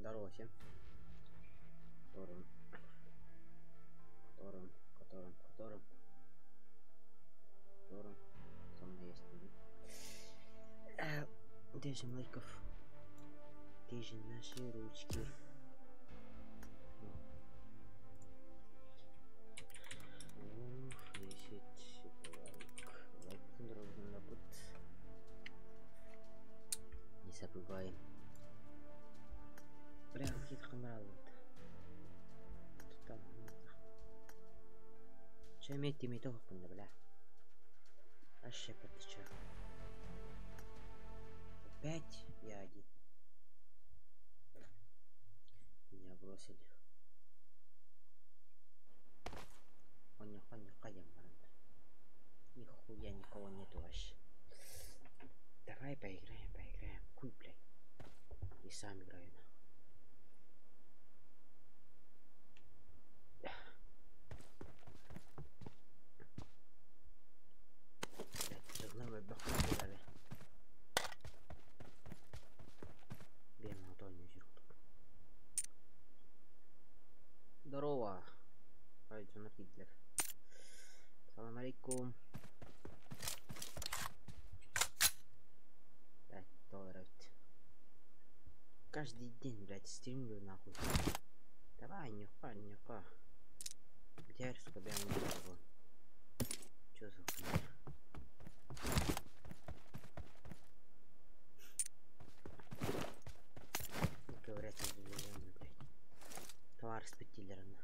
Здорово всем. Которым со мной есть. 10 лайков. 10 наши ручки. Не забываем. Прям какие-то камеры. Там. Че иметь того пункта, бля. Вообще подтеча. Опять я один. Меня бросили. Нихуя никого нету вообще. Давай поиграем. Хуй, блядь. И сам играю. Здорово. Радио Гитлер. Салам алейкум. $5. Каждый день, блядь, стримлю нахуй. Давай, нюха. Где скобя не было? Чё за хуйня? Говорят, блядь. Товар с петилером.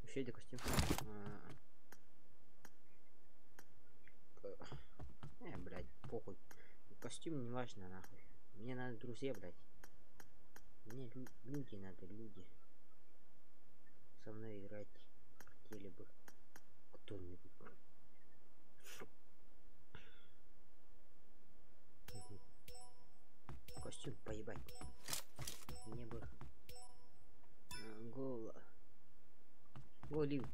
Еще один костюм. Блядь, похуй. Костюм не важно, нахуй. Мне надо друзья, блядь. Мне люди надо, люди. Со мной играть хотели бы кто-нибудь. Костюм поебать. Мне бы голив.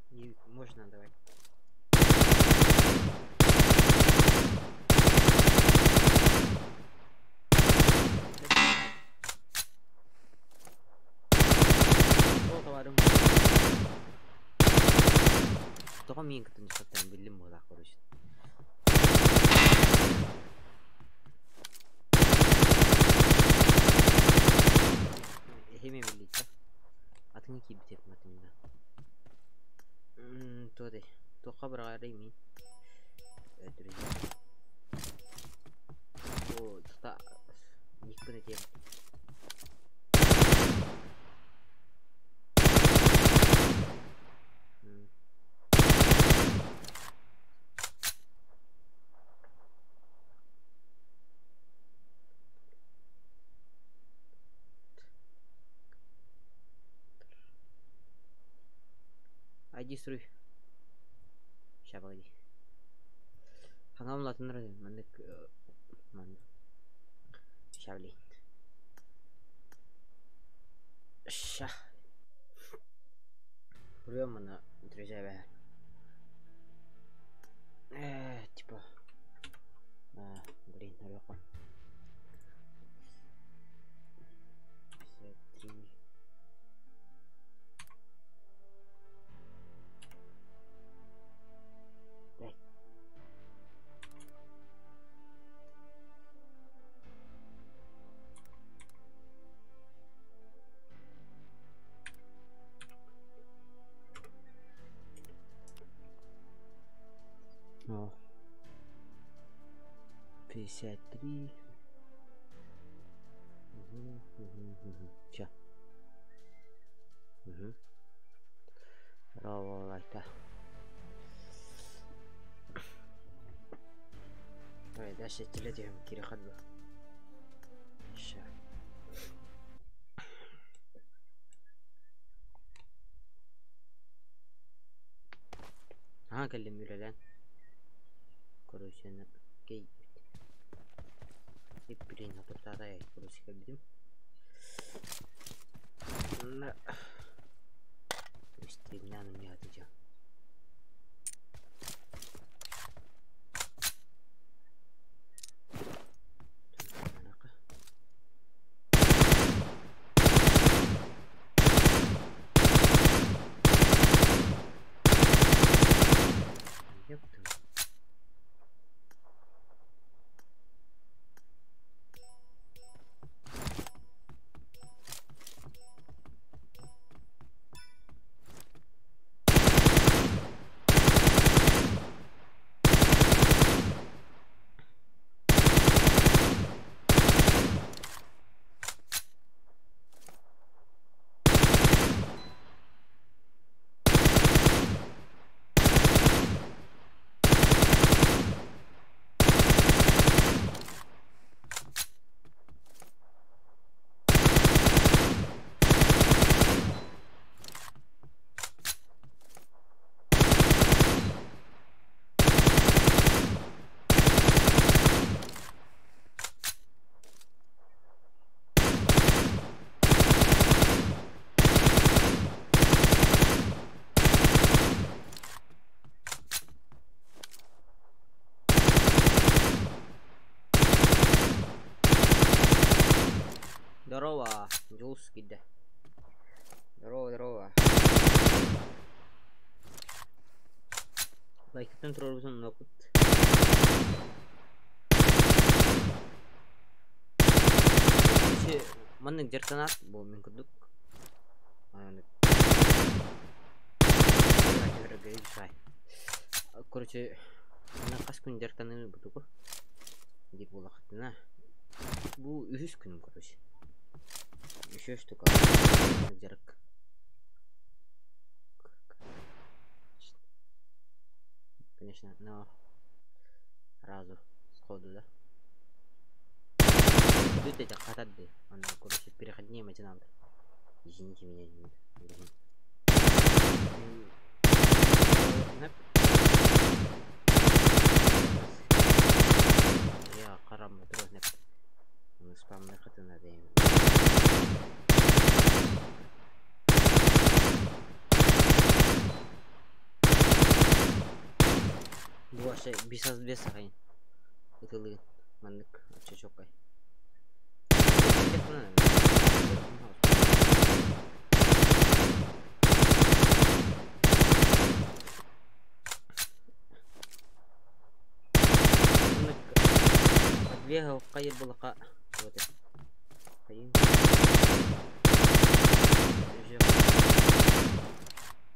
И можно давать. Только мне кто-то не что-то билим было, короче. Химия велика. Отники битет матемина. Тоды. То хабра рейми. Друзья. О, та. Никто не тем. Айди струй. Ща погоди. Хангам латын рады. Мандык. Ща, блин. Ща. Прямо на друзья. Типа. Блин, наверху. 53. Дай. О. 53. Ща. Браво, лайка. Ой, дальше телетим Кирихадба. Ща. Калим Юлялен. Короче, на кей. И блин, а тут тогда я короче как видим. На. Стреляну не отвечал. Здорово, Джулский, да. Здорово, здорово. Лайктан турабызын нокут. Маны жертанат бул мүмкүндүк. Короче, мына кас күн жертаны бутуку. Деп болакытына. Бу үз күнүм, короче. Еще штука. Жарык. Конечно, но разу сходу, да. Тут эти катады, он, короче, переходные начинал. Извините меня, я карам трёхнеп. Он спам на хаты надо им. Вообще, без сахань. Это лы, маннык, чечокай. Отбегал, кайыр булака. Вот это. Кайын.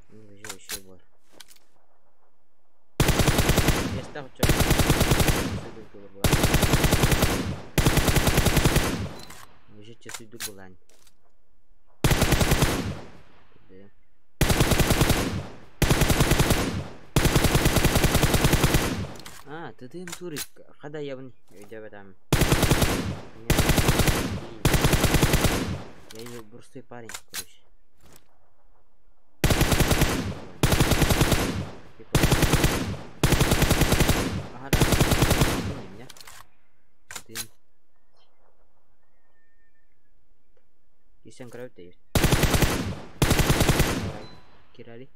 Вижу еще бар. Я стал чё? Уже часы иду булань. А, ты дым турик. Когда я вон идёт там. Я её простой парень, короче. Ага, да. Меня. Ты. Исен крауд есть. Кирари.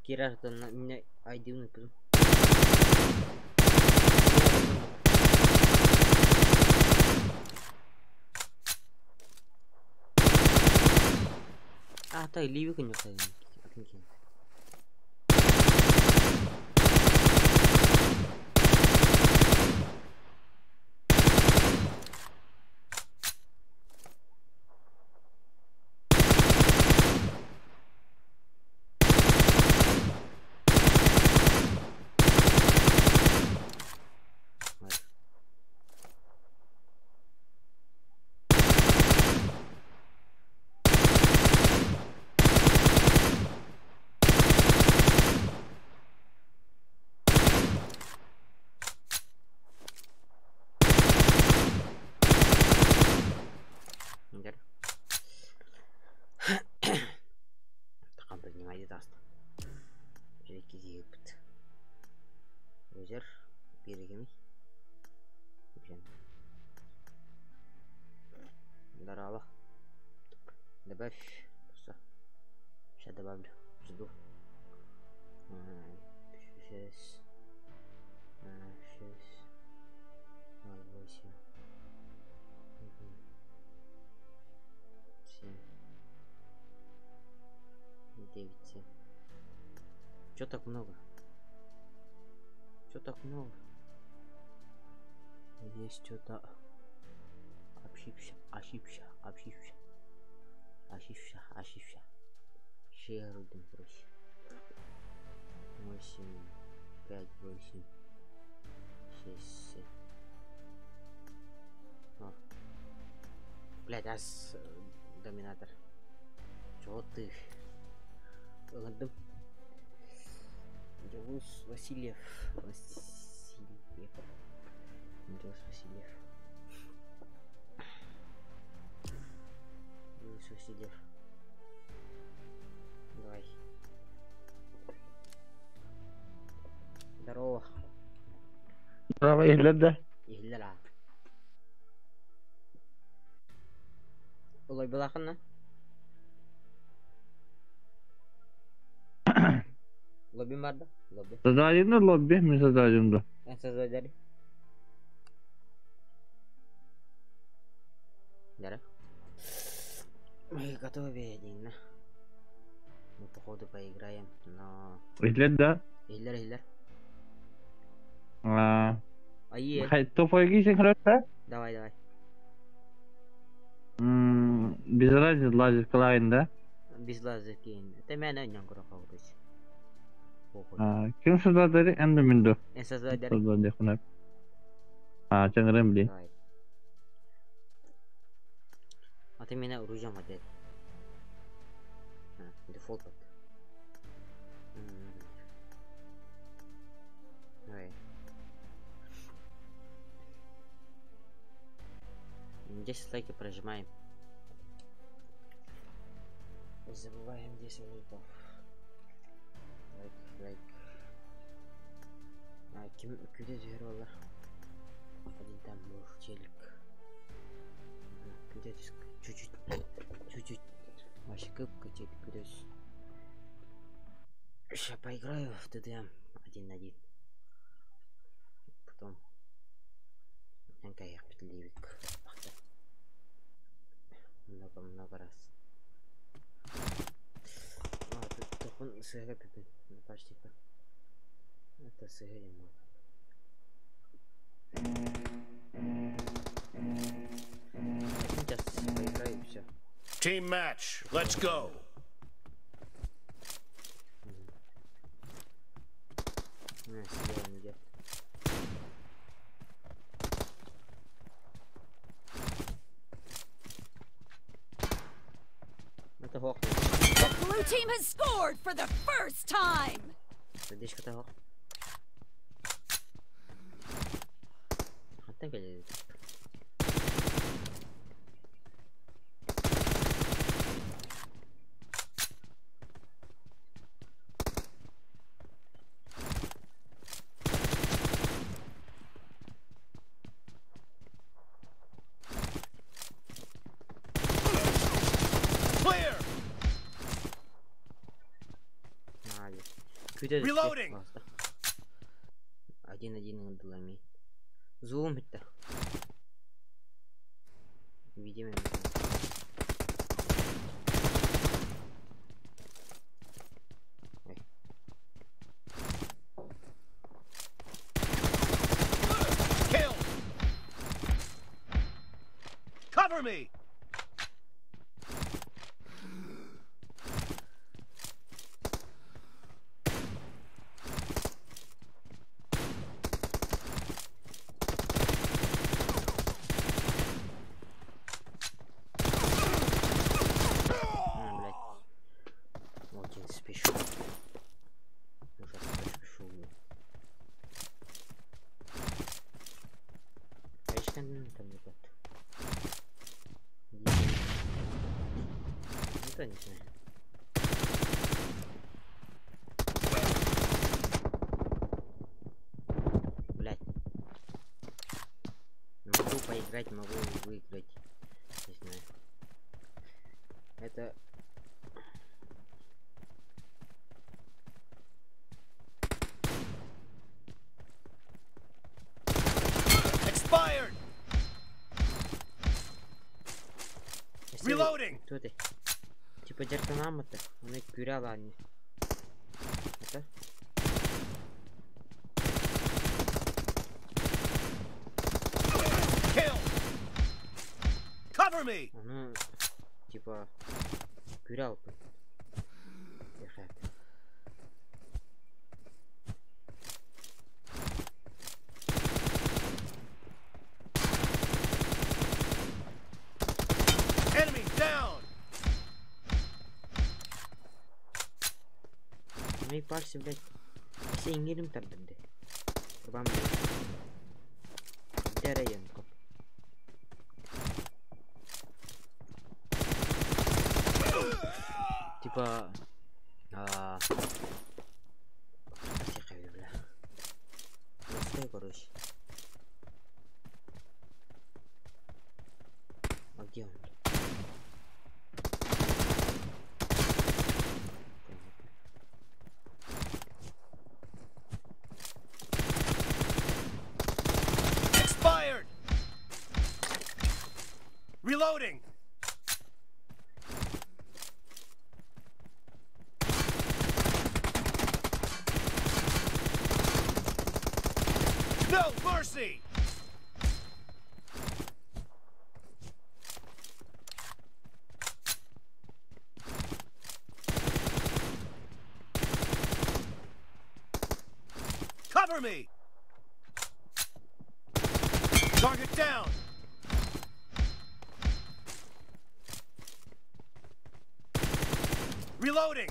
Кира, это на меня айдивный пизм. А, тай ливи конечно. керек емес. Здорово. Добавь. Сейчас добавлю. Жду. 6. 6. 8. 7. 9. 7. Чё так много? Чё так много? Здесь что-то ошибся. Шерудин проще. 8, 5, 8, 6, 7. О. Блядь, доминатор. Чё ты? Ладно. Делус Васильев. Делус Васильев. Давай. Здорово. Здорово, Игледа. Игледа. Улай балахана? Лобби марда? Лобби. Зададим да лобби, мы зададим да. Создали. Дара. Мы готовы один. Мы походу поиграем, но... Игледа. Хиллер. Топовый синхронно? Давай. Без разницы лазер клайн, да? Без лазер кейн. Это меня не гроха вроде. Кем создали? Эндоминдо. Создали. Создали хунап. Чангрем бли. Давай. А ты меня оружием отдать. Дефолт. Давай. Здесь лайки прожимаем. Забываем 10 лайков. Лайк. Куда зверола? Один там был челик. Куда чуть-чуть. Вообще кыпка челик. Куда сейчас поиграю в ТДМ 1-1. Потом я петлевик. Много раз. Тут он сыграет почти как. Это сыграет. Сейчас поиграю и все. Team match, let's go. The blue team has scored for the first time. Reloading. 1-1 дулами. Зум это. Видимо. Kill. Cover me. Не знаю. Блять. играть могу выиграть. Не знаю. Это... Expired. Если Reloading. Кто ты? Типа Дертанам-то, он и куряла они. Это? Kill. Cover me. Ну, типа, курял. Enemy down. Мои пальцы, блядь, все ингерим там, блядь. Вам, где район, коп? Типа, тихо, бля. Простой, короче. А где он? Expired. Reloading. No mercy. Cover me. Target down. Reloading.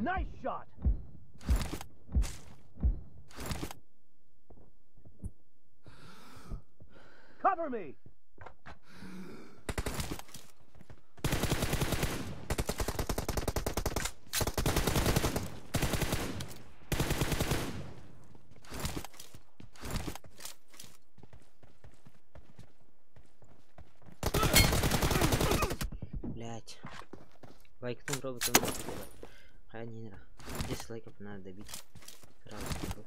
Nice shot. Cover me. Блять. Лайкнул роботом. А не, 10 лайков надо добить. Сразу скажу.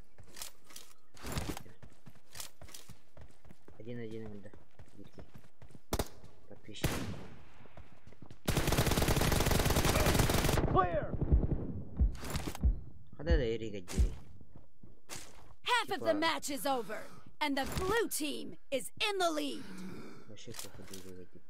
1-1, да. Битки. Подписчики. Clear. Хода да Эрига дери. Half of the match is over, and the blue team is in the lead. Вообще плохо выглядит.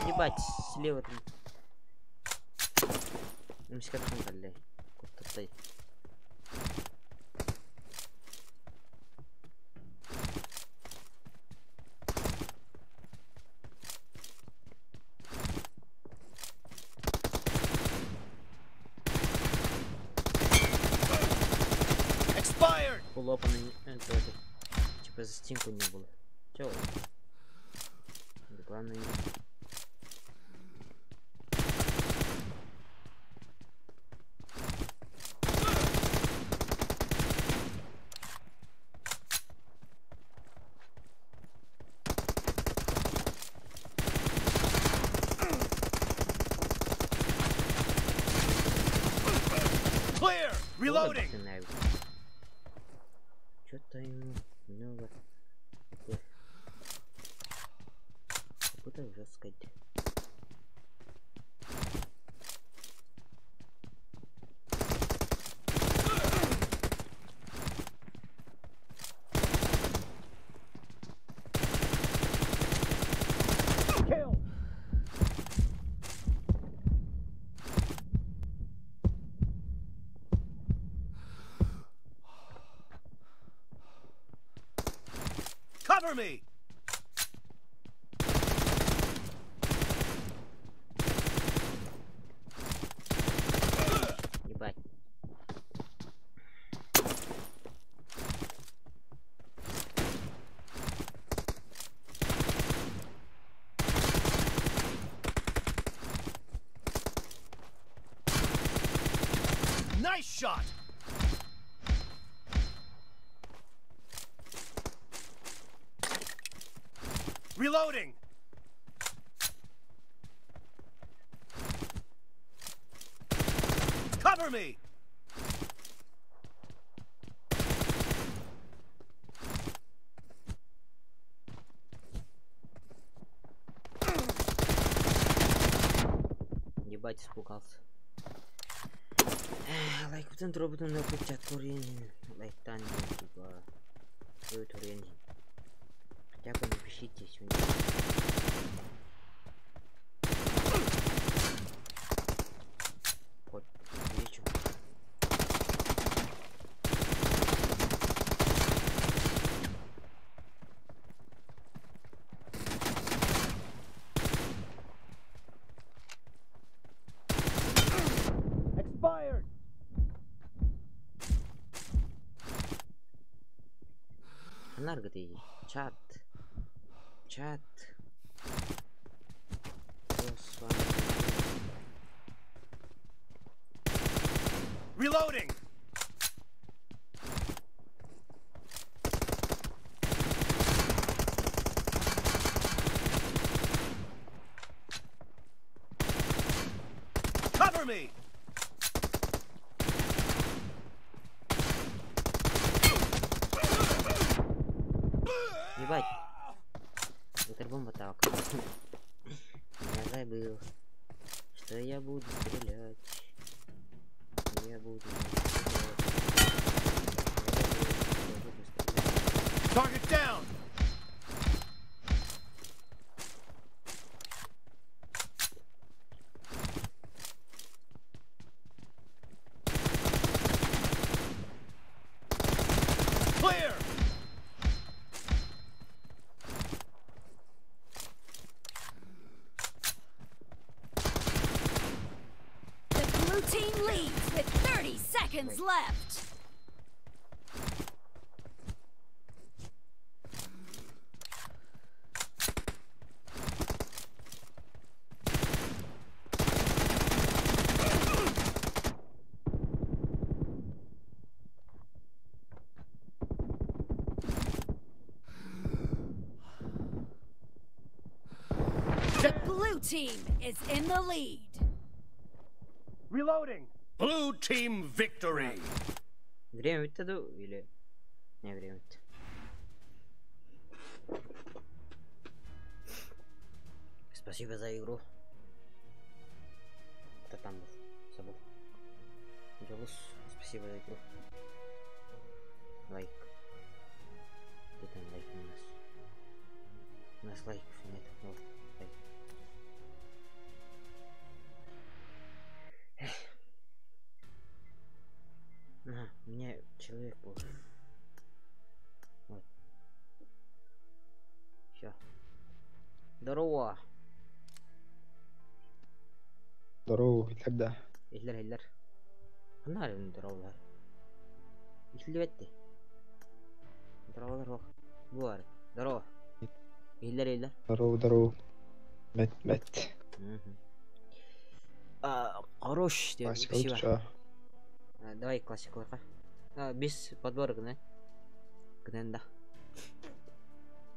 Ебать, слева там. Как там, блядь? Куда-то. Expired. Полопанный, это, типа за стенку не было. Чё? Главное не... Clear. Reloading. Что-то ему много. Куда уже сказать? Kill. Cover me. shot. Reloading. Cover me. Ебать, испугался. Лайк бутон, дроп бутон, на чат курин. Лайктан, типа, свою турин. Хотя бы напишите сегодня. Хоть встречу. Expired. Анарга ты, чат. Чат. Reloading. Cover me. Ебать. Это бомба так. Я забыл, что я буду стрелять. Я буду стрелять. Target down. Clear. The blue team leads with 30 seconds left. The blue team is in the lead. Reloading. Blue team victory. Время ведь тогда или не время? Спасибо за игру. Кто там был? Забыл. Джолус, спасибо за игру. Лайк. Где там лайк у нас? У нас лайков нет. Вот, лайк. Ага, у меня человек был. Вот. Все. Здорово. Здорово, когда? Hiller. Bunlar здоровlar. İşlivetti. Здоровlar bak. Bu var. Здорово. Hiller. Здорово. Мет. Хорош. Классика Спасибо. лучше. Давай классик лайка. Без подбора гнен да.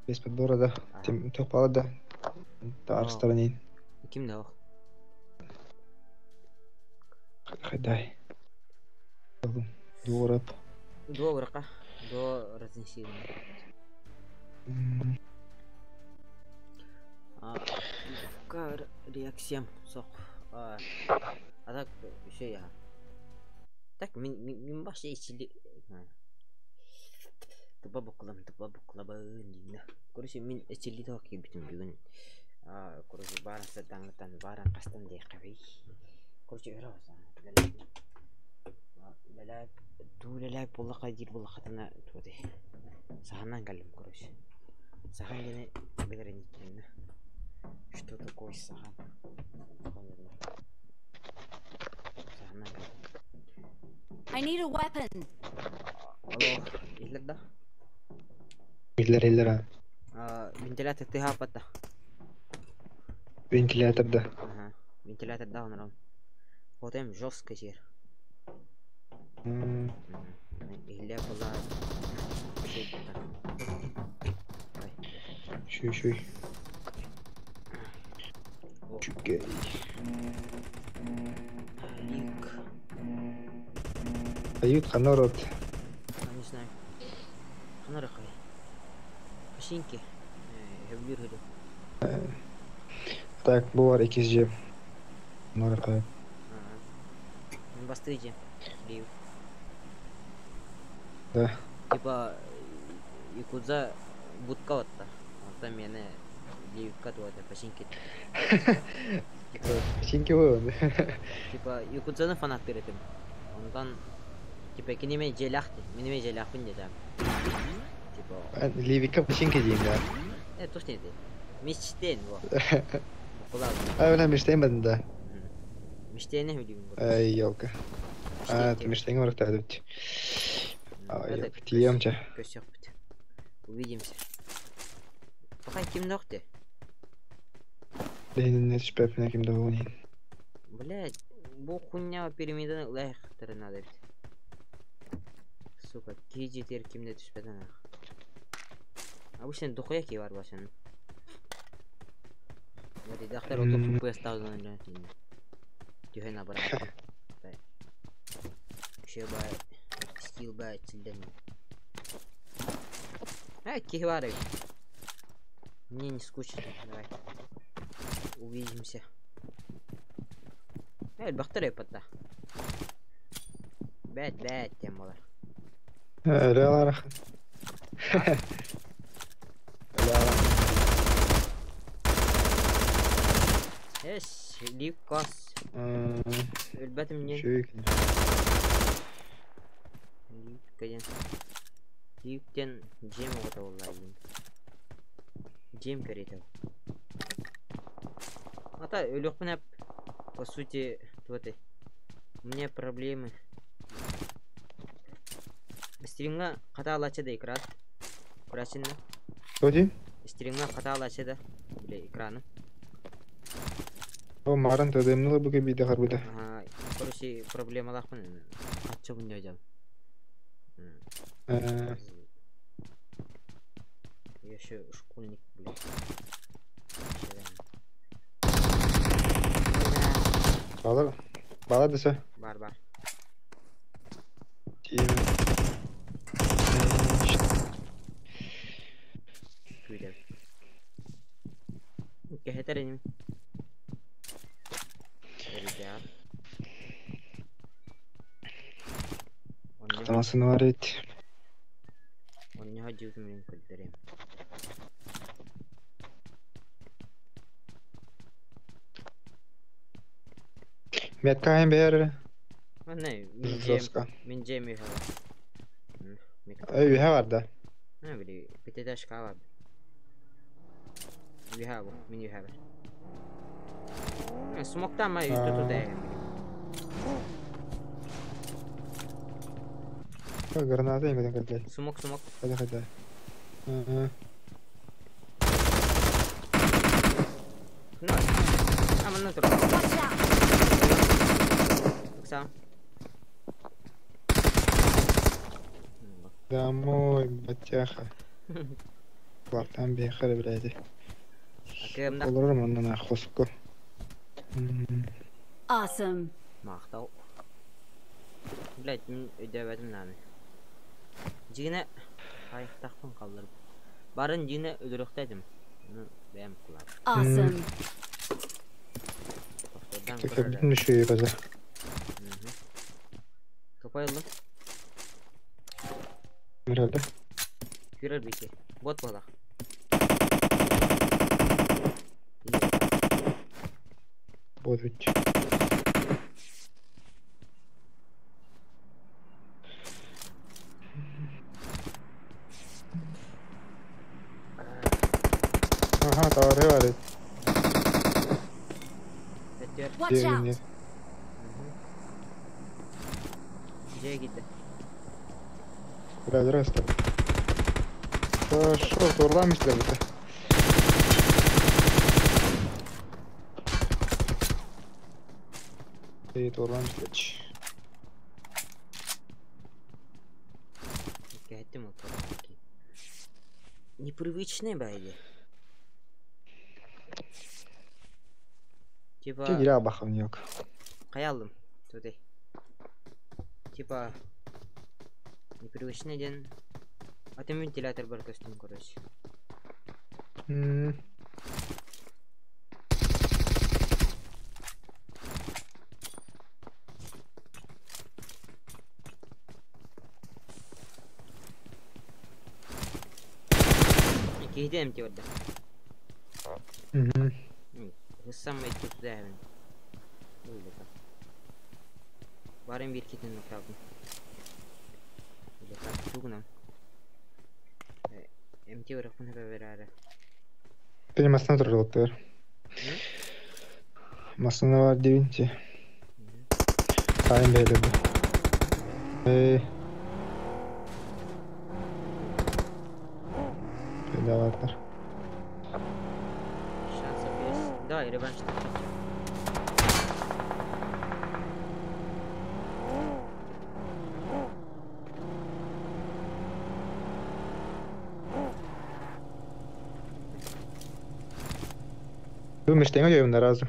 Без подбора, да. Тем топала, да. Тар сторонин. Ким да? Хадай. Дворап. До врака. До разнеси. Как реакциям сок. А так еще я. Так, мен башка içili. Tıpa buklabın. Короче, мен içili так битим бүгін. Короче, баран сатаңытан, баран қастан дей қабей. Короче, өрауызан. Ләләй болла қадир болла қатына туады. Сағаннан кәлім, короче. Сахан дене білерін екеніне. Что такое сахан? Сағаннан кәлім. I need a weapon. Алло, ирлерда? Ирлер. Вентилятор ты хапата. Вентилятор, да. Ага, вентилятор да, он ром. Вот им жестко жир. Ile bola. Şey burada. Ay. Şuy. O. Чукай. Лик. Ают ханорот. Не знаю. Ханарахай. Пашинки. Хевлюргелю. Так, bu var 2G. Bunları kayıp. Бастыйте. Лив. Да. Типа Якудза будка отта. Онда мені ливка туады пашинки. Печеньки var. Типа Якудзаны фанаттыр этим. Ondan типа кинеме желахты. Менеме желахпын дедім. Типа Ben Livika pеченьки diyeyim ya. Туш не дейм. Мечтейн во. Кулак. Öyle müşteyim de. Мечтейне билим. Ай, елка. Ты müşteyin olarak da ödüt. Ай, yok. Tiyemce. Kös yok bit. Увидимся. Пока ким нокты. Ленин не düşpep ne kimde oynayın. Блять, bu хуйня пирамиданы лайықтыры надо бит. Сука, кейджетер кимде түшпеді нақ. Обычно духуя кей бар башын. Вот и дақтар оту FPS тағынан үләнтейін. Түйен абырат. Ще бай, скилл бай, цілден. Кей бар бит. Мне не скучно, давай. Увидимся. Бақтар епатта. Бәт тем болар. Öyle olarak. Эш, лив кас. Өлбәтім не? Şuy. Ливкаден. Ливтен жем оғыта олайын. Жем керейтел. Ата, өліқпін әп. По сути, вот и. У меня проблемы. Стримга қата алачы да экран. Көрәсін да? Что дiyeyim? Стримга қата алачы да. Біле, экраны. O marın tadımlı bu gibi de harbide. Короче, проблемалар мын. Атчы бұнда жам. Я еще школьник, блядь. Bala dese. Бар. Diyeyim. Güzel. Keheter enim. Rica. Katamasını var et. Onu hacıyorum ben kaldırayım. Metkayın beyler. Ne? Zoska. Min cem yok. Öyle var da. Ne bileyim. Bir de taş kahve. You have. Min you have. Smoke'tan mı tutu da. Granada yemeden kaldı. Smoke. Hadi. No. Ama ne dur. Watch out! Sağ. Домой, батяха. Kulaktan bir yakar bileydi. Akımda. Olur mu ondan ahosku? Awesome. Maqtav. Блять, мен өйдәбәдім наны. Жигіне қайықтақпын қалдырып. Барын жигіне өдіріқтәдім. Оны бәйім құлап. Awesome. Tekrar bütün bir şey yapacak. Kapayalım. Herhalde. Görür bir ki. Bot bala. Bozuç. Aha, tarihi var. Ettir. Watch out! C'ye gitti. Biraz rastla. Şu zorlamışlar bizi. İyi zorlamışlar. Еттім ол туралы. Непривычный бәйді. Типа... Тегіре бақым yok. Қай алдым? Төте. Типа... Непривычный ден... Атым вентилятор бар костюм, короче. Кейдем тиорда. Hıssam ve tuttu hemen. Böyle kal. Varım bir kitin kaldım. Böyle kal. Tuğunam. MT bırakın hep beraber. Benim masana тұрып бер. Masana var deyince. Sayın beyledi. Bedavalar. Şans yapıyoruz. Давай, реванш. Думаешь, что я не разу?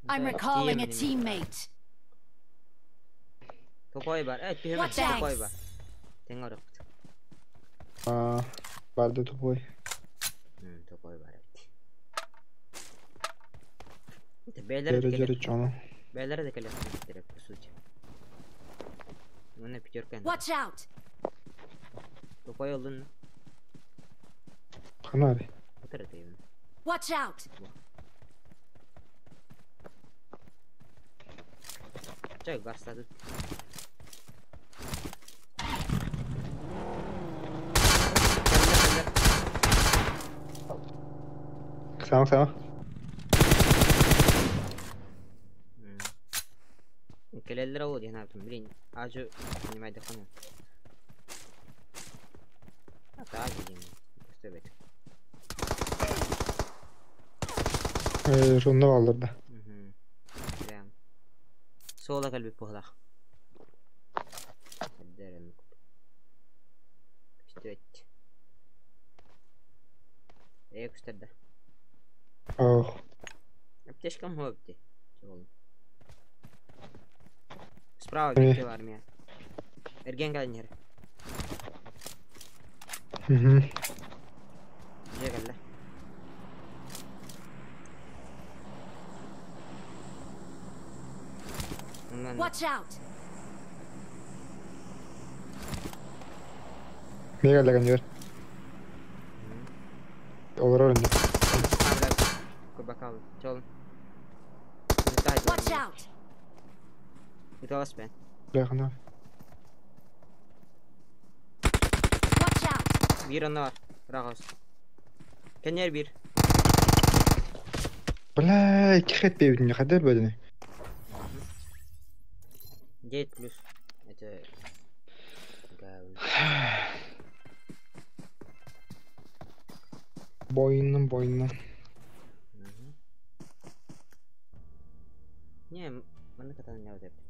I'm recalling a teammate. Topoy var. Evet, bir hemen Watch out. topoy var. Tengo rıpt. Vardı topoy. Topoy var evet. Beyler de Jere geliyor. çoğunu. Beyler de geliyor. Direkt bu suç. Bunu pijorken. Watch out! Topoy oldun mu? Kan abi. Bu taraftayım. Watch out! Çok gasladı. Sama. Kelleler oldu yani yaptım bilin. Acı animaydı kanım. Hatta acı diyeyim. Evet. Ronda kaldırdı. Tamam. Sola kalbi pohla. Derim. İşte evet. Gösterdi. Oh. Аптечка мобти. Справа бігти в армія. Ерген галінер. Же галла. Watch out! Ne geldi kan diyor. Olur önce. Bakalım. Çalın. Watch out! Itu awas ben. Bırakın abi. Watch out! Bir anda var. Bırak olsun. Kenyer bir. Bla iki ket bebin ne kadar böyle ne? 9 plus. Это... Boynundan. Не, mana kata не вот это.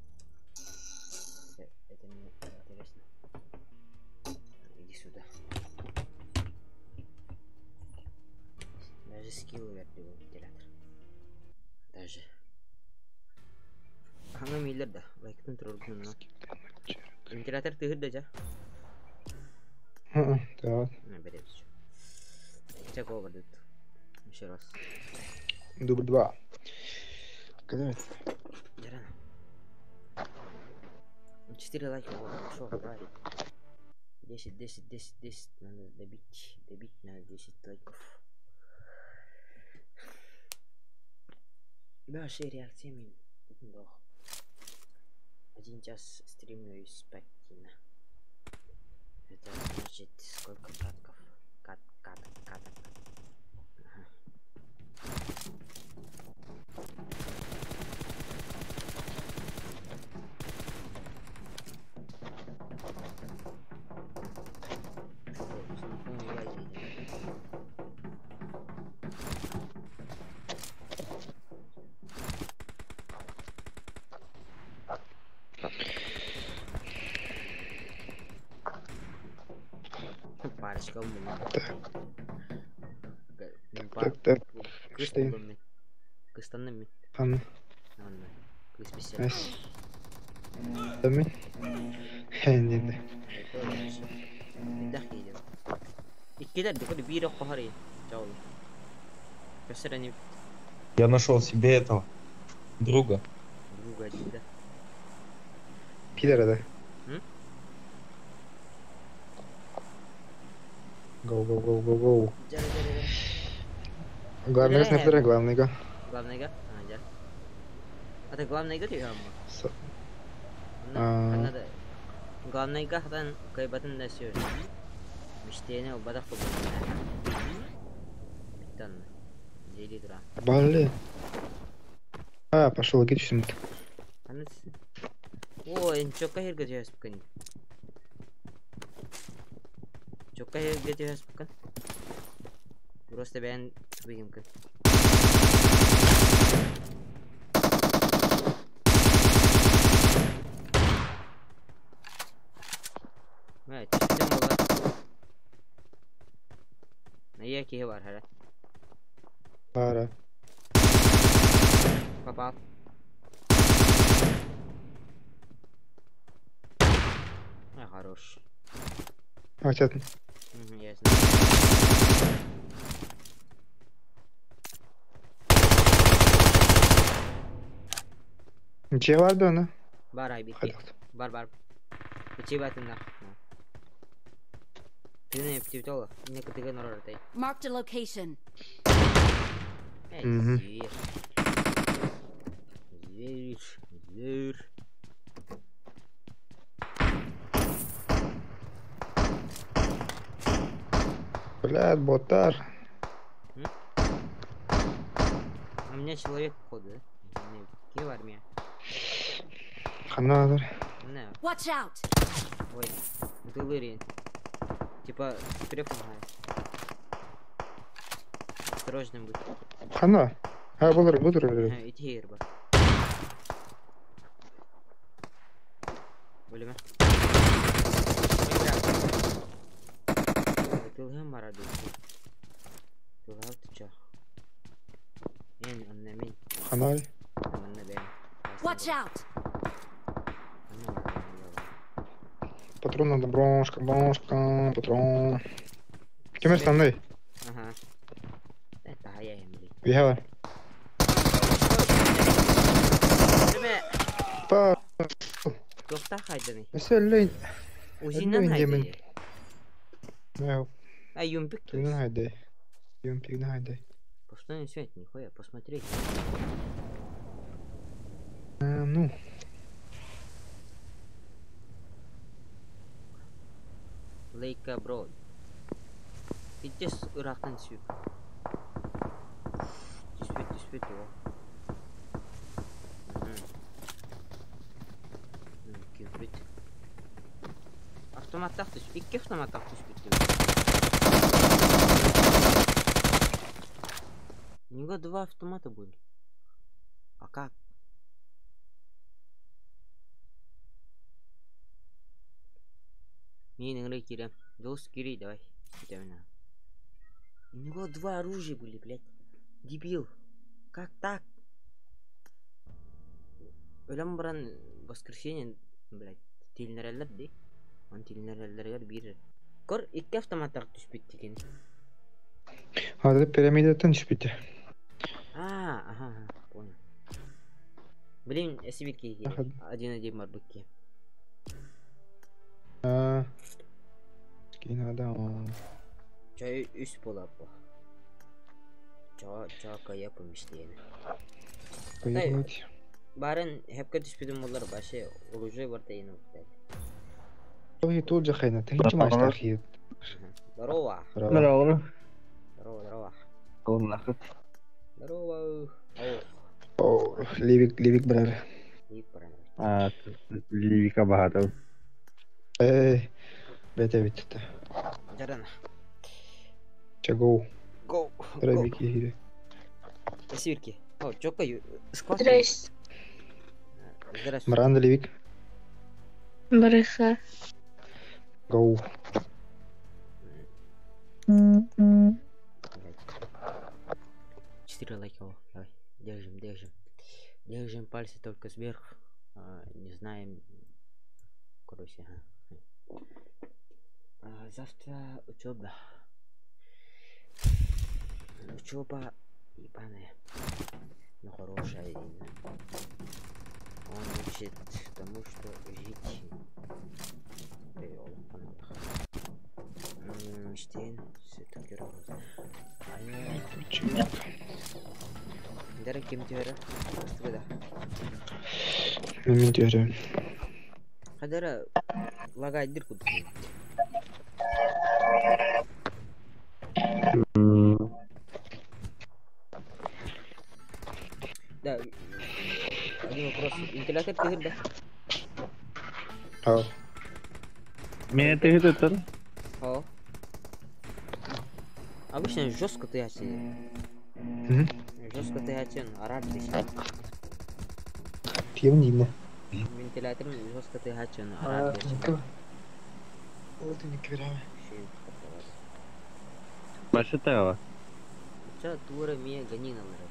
Это мне интересно. Иди сюда. Даже скиллы верти был вентилятор. Даже. Anga miller dah. Baikten turun. Ventilator tihir dah. Tamam. Ne berepsi. Check over dit. Еще раз. Дубль 2. Когда? Ярана. 4 лайка. Шо, давай. 10. Надо добить. Надо 10 лайков. Ваши реакции мне. Да. 1 час стримлю спокойно. Это значит сколько катков? Каток. Ага. Кышкам мына. Так. Кыштан мен. Кыштан мен. Хан. Анна. Кыспесел. Эс. Тами. Хендинде. Бидах едем. Иккедер дикор бире кохари. Чаул. Кесер они Я нашел себе этого друга. друга дида. Пидора, да? М? Гоу. Жара. Главный снайпер, главный. Главныйга? Жар. Ата главныйга тига амма. А. Надо. Главныйга хатан кайбатын да сё. Миштене убадах по. Биттан. Жели тура. Блин. Пошел гид şimdi. Аныс. О, эн чокка херге жас букан. Чокка херге жас букан. Просто ben tübeyim kız. Evet, tübeyim ola. Neye ki var hala? Пара. Попал. Хорош. Açatın. Ясно. Ничего vardı ona. Бар айбит. Hadi. Бар. Почти батында. Тыны птитола. Не кытыгы норортай. Marked a location. Мгм. Зверь. Блядь, ботар. У меня человек походу, да? Где в армии? Ханадыр. Не, Watch out! ой, Делырин. Типа, преподавай. Осторожным будь. Хана. Budur. Иди, ерба. Өлеме. Тылгам барады. Тылгам тыча. Мен аннамин. Ханал. Анна бен. Watch out! Патрон надо, броншка, патрон. Кем основной? Ага. Это я им блин. Вихава. Өлеме. Па. Токта хайданы. Söyleyün. Узиннан Yemin. хайды. Ne? А юмпик. Kimden haydi? Yumpik'den haydi. Что не свет, нихуя, посмотреть. Ну. Лейка Брод. Видишь, Ирактан сюк. Диспет его. Кюбит. Автоматтах түс. Икки автоматтах түс битти. У него 2 автомата были. А как? Мне иногда киря. Дос кири, давай. У него 2 оружия были, блядь. Дебил. Как так? Ölüm buran воскресенье, блядь. Тилнерелер ди. Он тилнерелерге бир. Кор 2 автоматтар түспөт деген. Hadi piramidden düşbüttü. Ага, понял. Блин, SVK один марбуки. Скин adam. Чай üst полапа. Чака yapılmış diyene. Поехать. Барын hepke düşpüdüm bunlar başı olucu var da yine uktay. Ой, тут же хайна. Ты ничего не стахи. Здорово. Здорово. Здорово. Колнахыт. Здорово. О, Ливик, брат. Ливик, брат. Ливика багато. Бете битті. Жарана. Чего? Go. Рабики гири. Свирки. О, чока склад. Здрасте. Здравствуйте. Миранда, Ливик. Барыха. Гоу. Блядь. 4 лайка. Давай. Держим пальцы только сверху. Не знаем. Короче, завтра учеба. Учеба ебаная. Но хорошая. Он учит тому, что жить. Штейн все-таки работает. Дерек, кем тебе? Просто да. Мен диyorum. Хадара лагает дырку. Да. Один вопрос. Вентилятор ты да? Al. Меня ты это? О. Обычно жестко ты оси. Жестко ты оси, араб ты. Тем не менее. Вентилятор жестко ты оси, араб ты. Вот и не кверяю. Больше того. Что тура меня гони на ларек.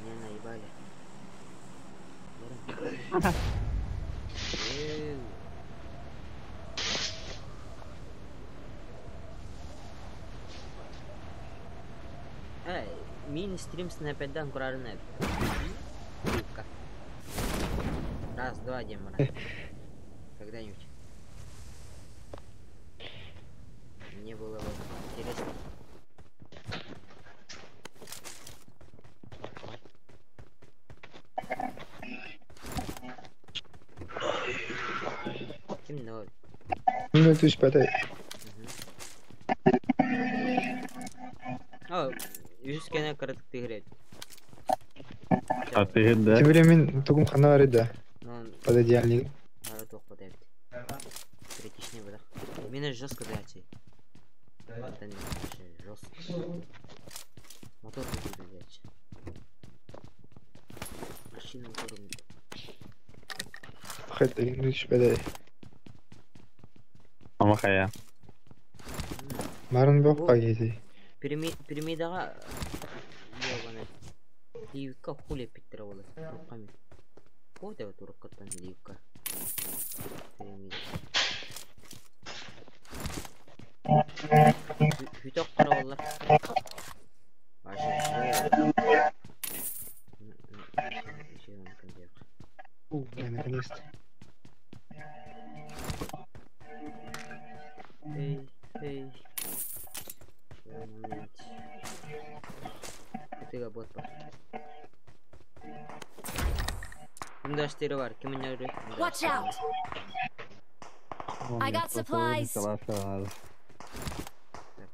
Меня наебали. Мини стрим снайпердан курарнет. Раз, два, демона. Когда-нибудь. Мне было бы интересно. Темно. Ну, то есть подай. О, yüz kere kırık tigre. А ты да? Тем временем тугум хана арида. Но Под идеальный. надо только подать. Критичнее вода. Именно жестко дайте. Это не жестко. Мотор будет взять. Машина мотором. Хотя, ну, то есть подай. Амахая. Марын бок пагети. Пирамидаға ебаны ливка хули питтіра болады руками. Вот вот урыққаттан ливка пирамида хүйтоқ қара олар Бля, наконец-то. Эй. Момент. Ты работ бар. Бunda штыры бар. Кем меня үрет? Watch out! I got supplies. Так,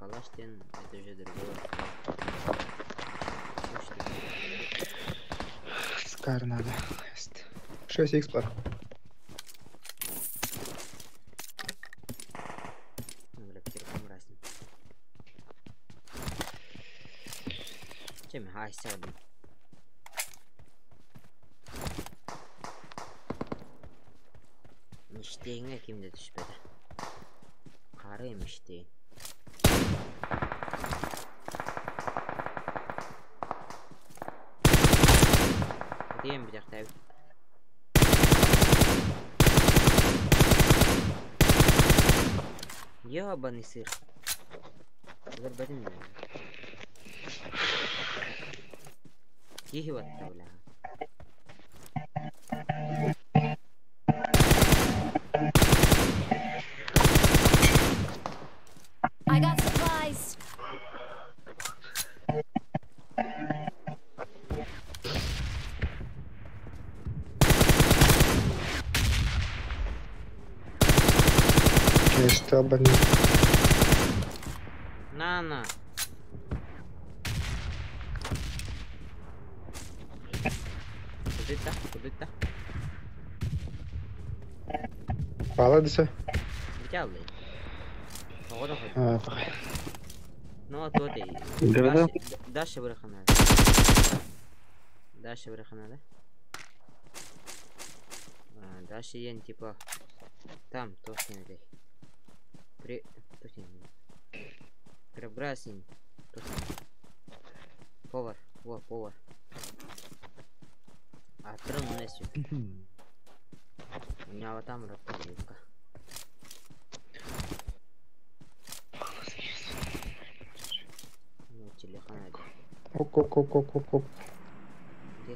Алаштен, это уже другое. Скар надо. 6х пар. Чем гайся один. Ништейңе кимде түшпеді. Қары еміштейін. Дейін бір жақта әбі. Ебаный сыр. Бұлар бәдім не? Тихи ватта, бля. I got supplies. Что, блин? На. Куда-то? Паладыса? Битялый. Погода хоть. Пахай. Ну вот вот и. Города? Дальше вырахана. Да? Дальше ен типа. Там, точно здесь. Крабрасин. Повар. Во, повар. Атрым несу. У меня вот там ротовка. Ну, телефон один. Оп. Где?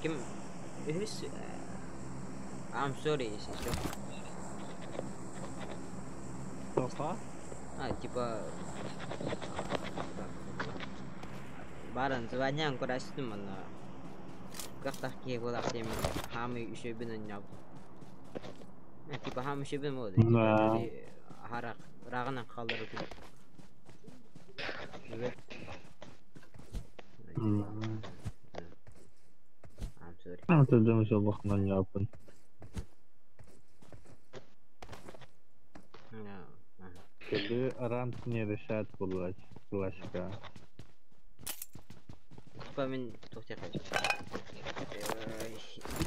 Ким... I'm sorry, если что. Тоха? Типа... Барын звонян көрәстім, ана... Как-то кей болақ семен, хамы үші бінін набы. Типа хамы үші бін болды. Да. Харақ, рағынан қалдыры күн. I'm sorry. Ты думаешь, что бахна не опен? Тебе ранг не решает классика. Типа мен тоқтай қайда.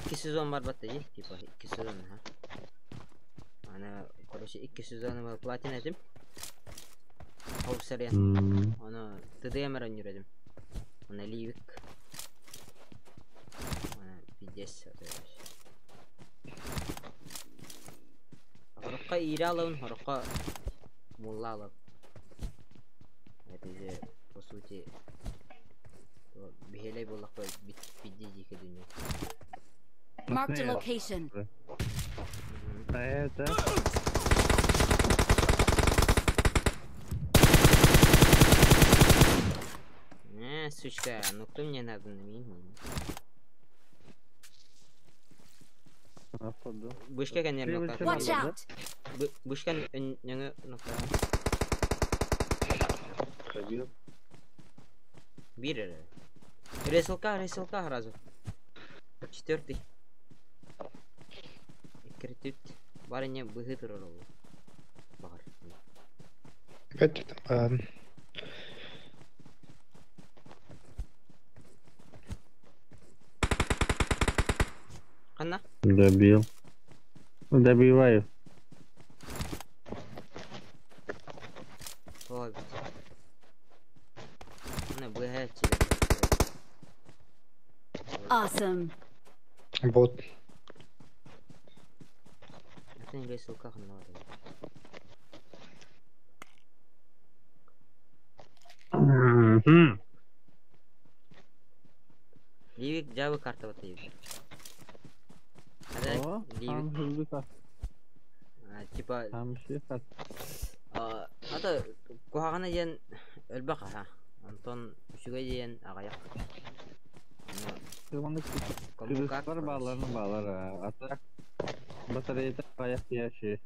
2 сезон бар батты, типа 2 сезон. Ана, короче, 2 сезоны платин этим. Хаусарен. Ана, ТДМ раннюредим. Ана, ливик. Ана, 50. Хорыққа ире алауын, хорыққа мулла алау. Это же, по сути, бихелей болаққа бидді жеке дүние. Marked a location. Это... Сучка, ну кто мне надо на меня? Бушка kan yerine nokta. Watch out! Бушка önüne nokta. Bir. Реселка сразу. 4. Критит. Барыня быгы туралы. Багар. Опять там. Канна? Добил. Добиваю. Ой. Не быгает тебе. Awesome. Бот. Это не реселка надо. Ливик Java карта вот есть. О, там hızlı kat. Типа Там şey kat. ата кухагана ен өлбөк Антон үшүгө дейин агаяк. Kırmanlık kırıklar bağlarını bağlar ha. Atak bataryada ayak yaşı.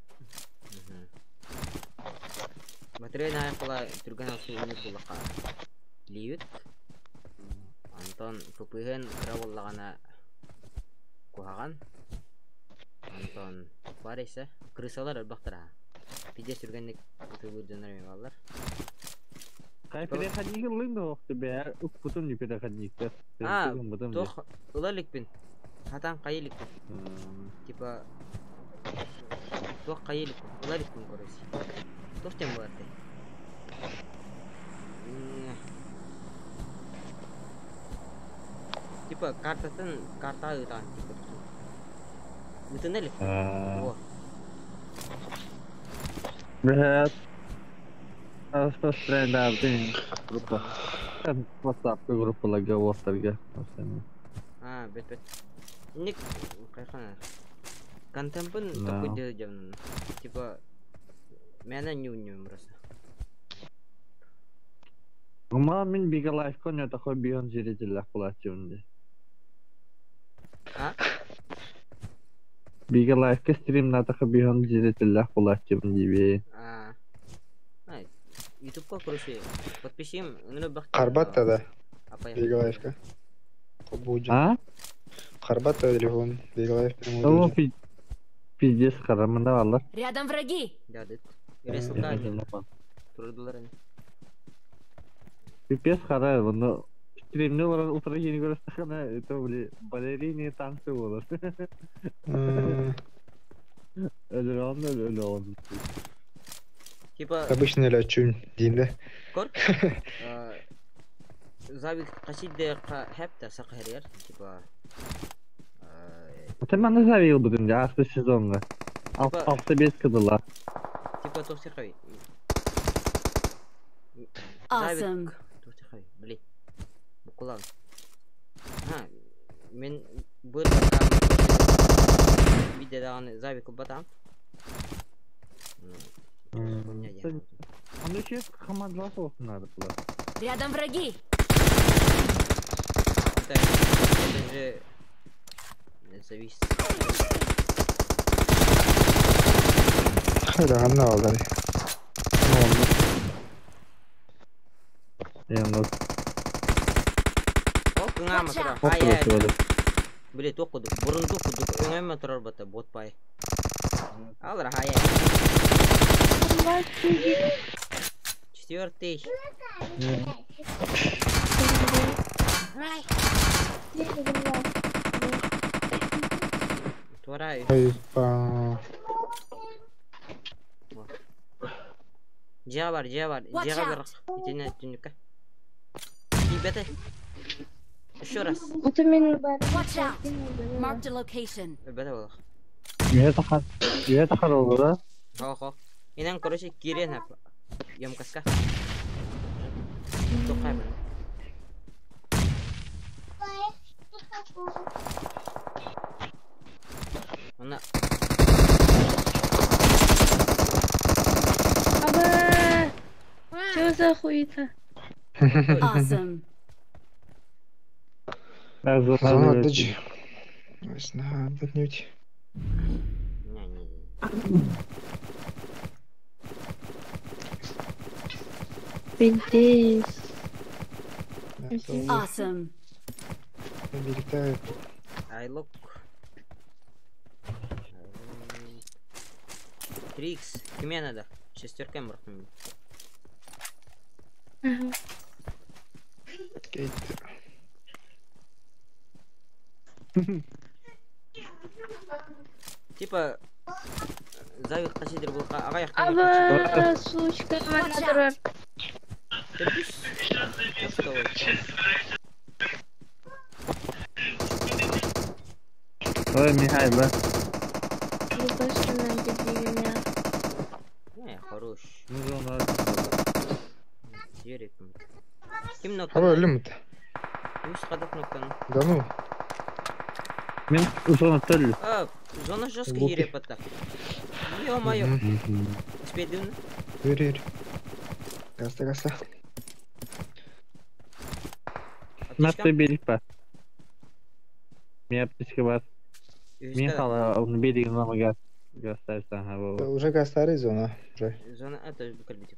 Батарея аяқла түрген алсы өніп болаққа лейвік. Антон пөпіген кіра болағана кухаган. Антон бар есе крысалар өлбақтыра. Пиде сүргенlik өтігілденер мебалар. Кай переходник лынды оқты бәр ұқпытын не переходниктер. Тоқ ұлалікпін. Хатан қайылікпін. Типа тоқ қайылікпін. Ұлалікпін көресі. Тоқтен боларды. Типа картасын карта ұйтаған типа. Үтінелік. О. Бәр. Распространяем группа. WhatsApp группаларга WhatsApp'га. Бет. Ник кайхана. Контемпын такой делаем. Типа меня не просто. Ama min biga live konya ta khoy bion jiretillah kulachunde. Biga live ke stream na ta khoy bion jiretillah kulachunde be. YouTube ко короче подпишем, ну бах. Карбатта да. Apa ya? Бигалайфка. Побуджи. Карбатта телефон. Бигалайф. О, пиздец харамында балар. Рядом враги. Дядет. Реселка. Турдулар они. Пипец хара, но стримне олар утра жени көрөстөхана, это били балерини танцы болор. Өлөр. Типа, Обычно эле чүн дейм да. кор. Забит касиде хепта сакырер, типа. Ты мана завил будем, да, асты сезонга. Алты бес кыдыла. Типа тосихай. Awesome. Тосихай, блин. Букулан. Мен бир видеодан забик батам. Он еще команда надо было. Рядом враги. Это же зависит. Хайда ганна алган. Yalnız. Окуңама тура. Okulu. Блин, токуду. Бурун токуду. Өңөмө турар бата ботпай. Алыр хая. Четвертый. Творай. Айпа. Жия бар. Watch Жияга out. бер. Итине түнүккө. Бете. Еще раз. Watch out. Marked a location. Бете болок. Yine takar oldu da. Хо. Инен короче кирен хап. Ёмкаска. Токай бер. Она Что за хуйта? Awesome. Ben Зона zorla дыджи. Весна бутнють. не. Пиздец. Awesome. Вилетает. Айлок. Трикс. Кеме надо? Шестерка мрахнем. Кейтер. Типа завик качедер был агаяк. Аба, сучка, манадырар. Ой, Михаил, да? Ебашина, дебильня. Не, хорош. Ну, зона. Дерек. Ким Хава нокан? лимит. Үс кадак нокан. Да ну. Мен зona төлü. Зона жестко Лупи. ере пата. Ё-моё. Успеди? Юрий. Гаста. Nasıl belik var? Bir yapışık var. Min kala onu belirgin ama göstersen ha bu. Уже гаста зона. Уже. Зона это букальбити.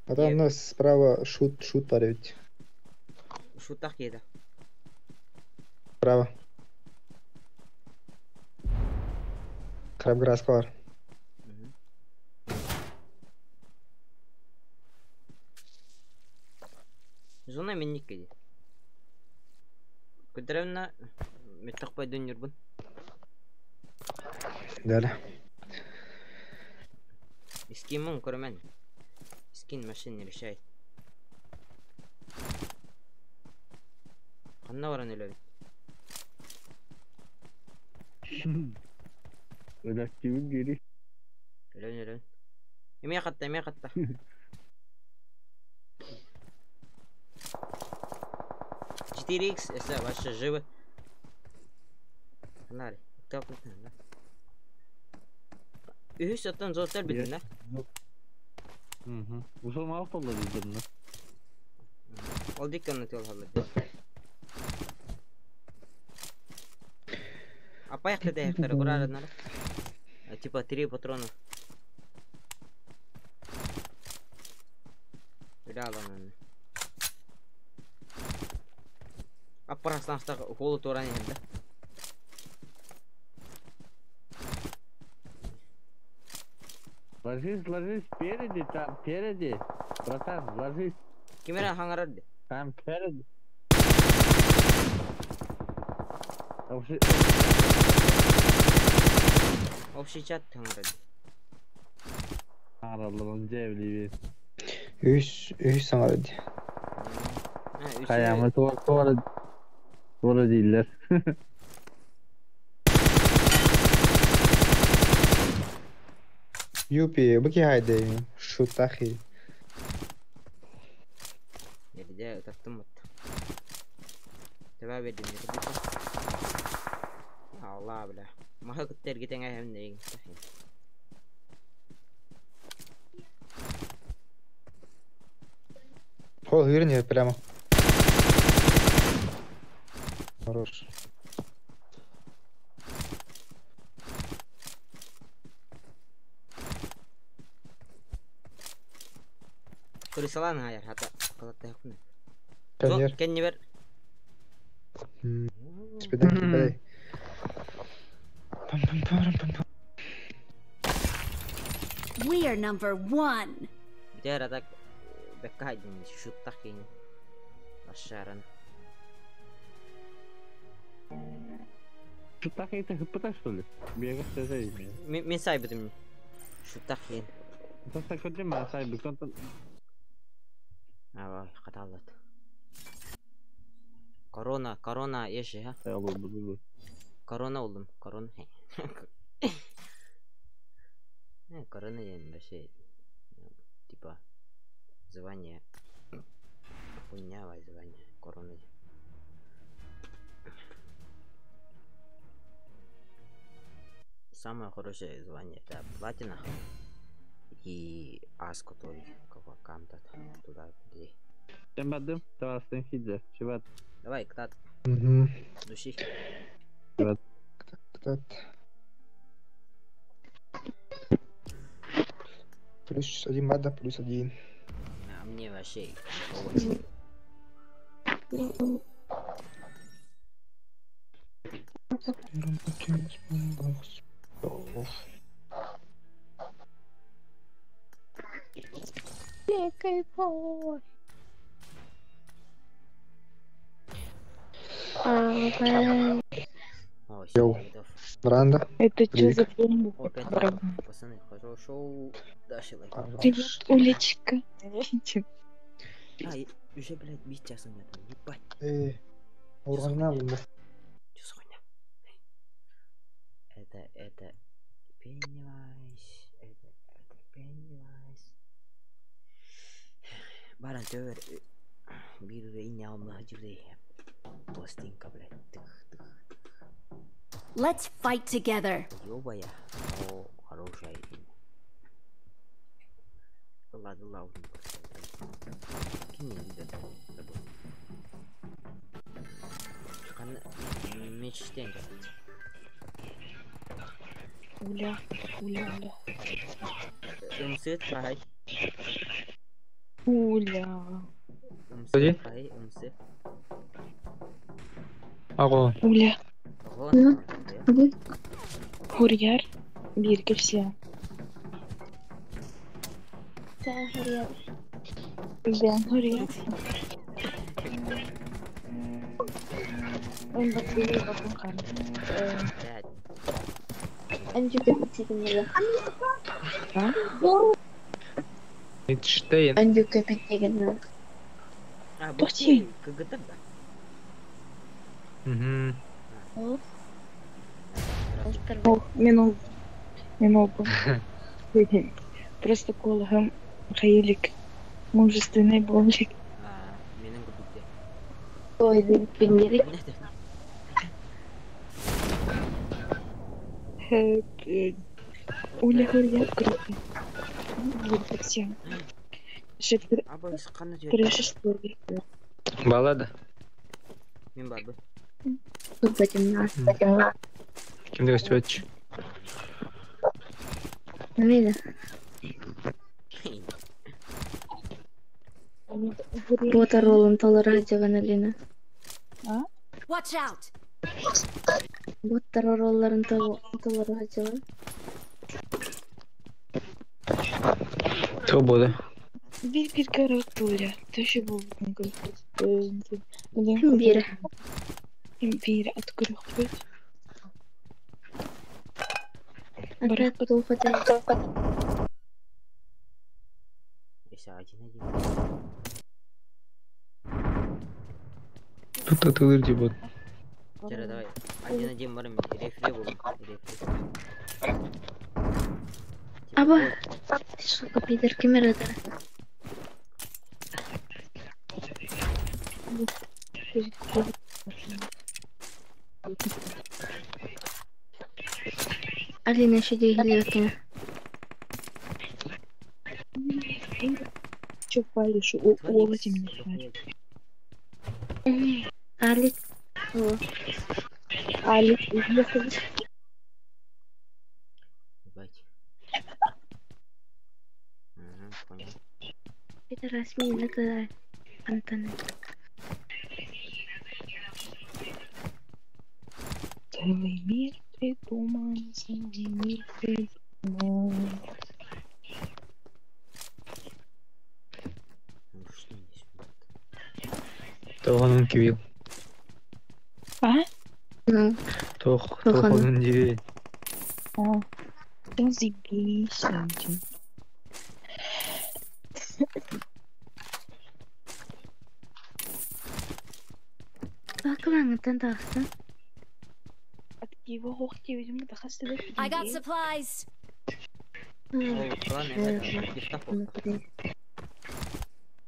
А там у нас справа шут парит. Шутах еда. Справа. Крабграс бар. Зона менник кеди. Кудревна метак пайдын юрбун. Далее. Искимун көрөмөн. Скин машина решает. Канна баран эле. Öyle gibi geri. Эле. Эме катта. X, это вообще живы. Нари, так вот, да. Ühüs atan zortar bildin ha? Bu son alt olabilir mi? Ол дикканы тел халды. Апаяқта да яқтары құрарадынар. Типа 3 патрона. Реалан. Аппарастанста холод оран еді. Ложись впереди, там, впереди. Братан, ложись. Кемера хаңарады. Там впереди. Общий чат хаңарады. Ağrılarım cevli Üç sana dedi. Kıyamet doğru değiller. Yupi, bu ki haydi. Şu tahi. Yeride taktım mı? Tebaa verdim ya. Allah bile. Maha kıtlar giden hem de Хол, верни прямо. Хорош. Kulisalan hayır hatta kalıtta yok mu? Конер. Kendini ver. Спидай, спидай. Пам-пам-парам-пам-пам. We are number 1. Bir de arada bekka haydin şut takin. Aşağıdan. Şu takıyı hıppıta что ли? Бегать сажай. Min saybidim. Şut takin. Это sakın mı? Say bir kontan. Aa katallat. Korona yaşı ha. Bu. Korona oldum. Korona. Ne korona yani bir şey. Типа звание. Хуйнявое звание. Корона. Самое хорошее звание это платина и ас, который какой-то туда где. Sen badım. Tavasın hidde. Şubat. Давай, ктат. Души. Так. Плюс один мада, плюс один. А мне вообще. Кайфово. Йоу. Бранда. Это что за бомба? О, 5 пацаны, хорошо. Даши лайк. Привет, Улечка. А, уже, блядь, бить ясно нет. Ебать. Урганна булды. Чё за хуйня? Это Pennywise. Это Pennywise. Баран тövер. Bir iğne alma cüreyi. Пластинка, блядь. Let's fight together. Ёбая. О, хорошая идея. Ладно. Кинь видео. Мечтен. Уля. Умсет, хай. Уля. Где? Хай, умсет. Ого. Уля. Вон. Huryer. Birge все. Sen huryer. Ben Huryer. Onda bir bakın kan. Önce köpeklerim ya. Ha? Эйнштейн. Önce köpeklerim ya. А, Почти. Как это? Угу. Ох, минуту. Просто колгам хейлик. Мужественный болик. Менің көбікте. Oydu bilmedik. Уля Huryer круто. Вот все. Шепер. Аба, исқаны дер. Трэш что ли? Баллада. Мен бар бы. Köpeğimler. Kimde gösteriyor? Neydi? Бота роллом радиоған Алина. Watch out. Боттар ролларын радиоған. Кто буде? Bir karakter. Taşı buldum. Biri. Bir открыл. Опять толпа. Bisa один-один. Тут атылыр же бот. Жара, давай. Один-один барым. Рефри болдум. Аба. Сука, пидор, ким арада? Алина ще дейгілі өкені. Чё палишь? Уволоти меня. Алик. О, Алик, уехали. Ебать. Ага, понял. пидорас мені накидає. Антони. Целый мир придуман, целый мир придуман. Ну что здесь? Тоғанын кебел. А? Ну, Тоғанын дебел. А. Да заебись, Антон. бақылаңыздан тағыстан. Его хохти, видимо, дохасты до I got supplies. О, ладно, это диктофон.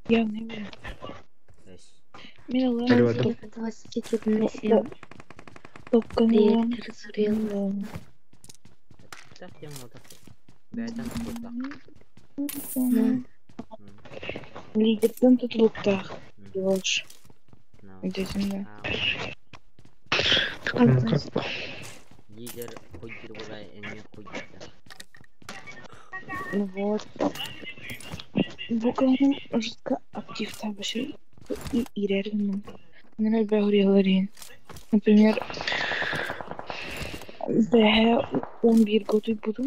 Я не буду. Есть. Мен Алло, алам. алло. 24 сел. Топканы. Привет, Сурел. Так, я вот так. Бәден вот так. Ну, Лидерден тұтылыптақ. Йолш. Ну. Өтесінде. Лидер ходит была, не ходит. Вот. Буквально жестко актив там вообще и реально. Не надо говорить. Например, да, он бир готовит буду.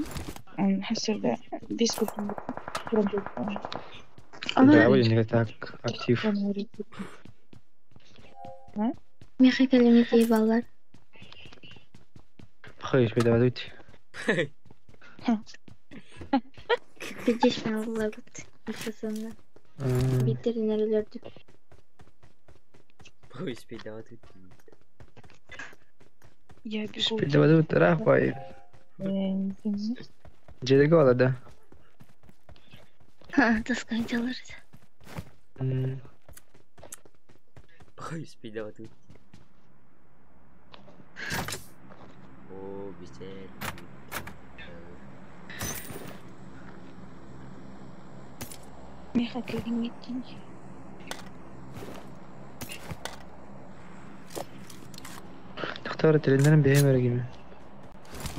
Он хасарда дискуссию. Да, вроде не так актив. меха кәлемет балалар. Hayır, bedava değil. Бедеш мен алла күт. Ушасында. Ветеринарларды. Пусть пидал тут. Я бегу. Bedava değil, taraf var. Cedege var da. Ха, тасканчы аларыз. Пусть пидал тут. О, бесед. Меха кәлемет дейінші. Tuhtara trenlerin beğenmeri gibi.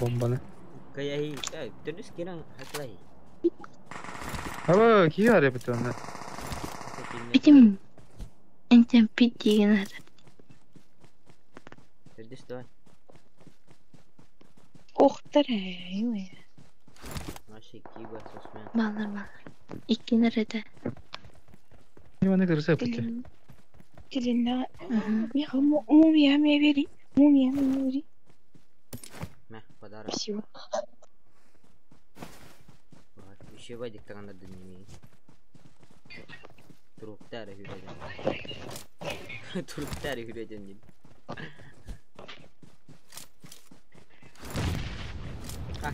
Bombanı. Kayak terus kira haklay. Ama ki var ya bir tane. Bitім. Энтен пит деген ады. Terus давай. Охтар әй. Наши киба сосмен. Балалар. Икки нерede. Ne ne kadar yaptı? Тіліне. Меха мумия мне вери. Мумия мне вери. Мeh, подарок. Спасибо. Вот, еще вадик так надо не имеет. Туруктары hüreden. Turuktары hüreden değil.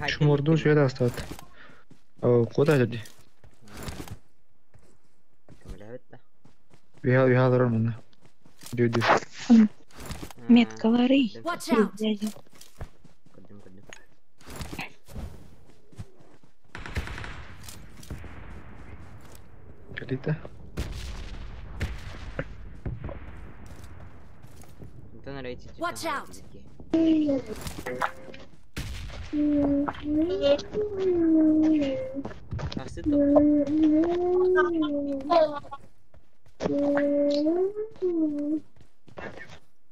Şu mordu şöyle de hasta attı. O koda dedi. Камилявет да? Вихал романа. Дюдю. Меткалары. Watch out. Кадым. Калита. Это на рейте. Watch out. А ты то?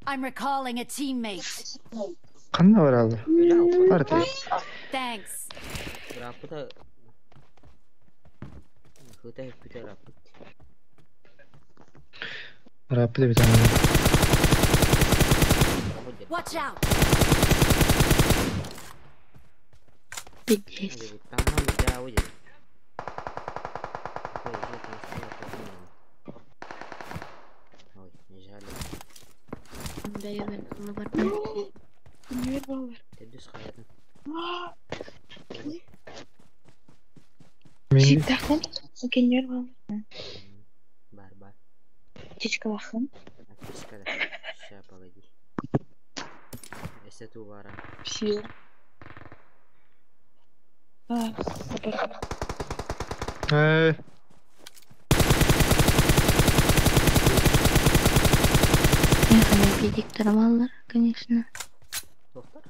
I'm recalling a teammate. Kanına var aldı. Var tabi. Thanks. Berapa tak? Kita rapid. Rapide bir tane. Watch out. Бедеш. Tangan jauh je. Бәйбен ұлы бардан. Не ver балалар. Тәдіс қаядың. Мен Життақын. Кен ver балалар. Бар. Чечкалақын. Аптечкада. Ща, погоди. Эсету бара. Все. Сапар. Мен қана педик тұрмалар, конечно. Тоқтар.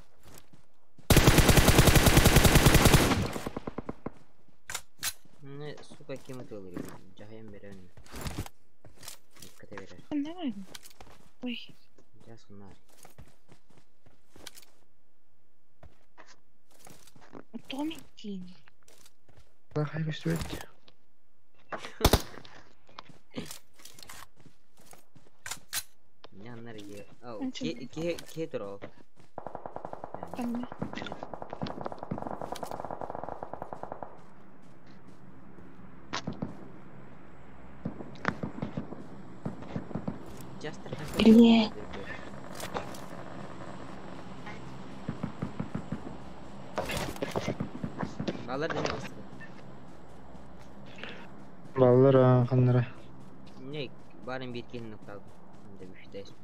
Не, сука, кем это говорит? Жахаем берем. Диккате берер. Ne var? Ой. Жасқынар. Томик кейін. Плохая көстібет. Няннарге. Ау, ке тұр. Tamam. Жастар Илья. Балар дене бастыр. Балалар қандыра. Не, барын беткенін ұқталды. Онда бүштайсың.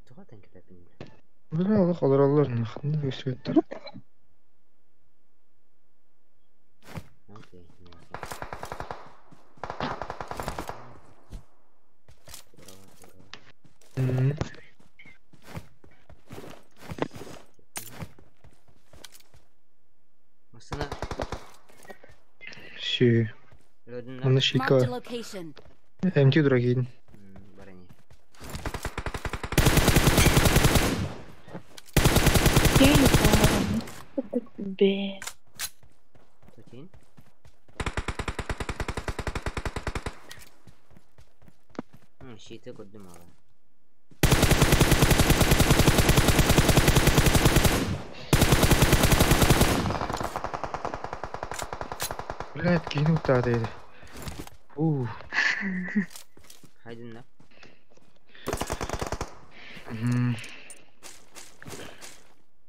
Тұғатан кетапын. Бұл алы қалар алар. Қандай көстібеттер. Окей. Масына Все. лөдін Аны Marked a шика. location. Әмті тұра кейін. баране. Я ебала. Бе. Төтейін? Шейті көрдім ала. Блядь, кейін ұтта дейді. Хайдын да?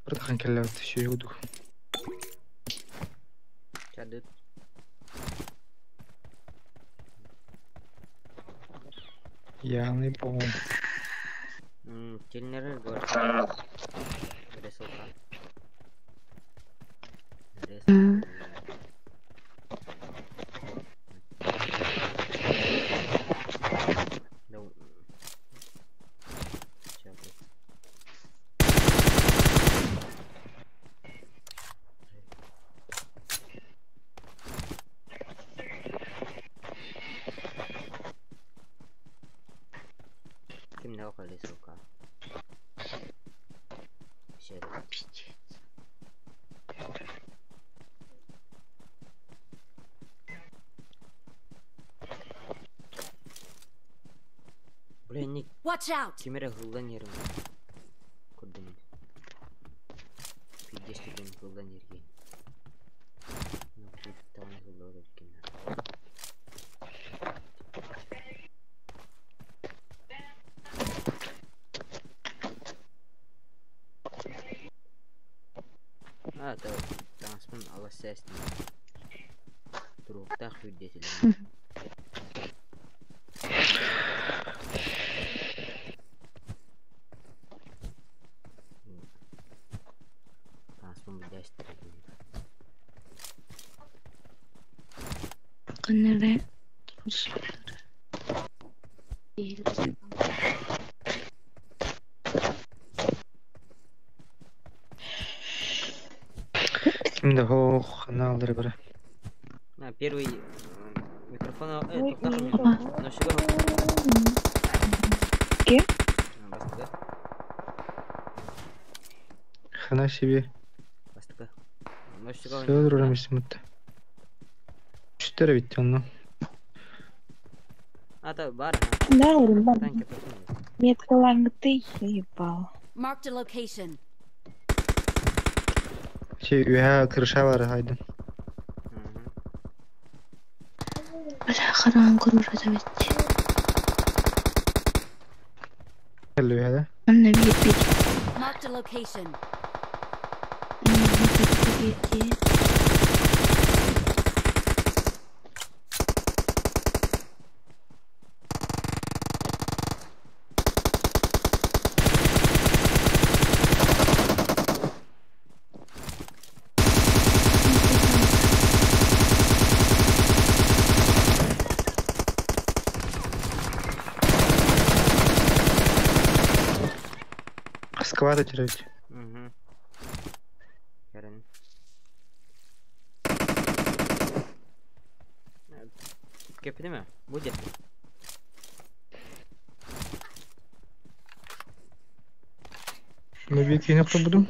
Бір тақын кәлі өтті шей ұду. Чадыт. Яғни бұл. Телнері көрді. Ресылға. Kim ne okuyla soka? Şey. Блин, Watch out! Кемера хылдан ерім. Көрдім. Пиддестірден хылдан ерген. Таваны хылда өткен. Танспын ала сәсін. Тұруқта хүддетілі. Танспын бұл дәстірі. Қаныры тұрушылары. Кімді хоқ, қана алдыры бірі. Первый микрофон... Ой, Ке? Қана себе. Бастықы. Сөз ұрам мұтты. Үштері бітті оны. Ата бар. Да, говорим, да. Танки потом. Меткаларыңды ты ебал. Marked a location. Şey, üye kırışa var haydın. Karan kurur azabet. Hello هذا. Anne bir. Marked a location. Bir. Сквада терять. Угу. Карен. Кепти mi? Bu cepte. Мы беги не пробудем.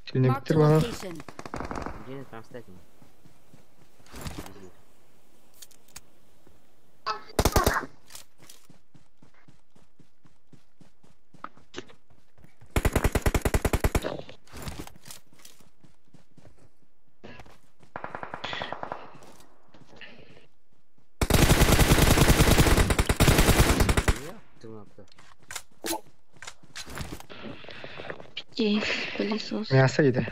Сильно Marked a битер var. location. Где не там стать? Здесь пылесос. Мясо еды.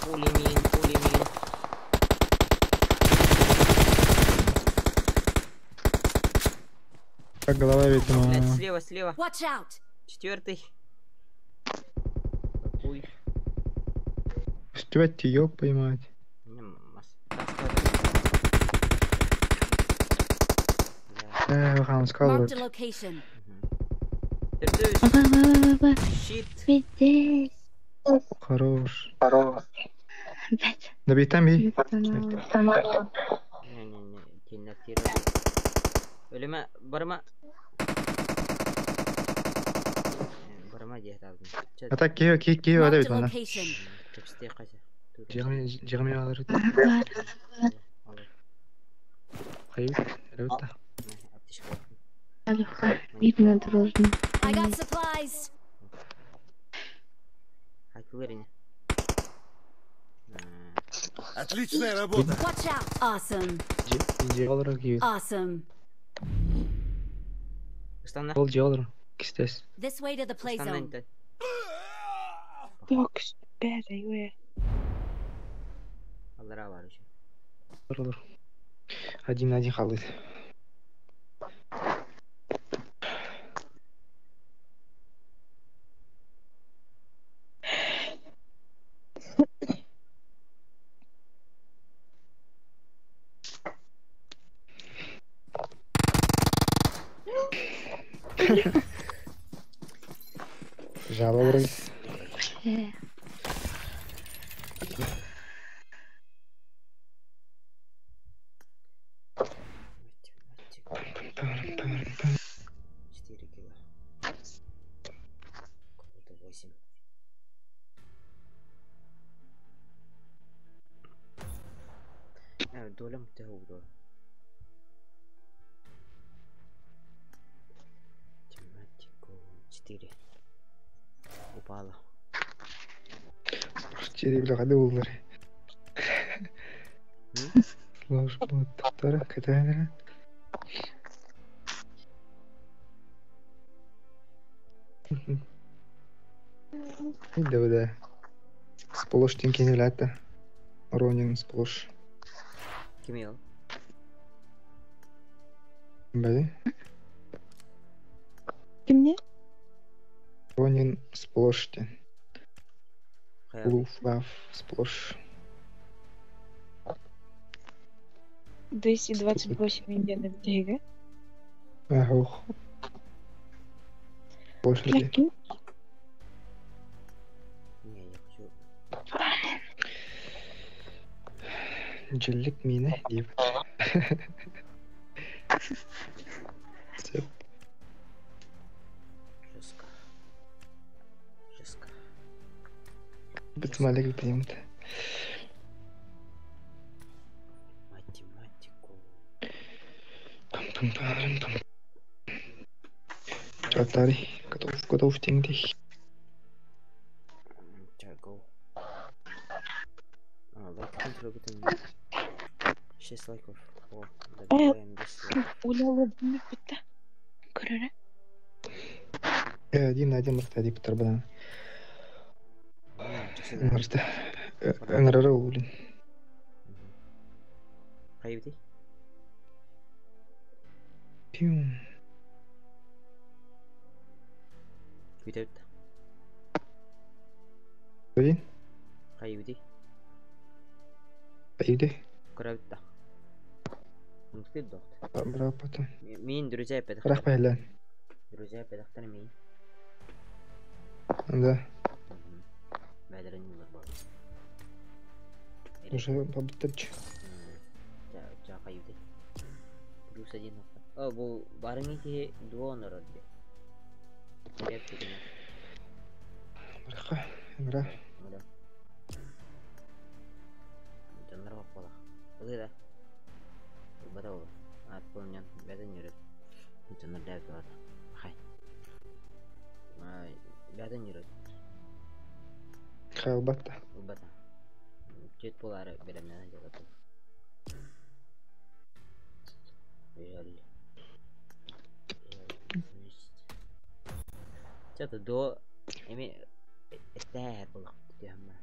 Пулемин. Так, голова Блядь, видно. слева. Watch out. 4. Какой? Успевать ее поймать. Ваханс Marked калвард. a location. Баба. Щит. Здесь. Хорош. Опять. Да бей там бей. Не, кинотира. Ölüme barıma. Barıma diye tabi. А так кио Marked да a бит мана. location. Тепсте kaça. Жигами алыр. Hayır. Evet. Ateş var. Видно дружно. I got supplies. Haklılarını. Отличная работа. Watch out. Awesome. Жиги алыр кио. Awesome. Istanla. Ол жиги алыр. Кистес. This way to the play Istanla zone. inte. Yok bära ju. Allara var şu. Алыр. Один на один халыт. Жалобрый. Четыре кило. Кого-то 8. Долем теудо. Тематику 4. Упала. 4 бля хады улдыр. Сложно вот тара катайдыр. Иди да. Сполош тинкен илата. Ронин сполош. Kim yol? Бәле? Kimne? Ронин сполош тен. Hayal. Луф лав сполош. 228 миллионов дега. Ахух. Сполош ли? Прикинь, Не, я хочу. Жилик мине дип. Сеп. Жестко. Битмалик примет. Математику. Пам-пам-пам-пам. Чатари. Готов теңдей. Go. 6 лайков. О, Ай, добиваем 10 лайков. ойлауы білмеп бітті. Көрері. Один на один мыртады бітір бұдан. Жақсы. Мырты. Өңірірі өлін. Қай бітей? Пиум. Бүйтәуітті. Өлін. Қай бітей? Айды. Күрәуітті. Мүмкін доқты. Брavo потом. Мен друзья педақтар. Бірақ байлан. Друзья педақтар мен. Да. Бәдірін бар. Уже побітірчі. Қай бітей? Плюс 1 ноқта. Бұл барың еке дуон ұрады. Біраққа. Өңірі. Жандар бақ бола. Бұлы да. Бұда ол. Ат болынен бәдін үйреді. Жандар дәуді барды. Қай. Бәдін үйреді. Қай ұлбатта. Ұлбата. Жет болары беремнен жадады. Жәлі. Жады до... Эме... Әстәр болық. Дейім ба.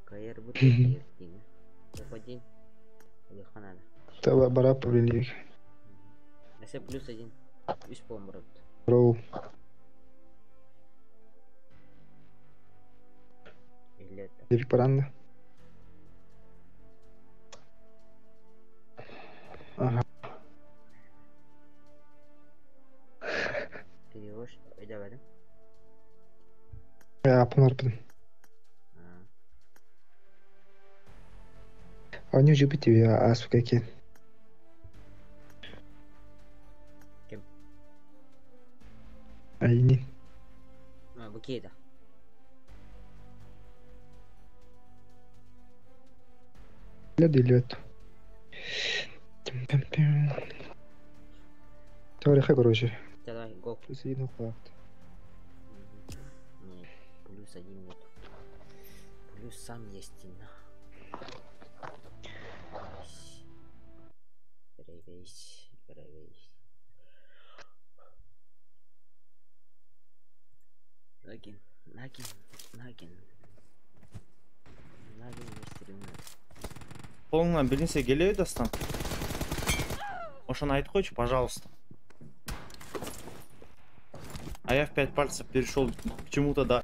Кайыр бұд дейін. Топ-1. Үліқан ады. Таба бара повелик. Әсе плюс 1. 3 болын бұрыпты. Роу. Елетті. Девик баранды. Ага. Перевош. Өйді бәдің? Апын арпыдым. А не жібі тебе асып кәкен. Кім? Айнин. Бұл кейді. Делет. Теория, короче. Давай, го. Плюс 1 факт. Нет, плюс 1 нет. Плюс сам есть инна. Грейвейс. Нагин естірімді. Қолыңнан білінсе келеу дастан. Ошаны айтып қойшы, пожалуйста. А я в 5 пальцев перешел почему-то, да.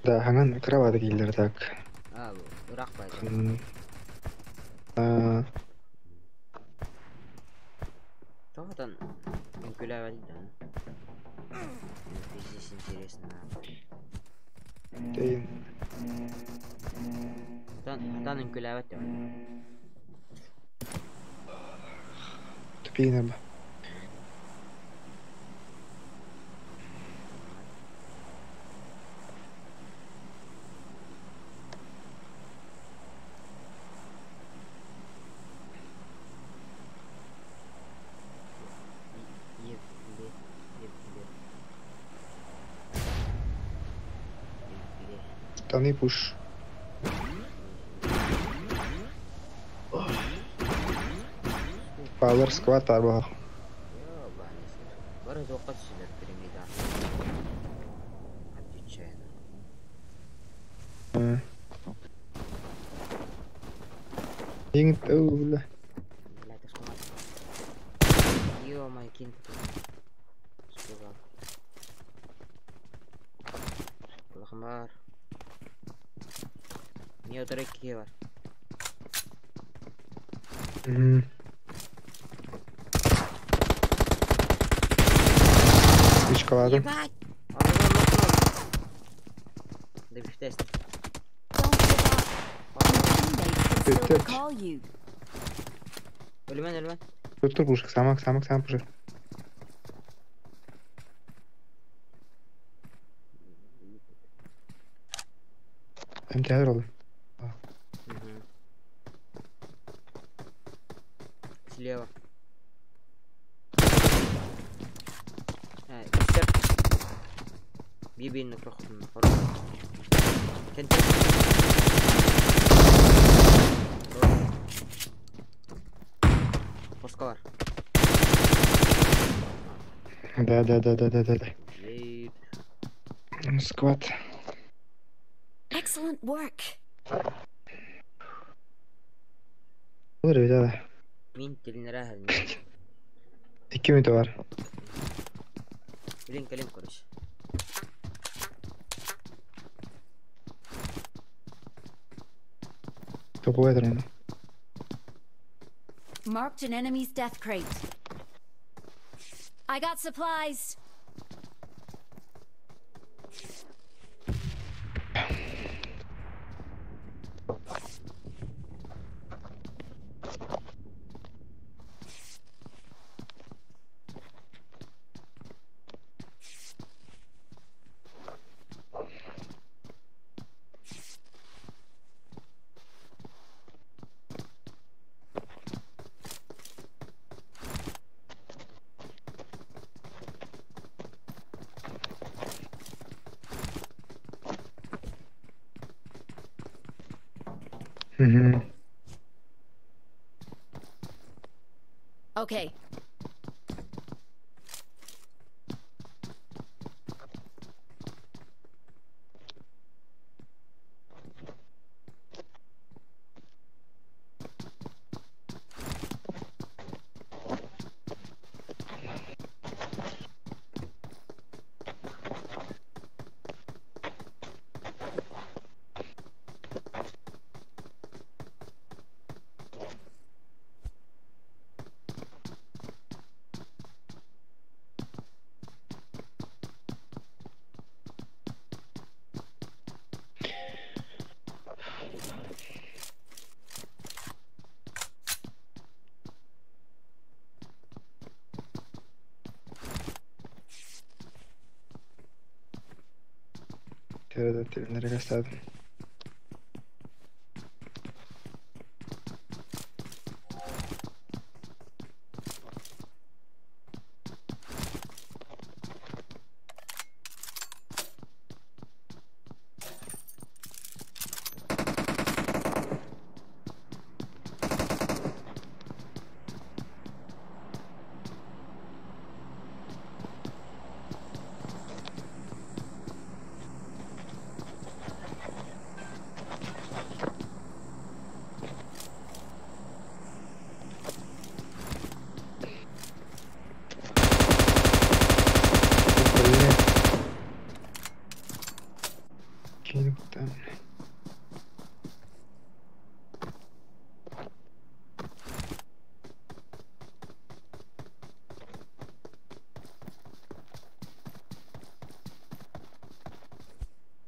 Да, ханган кровати келдер так. Ұрақ байды. Тоғытан үңкілі әвәді. Здесь интересно. Дейін. Атан үңкілі әвәді. Тупейнер ба. Таны пуш. Палар скват арба. Бары жоққа түсілер пирамида. Отвечайно. Ең тәуілі. Ё-май, кин. Сказал. Құлақым бар. Не отырайық ке бар. Ешқаладым. Ебать! Алдыға ұмытын ол. Дебіштесін. Өлімен. Тұр пушка, самак пушка. МТ ролл. Мгм. Слева. Истер. Бибейный проходный. Кенте. Пускалар. Да. Ей. Сквад. Excellent work. Olur öyle. Мин телинерә хәл. 2 минуты var. Линк, короче. Топовый дрон. Marked an enemy's death crate. I got supplies. Okay. Nereye gösterdim?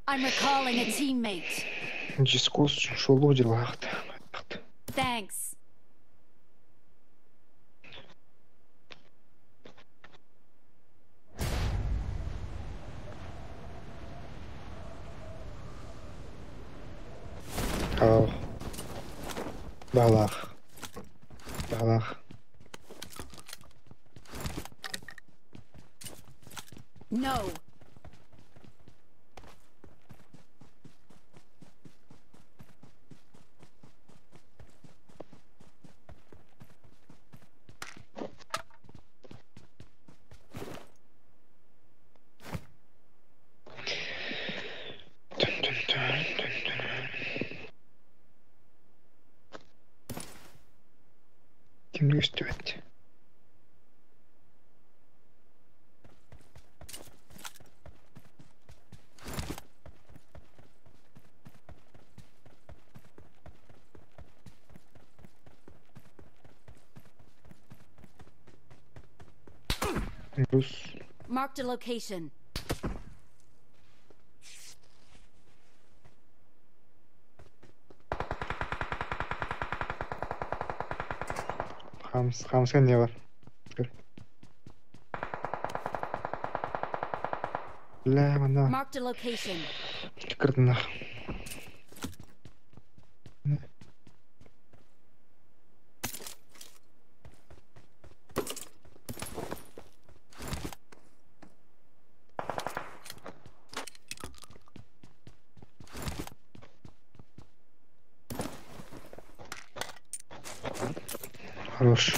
I'm recalling a teammate. Дискус шулу делахт. Thanks. Oh. Балах. No. Kimlik istiyordu? Rus. Marked a location. Хамска не var? Marked a location. Кырдынах. Хорош.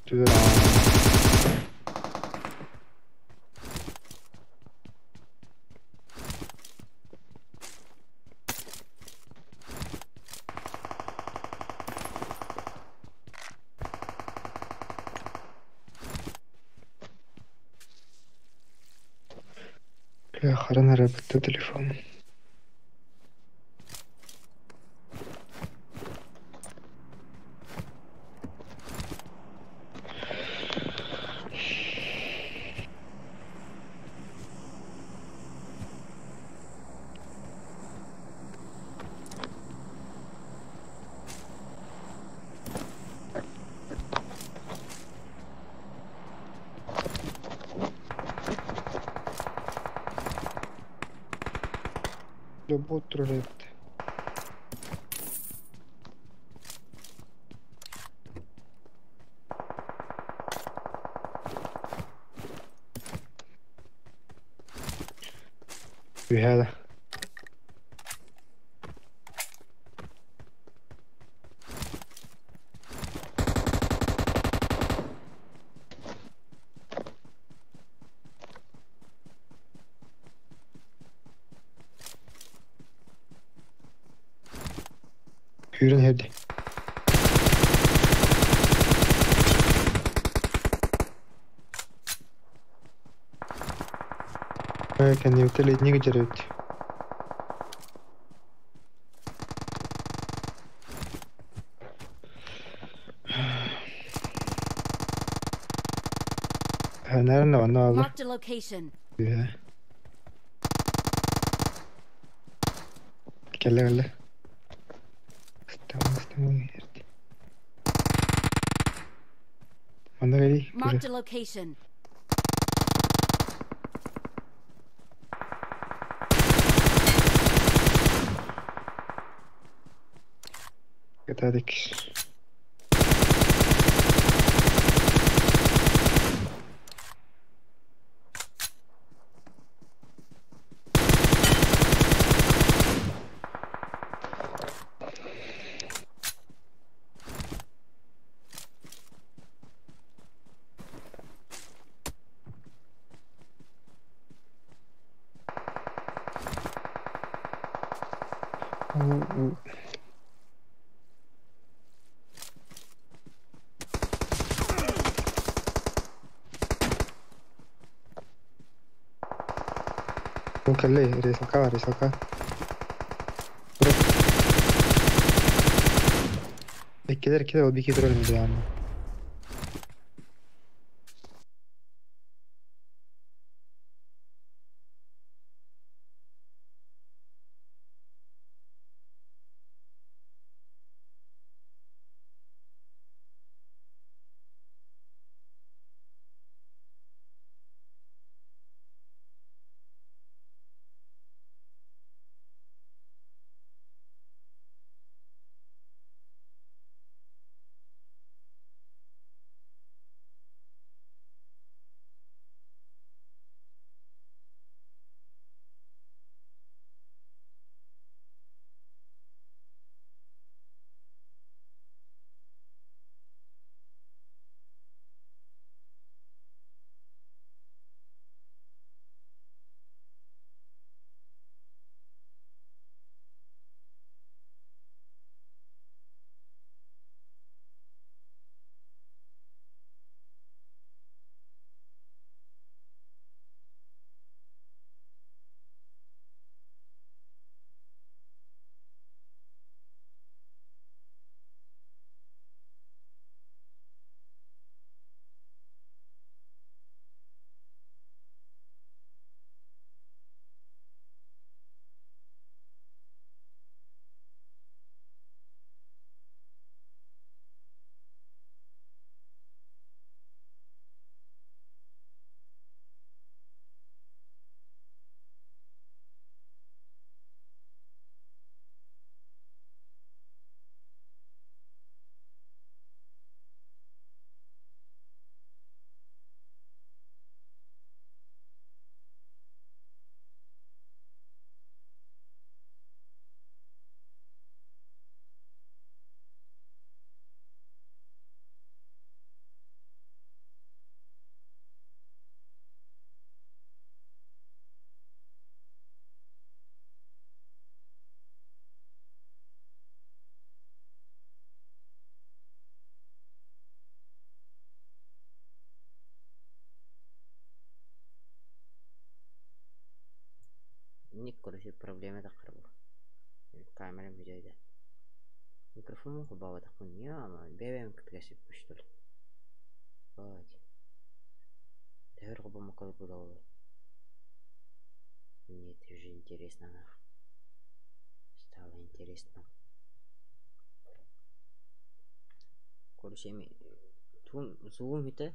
Туда. Бля, охрана работает телефон. Бот троллит. بهذا Hürün hadi. كان يوتيلي نيجي جريت. هنرنا والله والله. Marked a location. كلا كلا. استوى. أنا غادي. Marked a location. كذلك. Mungkin leh, risaukan. كده وديك يضرب الميدان يعني. Ник, короче, проблема такая была. Камера видео. Микрофон мог убавить, так он не, а бевем как-то что ли. Вот. Теперь оба макал было. Мне это уже интересно. Стало интересно. Короче, тун зум это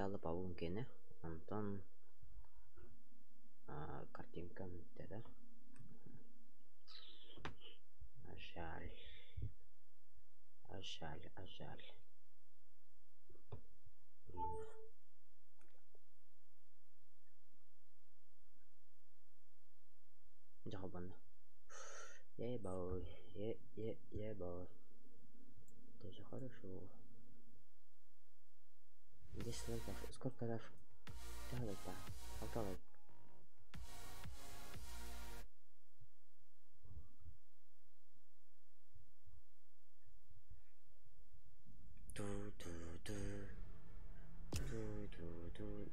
алып алуым кене. Антон картинка да. Жаль. Жабана. Бой. Бой. Даже хорошо. Здесь лайков. Сколько раз? Давай. Давай.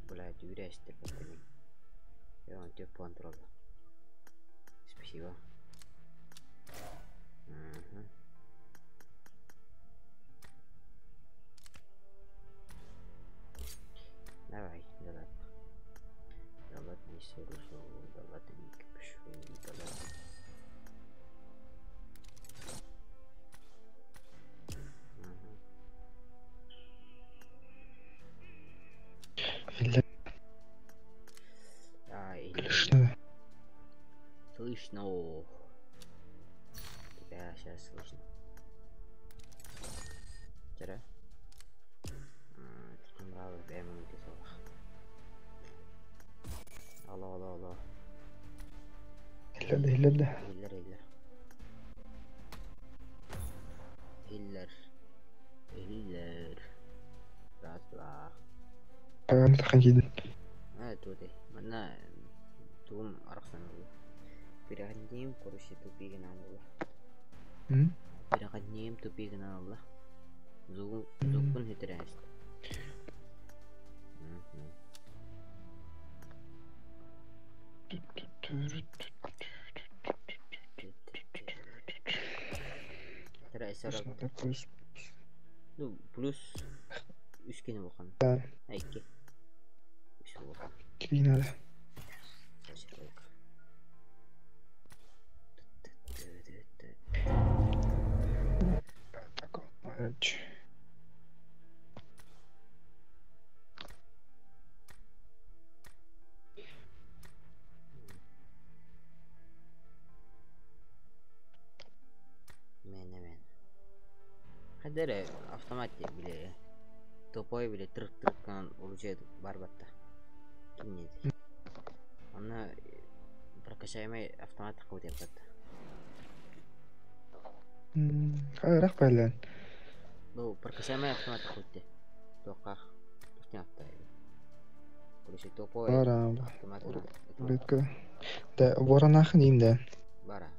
Блядь, уверяюсь, ты подпомни. Я вам тебе контроль. Спасибо. Давай. Давай не соружу, давай не кипишу, давай. Слышно. Тебя сейчас слышно. Вчера? Ты нравилось, я ему написал. Алло. Хиллер. Раз. Пагамтахан жиден. Туди. Мана тум арахсан. Перегнем, короче, тупик на Allah. Перегнем, тупик на Allah. Зукун хитряст. Ну, плюс üskeni bakalım. İki. Üskeni bakalım. Кинали. Мен. Хадere автомат bile. Топой bile тырк-тырккан улучшает барбатта. Кинет. Она прокачаемый автомат какой-то это. Хайрах байлан. Ну, прокачаемый автомат какой-то. Только автомат. Короче, топой автомат. Бетка. Да, воронахын имден. Бара.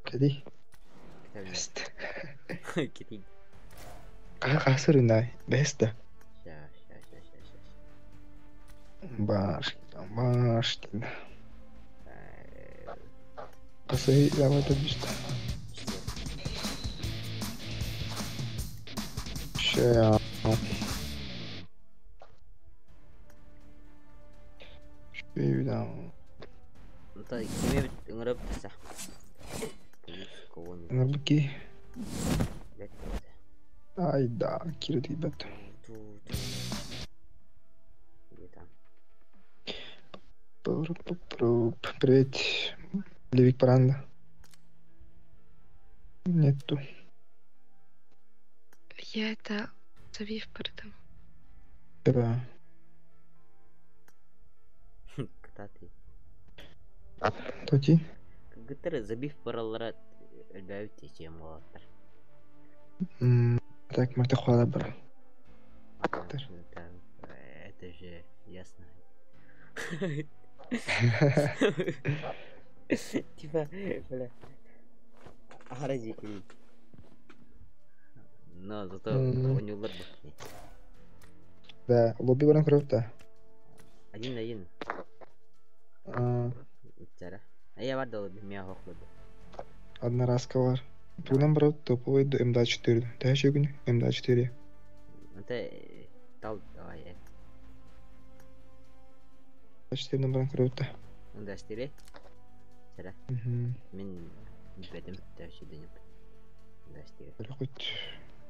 Кеди? Бест. Кетин. Қасыр үнай. Бест. Щас. Баш. Қасыр лавата бишта. Ща. Шпивдан. Это кеме ыңырып тұрса. Нұрбіки. Айда, кирді бәт. Привет, Левик Паранда. Нету. Я это Завив передам. Да. Кстати. Тоти? Гытыры забив параллара әлбәүт течем болаттар. Так, мәрті қуада бір. Это же ясно. Типа, бля. Арази курить. Но зато онюлар бахни. Да, лобби баран көріп та. Один. Bittara. Я вардал меня хохлоду. Одноразка var. Бүгінен бұры топовый М24. Дәші күн М24. Это тал давай. М24 бұрын көріпті. Онда стире. Сара. Мен бедем дәші денеп. Онда стире. Білі құт.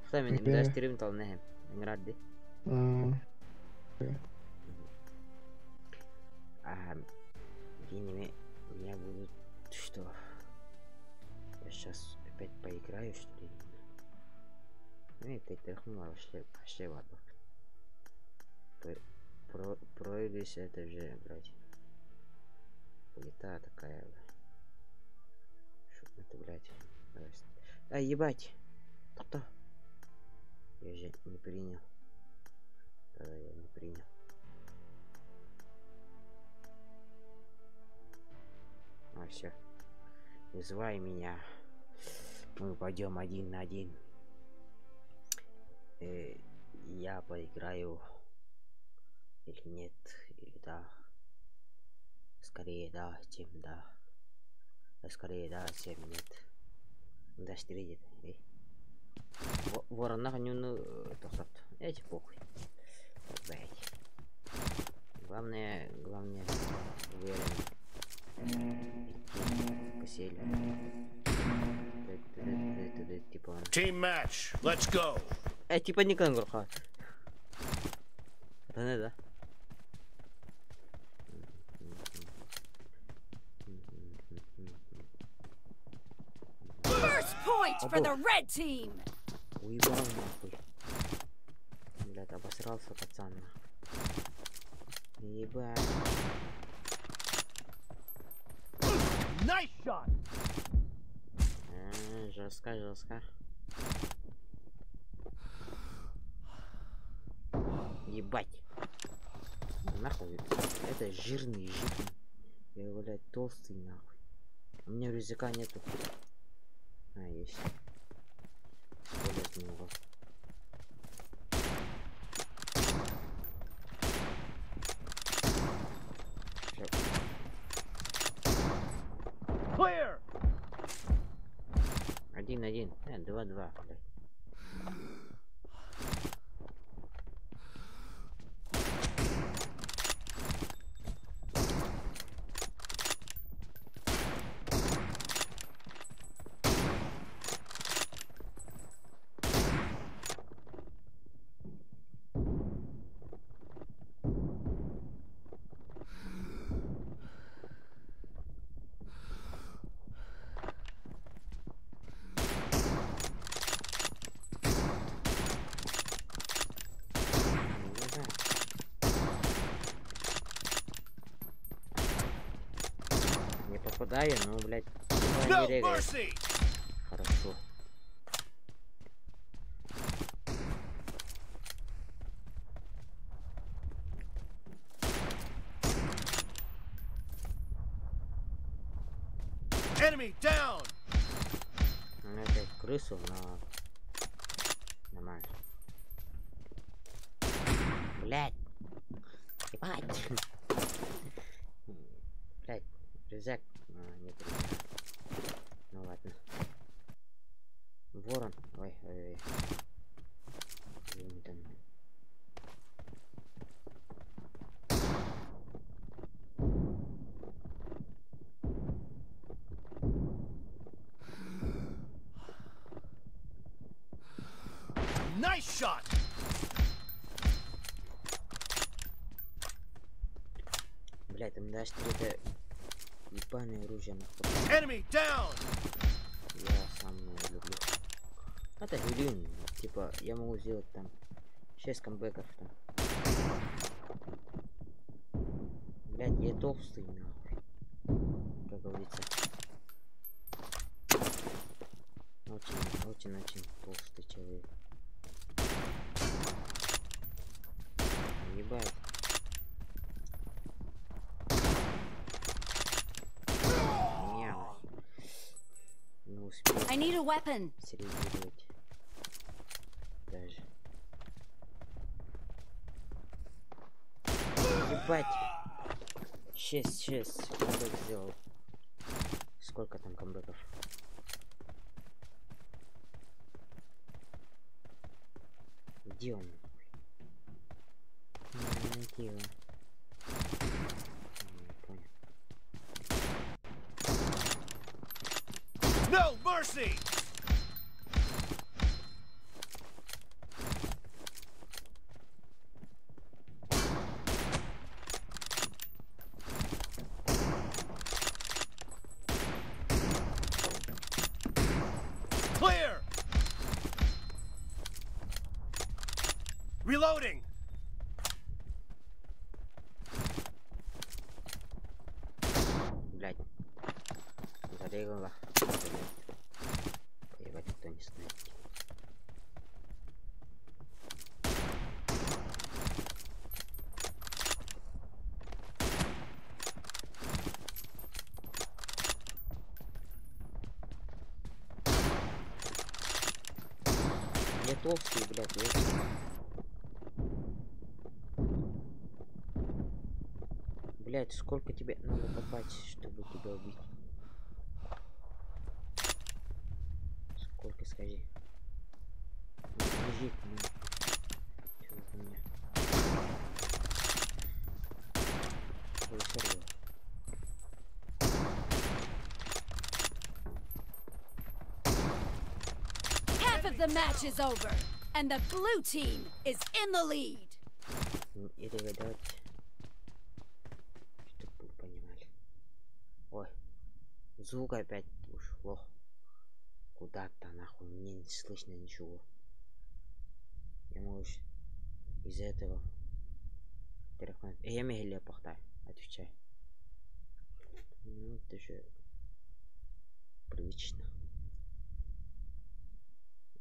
Кыса мен онда стирем тал нәхем. Ңырады. Генеме меня будут что? Я сейчас опять поиграю, что ли? Ну, опять тряхнула, вообще ладно. Проигрыш это же, блядь. Улета такая, что это, блядь. Ай, ебать! Кто? Я же не принял. Да, я не принял. А, все. Вызывай меня. Мы пойдем 1 на 1. Я поиграю. Или нет, или да. Скорее да, чем да. Скорее да, чем нет. Да, стередит. Ворон наханю тосат. Эти похуй. Блять. Главное уверен. Team match. Let's go. Типа не кангурха. Это не да. First point for the red team. Уебал нахуй. Блядь, обосрался пацан. Ебать. Nice shot. Жестко. Ебать. Нахуй. Это жирный. Я, блядь, толстый нахуй. У меня рюкзака нету. Есть. Использовать не могу. Clear. 1-1. 2-2, блядь. Попадаю, но, блядь, No не регает. mercy. Хорошо. Enemy down. Ну, опять крысу, но нормально. Блядь. Ебать. Блядь, рюкзак. Нет рюкзака. Ну ладно. Ворон. Ой. Извини, там. Nice shot. Блядь, там даже это ебаное оружие нахуй. Enemy down. Я сам не люблю. Это Гюлин. Типа, я могу сделать там 6 камбэков там. Блядь, я толстый нахуй. Как говорится. Очень толстый человек. Ебать. Не успел. I need a weapon. Среагировать. Даже. Ебать. 6 камбэк сделал. Сколько там камбэков? Где он? Не надо найти его. Понял. No mercy! Clear! Reloading! Блядь. Зарегала. Поебать, кто не знает. Я толстый, блядь, есть. Блядь, сколько тебе надо попасть, чтобы тебя убить? Сколько, скажи? Лежит, ну. Чего у меня? Ой, сорвал. Half of the match is over, and the blue team is in the lead. Или давайте, чтобы вы понимали. Ой, звук опять ушло куда-то нахуй, мне не слышно ничего. Я могу из-за этого телефон. Я мегале похтай, отвечай. Ну это же привычно.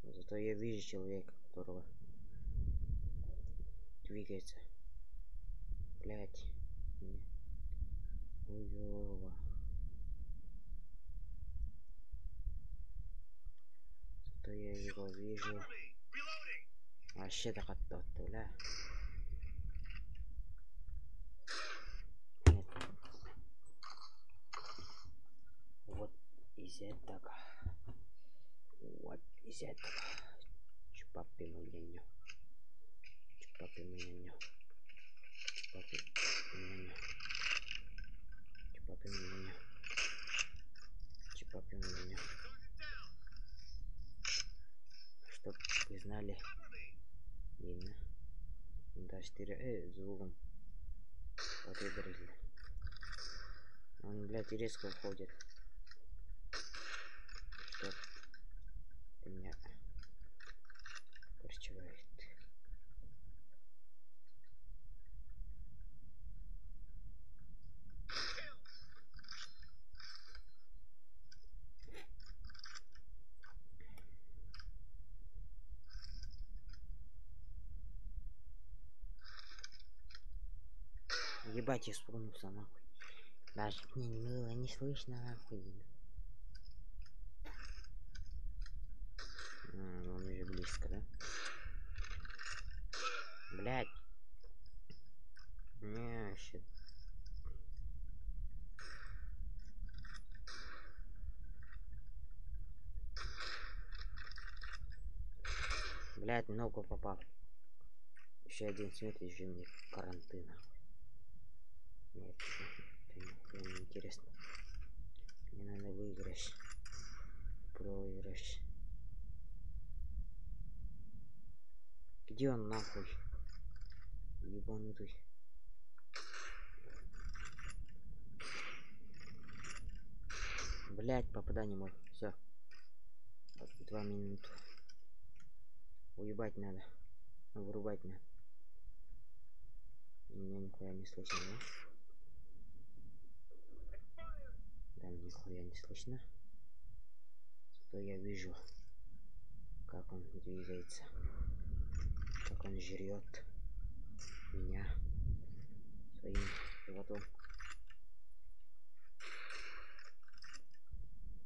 Зато я вижу человека, которого двигается. Блять. Хуёво. Зато я его вижу. Вообще так оттуда, бля. Нет. Вот из этого. Вот из этого. Чупапи муленё. Чупапи муленё. Чупапи муленё. Чупапи муленё. Чупапи муленё. Чтоб вы знали. Видно. Да, 4 звуком. Подвыбрали. Он, блядь, резко уходит. Что меня корчевает. Ебать, я спугнулся нахуй. Даже мне было не слышно нахуй. Он уже близко, да? Блять. Не, щит. Блять, ногу попал. Еще один смерть, еще мне карантина. Нет, это не интересно. Мне надо выиграть. Проиграть. Где он нахуй? Ебанутый. Блять, попадание мой. Все. 2 минуты. Уебать надо. Вырубать надо. Меня нихуя не слышно, да? Да, нихуя не слышно. Зато я вижу, как он двигается. Как он жрет меня своим животом.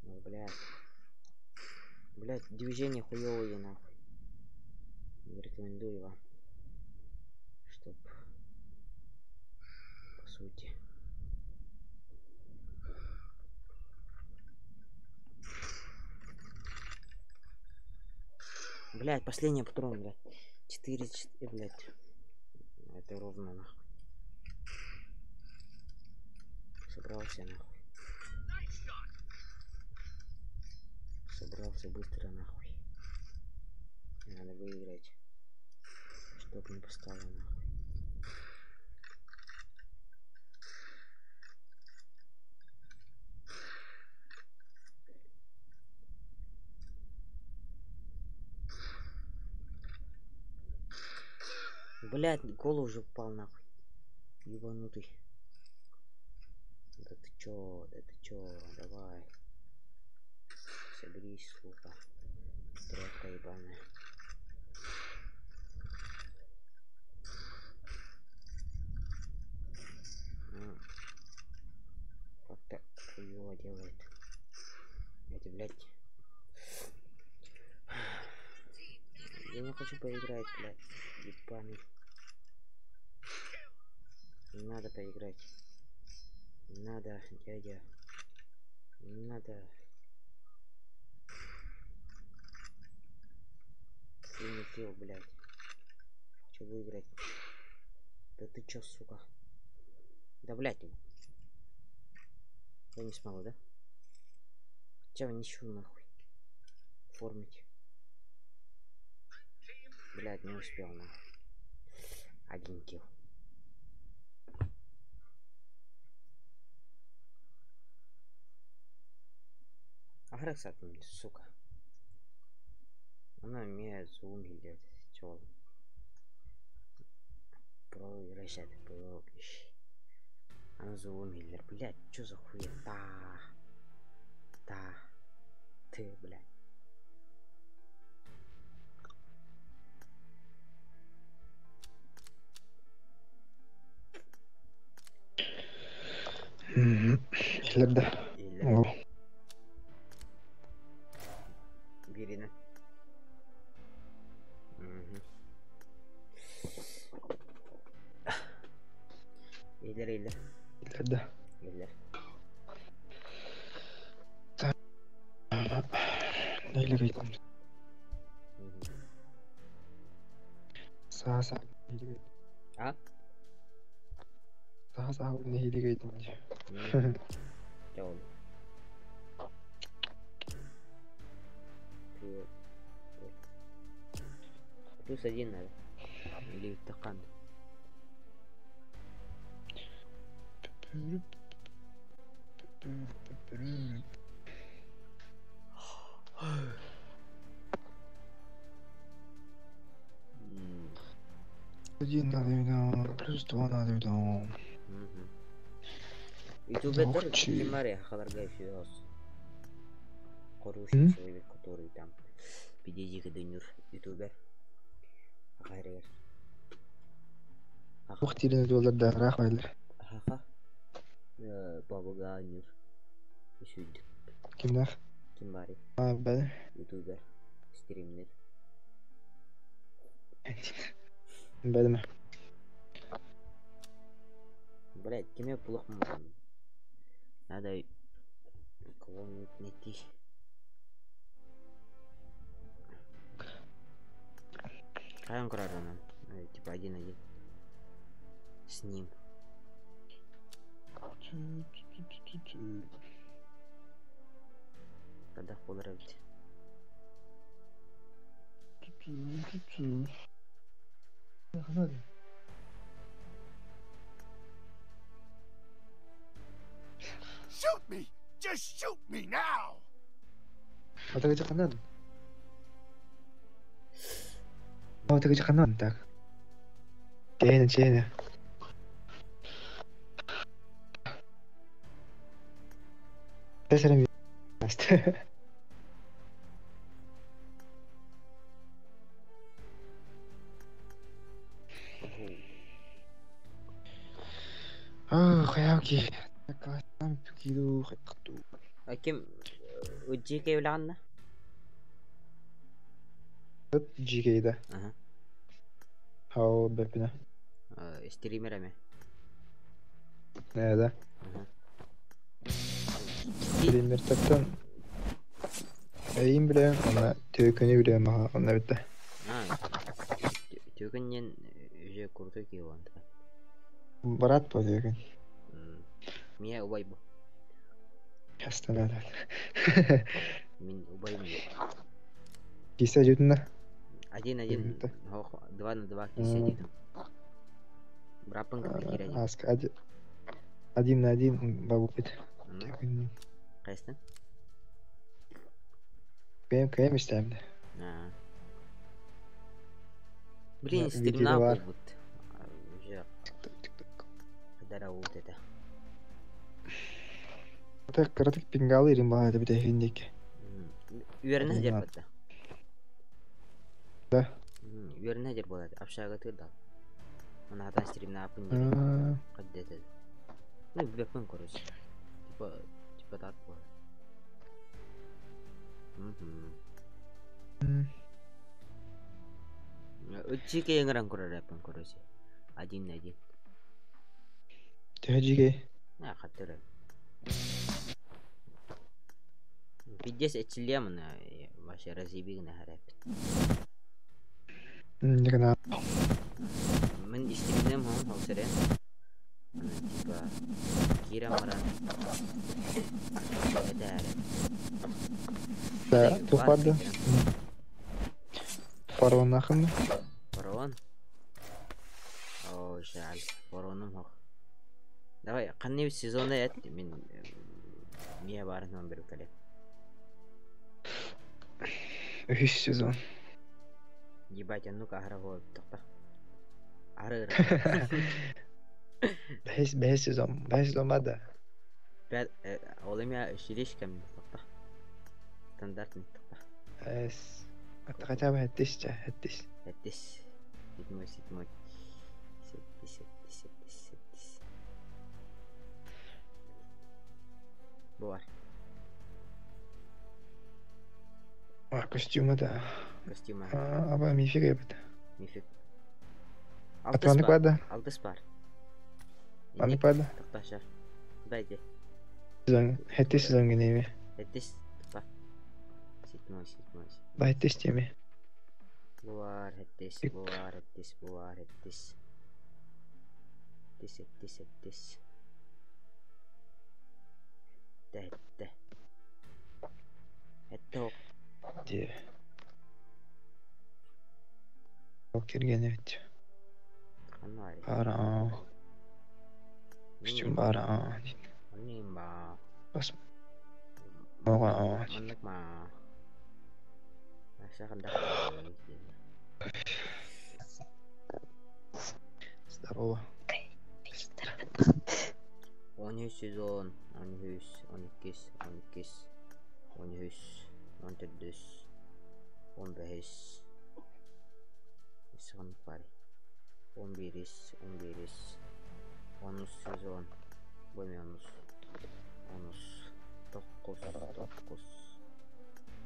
Ну, блядь. Блядь, движение хуёвое нахуй. Не рекомендую вам. Чтоб по сути Блять, последний патрон, блядь. 4, блядь. Это ровно нахуй. Собрался нахуй. Собрался быстро нахуй. Надо выиграть. Чтоб не поставил нахуй. Блять, гол уже упал нахуй. Ебанутый. Да ты чё, давай. Соберись, сука. Тряпка ебаная. Как-то хуёво делает. Эти, блядь. Я не хочу поиграть, блядь. Ебаный. Не надо поиграть. Не надо, дядя. Не надо. Сильный, блядь. Хочу выиграть. Да ты чё, сука? Да, блядь. Я не смогу, да? Хотя бы ничего нахуй. Оформить. Блядь, не успел нахуй. 1 килл. Агресс от меня, сука. Она умеет зум делать. Чё? Проигрышет, проигрыш. Она зум хиллер, блядь, чё за хуета? Да. Ты, блядь. Хиллерда. О. Birine. İyiler. Hillerde. İyiler. Neyle kaydım? Sağ. Ha? Sağ neyle kaydım diye. Tamam. Плюс 1 надо. Или токан. Один надо видно, плюс 2 надо видно. Ютубер Тимаре Халаргай Фиос. Хороший человек, который там пидезик дынюр. Ютубер. Гарер. Ух ты, жолдарда рахмайлар. Аха. Бабага нюр. Ишуд. Кимнах? Кимбари. Бәле. Ютубер. Стример. Бәлеме? Блять, кеме плохо. Надо кого-нибудь найти. Какая крарана? Типа 1-1. С ним. Тогда подравить. Shoot me! Just shoot me now! Matagal sa kanan. Matagal sa kanan, tak. Chena. Tesara mi. خياكي كان كيلو خيقتو كم وجهك ولا عنا؟ جي كده اها هاو ببنا اشتري مرمي هذا اها بريمير تكتن Эйин билем, ана төкөнү билем ага, ана битте. Төгөннен уже курдук иван. Барат бо төкөн. Мия убай бу. Кастанада. Мин убай мин. Кисе жүтүнө. 1-1. 2-2 кисе дедим. Брапын кирди. Аска 1-1 бабу бит. Кайсын? Кем истемди. Блин, стримна болбут. Уже кадара вот это. Так, каратык пингалы ирим баа деп дегендик. Үйөрүнө жер болду. Да. Үйөрүнө жер болот. Апшага тырдал. Ана ата стримна апын жер. Каддете. Ну, бепен короче. Типа так вот. Чике игран курарапын короче. 1-1. Тэжиге. Хаттыры. Пидес эчилемна вообще разъебигна харап. Негана. Мен истемнем хом халсерен. Типа Кира Маран. Да, тухады. Фараон нахын. Фараон. О, жаль. Фараоным хох. Давай, қаннебі сезонда әт, мен мия барынан бір кәлем. 3 сезон. Ебать, ну-ка ағыра болып тұқта. Ары. Бәс сезон бада. Олым я ширешкам тұқта. Стандартный тұқта. Хотя бы хэттис. Хэттис. 7-7. Буар. Костюмы да. Костюмы. Аба мифик ебет. Мифик. Атманнык бада. Алтыс бар. Атманнык бада. Тоқташа. Дайте. Хэттис сезон генеме. Хэттис. Тоқта. 7-7. Ба хэттис теме. Буар хэттис. Хэттис. Тэтэ. Это Де. Окерген эт. канай. Бара. Костюм бара. Анима. Бас. Мага. Маннык ма. Ашаганда. Здорово. 13 сезон, 12, 12, 14, 15. Исхан пари. 11, 10 сезон. Бөлме 10. 9.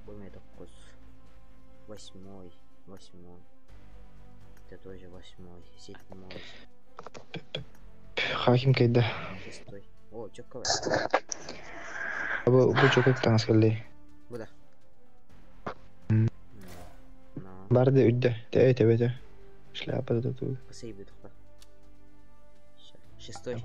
Бөлме 9. 8. Это тоже 8. 7. Хаким кайда. 6. О, чокка. Бу чокок таңыз келди. Буда. Барды үдді. Тәбе. Шляпа да тут. Посейбы тухта. 6. 6.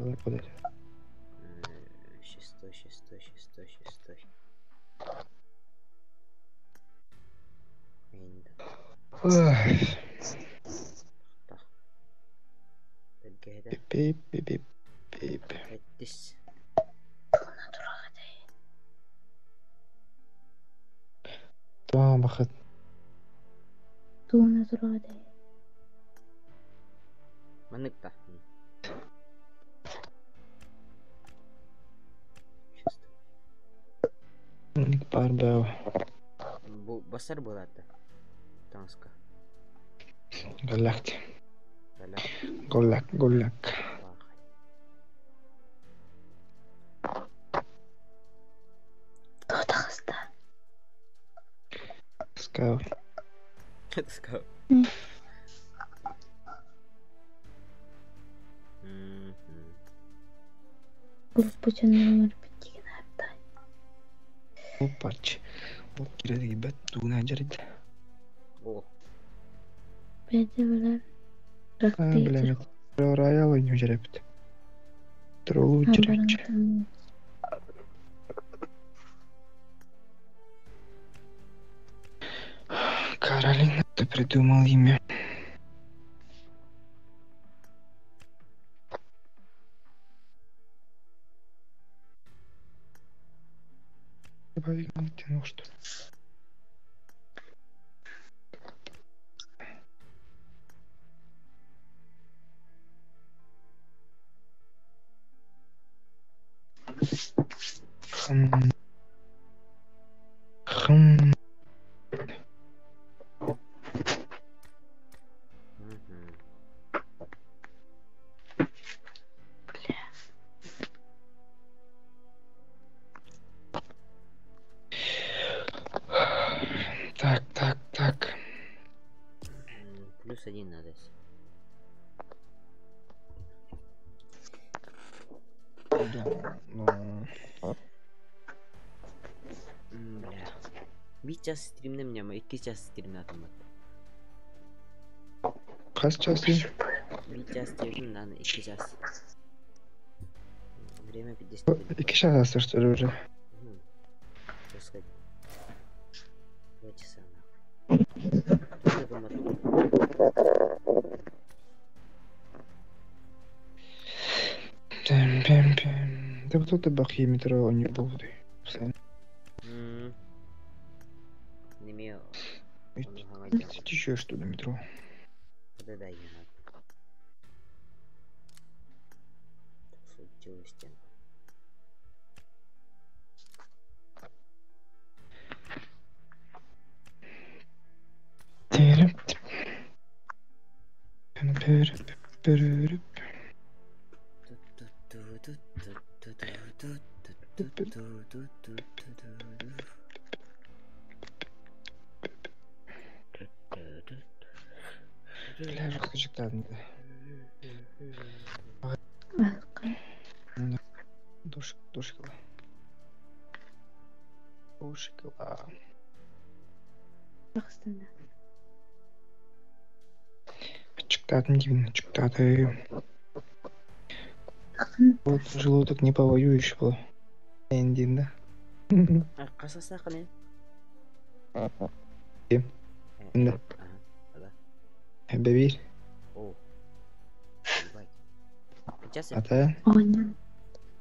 Пип. Хэттис. Туан бахыт. Туна турады. Маныкта. 6. Бар бау. Бу басар болады. Танска. Голлак. Тотағызда. Скау. Скау. Группа номер 5 наптай. Упач. Бұл кереді бәт туғына жарайды. О, Бәді білер. Білемет. Рая ойны жарайды. Троллу жарайды. Каролина, ты придумал имя. Добавить ну что? Хм. Так. +1 надо. Да, ну... Бля. Bir час стримнем нема, 2 час стримнатым бат. Қас час дейін? Bir час стримнем, наны 2 час. Время 50. 2 час астыр что ли уже? Сходи. 2 часа нахуй. Пем. Да кто-то бахи метро не будет. Неме. Еще что ли метро? Да, я надо. Случилось стенку. Бля, жақсы жіктадым да. Душкала. Жақсында. Чықтадым деймін, чықтадым. Вот желудок не повоюешь был. Эндин, да? Қасасына қане? Кем? Да. Бәбейр. О. Бай. Сейчас Ата? Ойнан.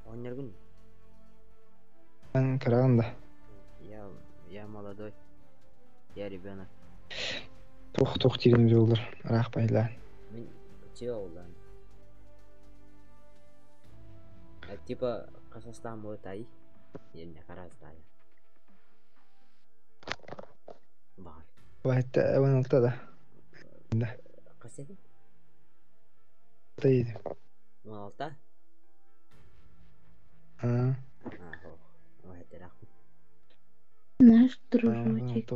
Ойнергін. Мен қарағанда. Я молодой. Я ребенок. Тоқ деген жолдар. Арақ байла. Мен чего олдан? Типа Қазақстан будет ай. Еліне қараздай. Бар. Байтта әуен алта да. Да. Қас едің? Алта еді. 16? Haa. Ой, это рахмет. Наш дружочек.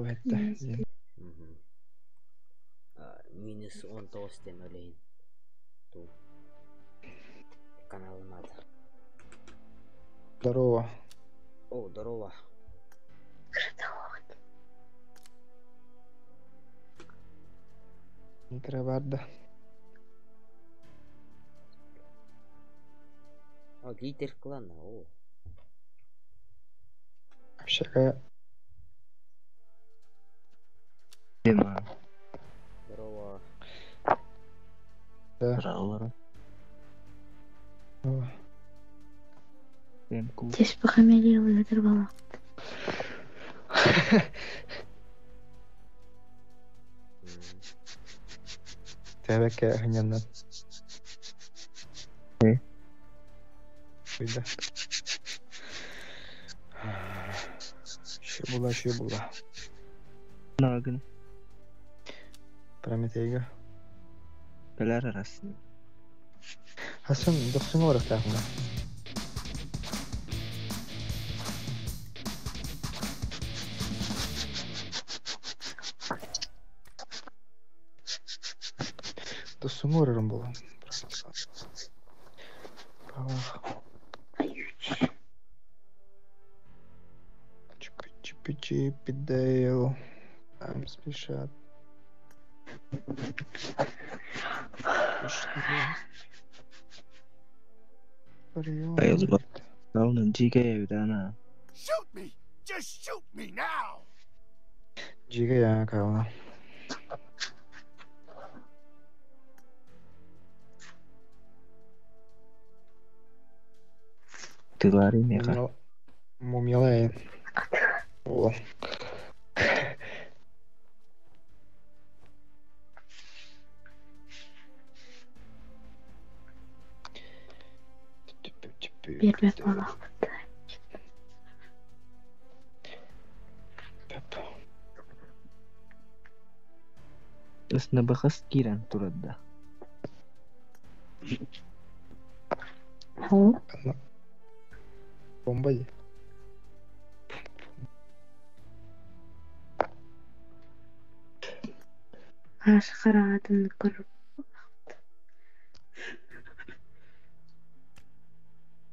Минус 19 тен ойлайын. Ту. Каналы надо. Здорово. О, здорово. Микро барда. О, глиттер клана, о. Общага. Здорово. Да. Здорово. О. Тез похамелил жатыр бала. Тәбәккә хыняннан. Куйда. Şu bula. Nagın. Прометейга. Neler arasında? Hasan 90 olarak tahmin. Dostum uğrarım bu. Çıp. Чипи Дейл. Там спешат. Shoot me! Just shoot me now! Giga ya kawan. Tularin ya kan. Mumyalayan. Oh. Bir bana. Terus nabahas kiran turad da. Bomba ya. Sekarang ada nuker.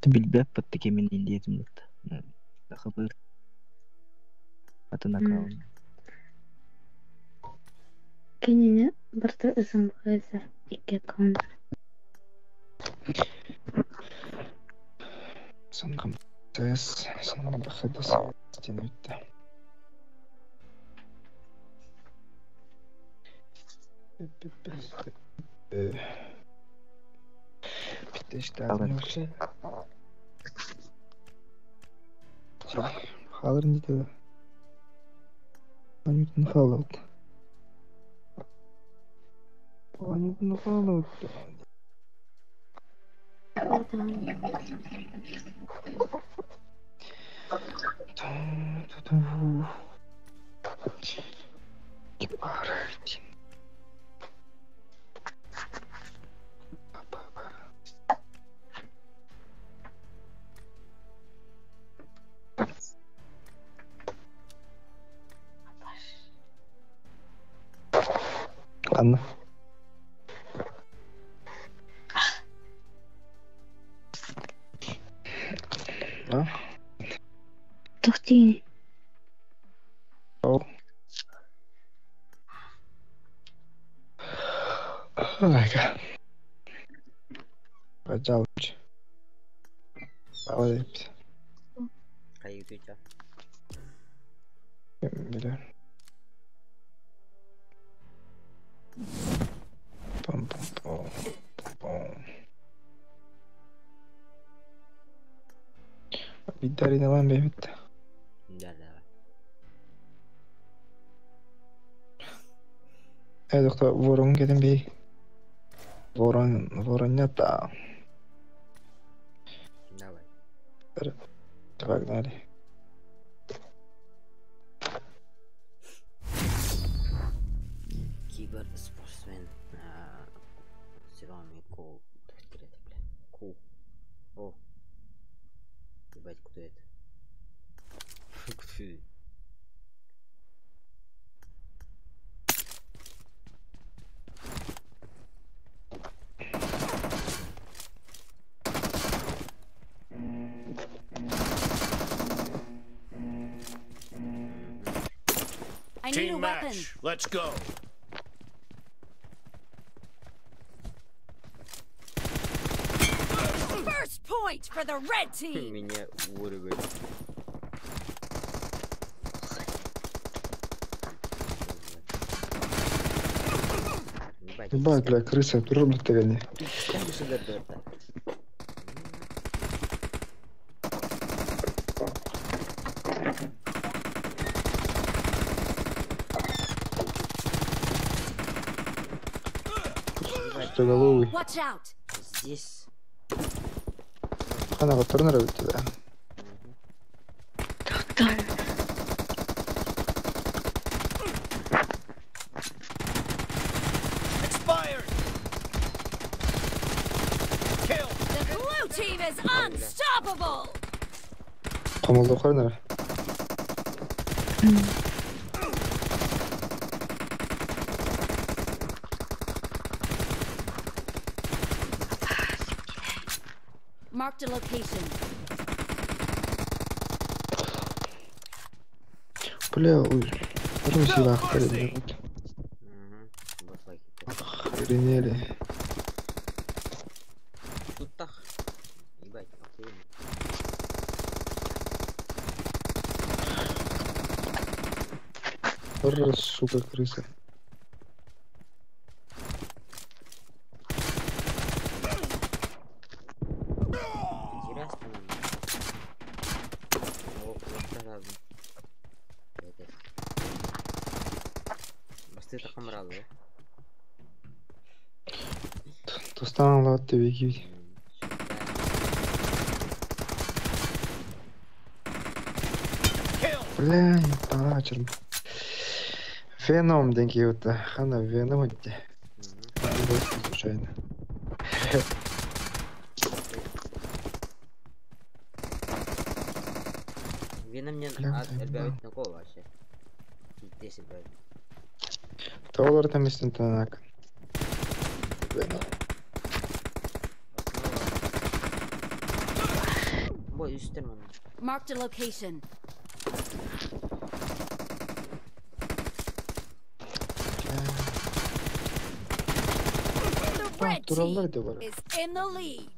Bilbap pattaki min India tumlukta. Da khabar. Atana kawan. Kayaknya berterusan bahasa iki account. Sanırım ses. Sanırım bakıda ses. Bitti. Bitti işte. Kalır ne dedi? Anютun kalır. Anютun kalır. Anna. Tohti. Oh. Oh my god. Bajau. Bawa deh. Kayu itu cah. Bila. Pom pom pom pom. Bidari naman bebet. Enggak ada. Dokter ворон gelin bir. Ворон nyata. Давай. Pogнали. Киберспортсмен. Силами Ку. Ку. О. Ебать, кто это? Кто это? I need a Team weapon. match. Let's go. First point for the red team. Меня вырвали. Ебать, бля, крыса, турбо гони. Головый. Watch out. Здесь. Она вот турнера у тебя. Expired. Kill. The blue team is unstoppable. Komuldu korner. Marked a location. Бля, ой. Руси лахтали. Охренели. Тут так. Ебать, охуенно. Раз, сука, крыса. Интересно нам. О, вот разно. Басты таком рады, Тустан лат тебе гиб. Бля, парачер. Веном деньги вот, хана веном отте. Случайно. Вина мне отбивает на кого вообще? 10 бэйт. $1 там есть интонак. Бой, Истерман. Marked a location. The red Туралар team да бар. is in the lead.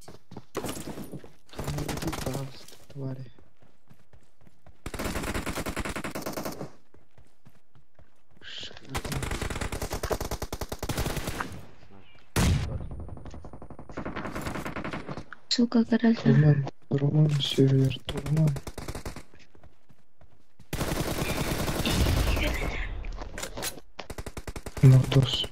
Твари. Сука, гаража. Турман, сервер, турман. Ну, дос.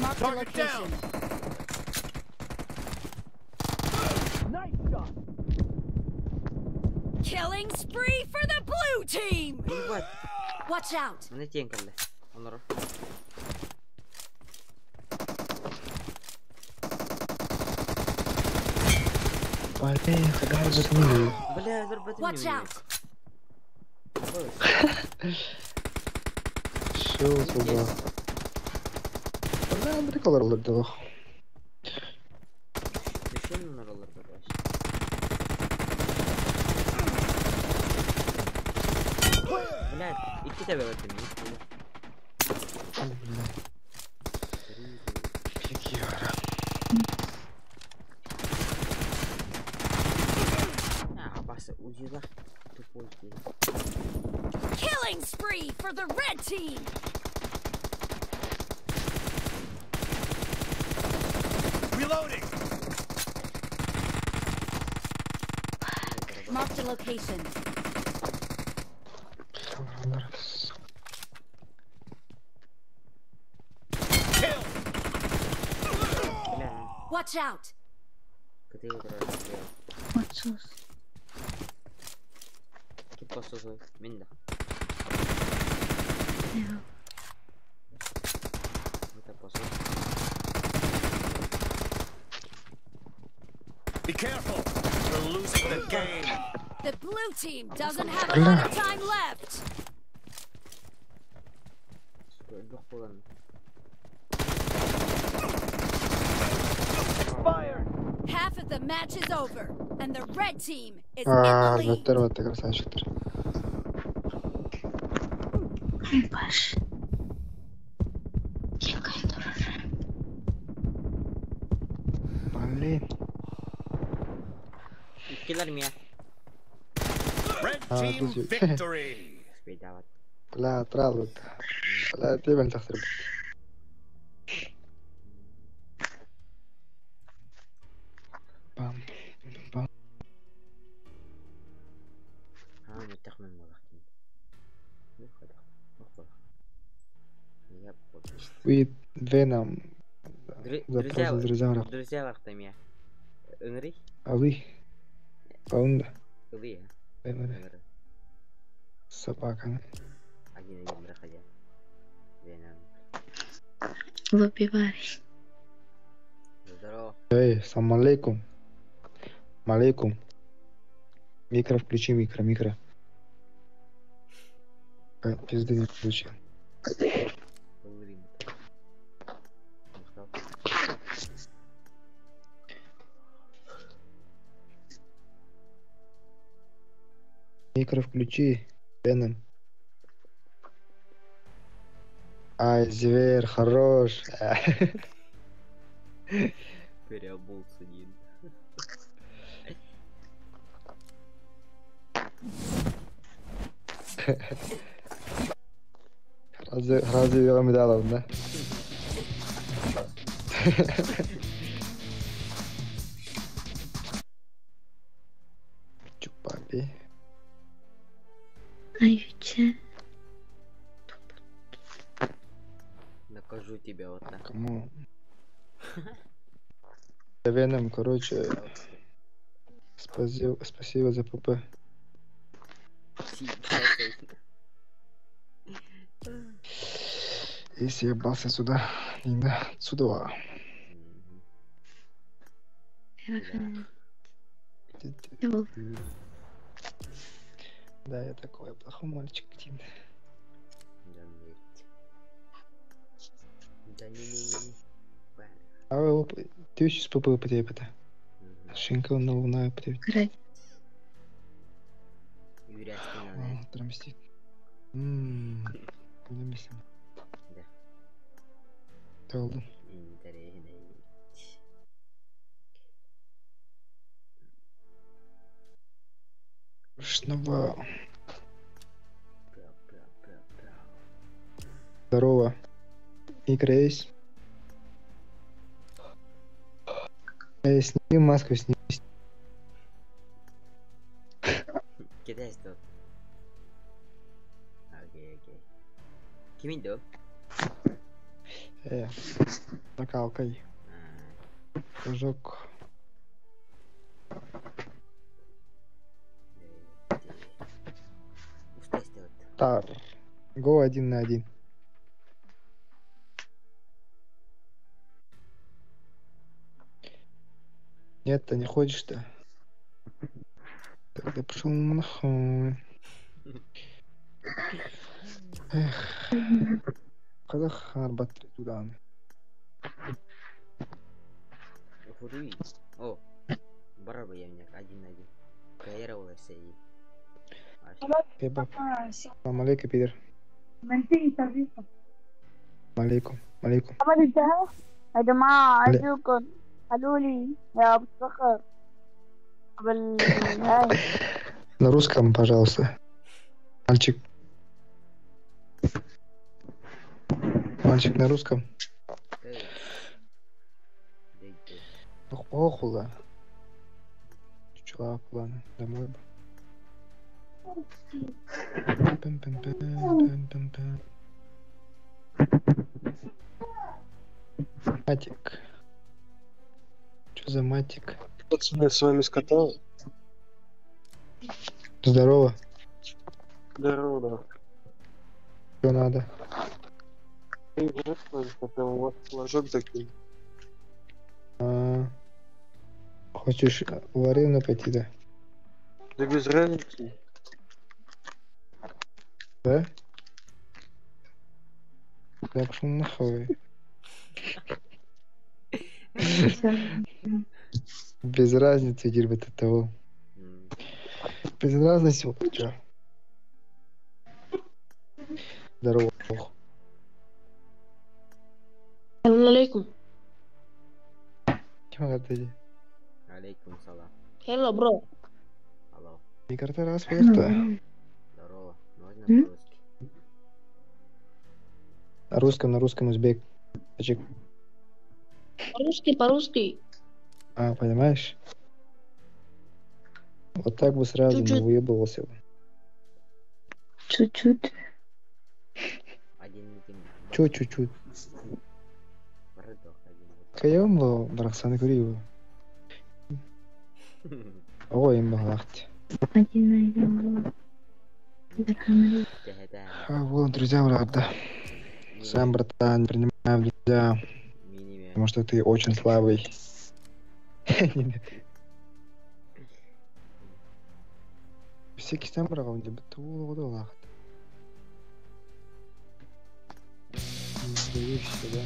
Marked a location. Killing spree for the blue team. Ебать, Watch out. мне тенкали. Онор. Блин, хагай затмили. Бля, зарбаты Watch out. Все, туда. Бля, прикол ролик. Düşen mi oralar arkadaş? Блядь, iki de verdim. Bas ucuyla tupol ki. Killing spree for the red team. Reloading. Marked a location. Kill. Watch out. Kıtayı kırar. Отсос. Kim basıyorsa min de. Я. Bir de basıyor. Be careful. We're losing the game. The blue team doesn't have a lot of time left. Öldük falan. Expired. Half of the match is over, and the red team is in А, the lead. вот красавчик. Баш. Какая дорожа. Блин. İkiler mi ya? Red Ah, team this is- victory. Bedava. لا ترى لا تبين تخسر. بام بام. Ha müttakmen mi vaktin? Ne kadar? Ne kadar? Yap bakayım. وي فينوم Друзья, друзья. друзья vaktim ya. Öngri? أوي باوندا Öngri ya. فينوم Öngri. собака. Один один проходя. Веном. Выпивай. Здорово. Эй, салам алейкум. Малейкум. Микро включи, микро. Пизды не включил. Поговорим. Микро включи. Веном. Ай, зверь, хорош. Переобулся один. Разве его медалов, да? Чупапи. Аюча. Накажу тебя вот так. Кому? Веном, короче. Спасибо за ПП. И съебался сюда. И да, отсюда. Да, я такой плохой мальчик, Тим. Да не. А вы ты сейчас ПП потребуете? Шинка на луна потребует. Грай. Юрий Аскинан. Трамстит. Bilmesin. Да. Oldu. Снова. Здорово. Игра есть? Сними маску, сними. Кидай что? Окей. Киминдо? Накалкой. Прыжок. Что сделать? Тар. Го 1 на 1. Нет, ты не хочешь-то. Тогда пошел нахуй. Эх. Когда арбатри туда. Хуруй. О. Барабы я меня 1-1. Каировала сей. Кебаб. Салам алейкум, пидор. Алейкум. Алейкум. يا جماعة عايزكم قالوا لي يا أبو صخر قبل هاي На русском, пожалуйста. Мальчик. Мальчик на русском. Охула. Чувак, ладно, домой бы. Матик. Что за матик? Пацаны, с вами скатал? Здорово. Здорово. Что надо? Играть с вами хотел, у вас флажок такой. Хочешь в арену пойти, да? Да без разницы. Да? Я пошел нахуй. Без разницы, дерьмо от того. Без разницы, вот чё. Здорово. السلام عليكم Чего отойди? Алейкум салам. يلا برو Алло. И карта раз поехала. Здорово. Можно по-русски? На русском узбек. Мальчик. по-русски Понимаешь? Вот так бы сразу не Чуть-чуть. выебывался бы. Чуть-чуть. Один. Чё чуть-чуть? Бардох один. Каем был, брахсан курил. Ой, им балахт. Один на один. Дархамали. Вот, друзья, брат, да. Сам, братан, не принимаем в друзья. Потому что ты очень слабый. Всякий сам брал, где бы ты улах. Сдаешься, да?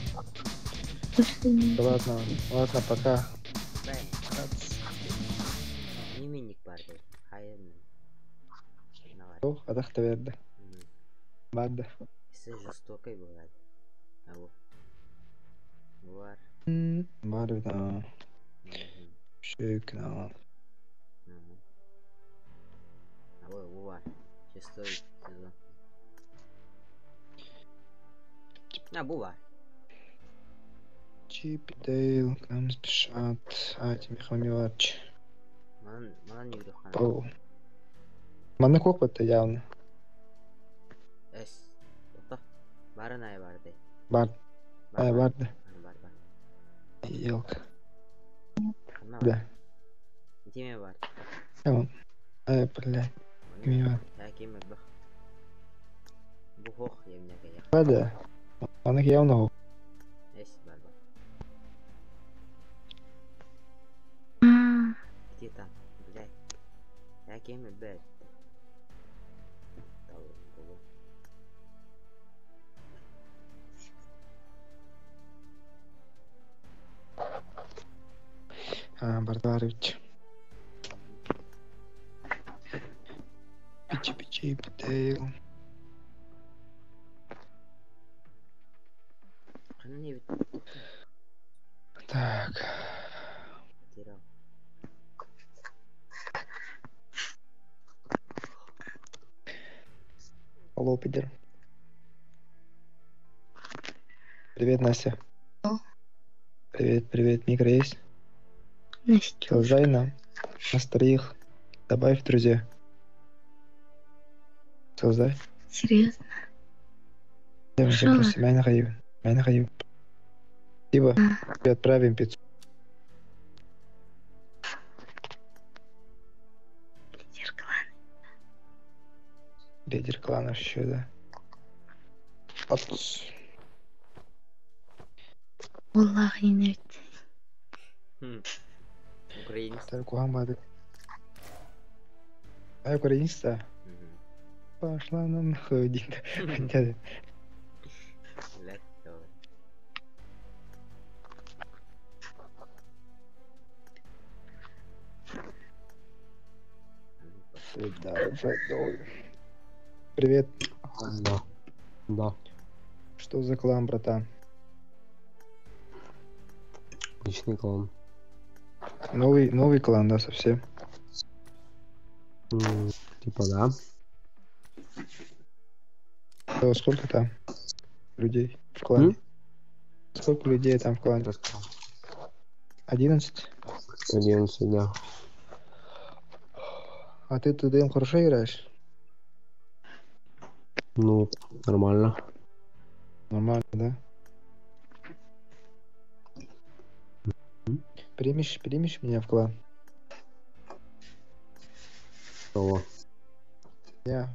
Да ладно, пока. Неменник парень. Хайерный. Ох, атақты берді. Барды. Ісі жестокой бывает. А вот. Бар. Барды, да. Шикно. А вот, бар. 6-й сезон. А, бува. Чип и Дейл к нам спешат. Тимофей Милович. Мана не греха. Оу. Мана копыта явно. Эс. Тоқта. Барын ай барды. Бар. Барды. Бар. Елка. Да. Тиме бар. Вон. Блядь. Мило. Я кемек бах. Бухох емнеге я. Барды. Мана явно. Эс бар. Где там? Блядь. Я кемек бэр. Бардарович. Пичи, Дейл. Так. Потерял. Алло, пидор. Привет, Настя. Привет, микро есть? Настя. Солжай нам. Нас троих. Добавь в друзья. Солжай. Серьезно? Я просто меня нахаю. Спасибо. И отправим 500. Лидер клана еще, да. Аллах не Украинец. Так, Мухаммад. А украинец-то? Пошла на нахуй, дядя. Блядь, давай. Привет. Да. Что за клан, братан? Личный клан. Новый клан, да, совсем? Типа да. Сколько там людей в клане? Сколько людей там в клане? 11? 11, да. А ты ТДМ хорошо играешь? Ну, нормально. Нормально, да? Примешь меня в клан? Кого? Я.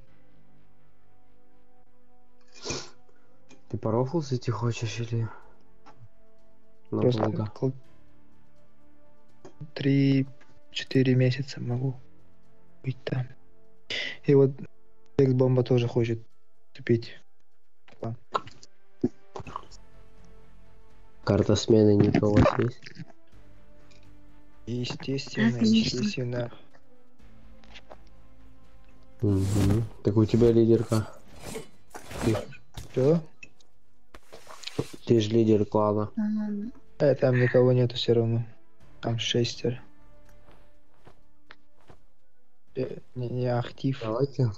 Ты по рофлу зайти хочешь или? На Просто долго? 3-4 месяца могу быть там. И вот Экс-бомба тоже хочет вступить в клан. Карта смены Ника у вас есть? Естественно. Угу. Так у тебя лидерка. Что? Ты же лидер клана. Там никого нету все равно. Там 6. Не актив. Давайте.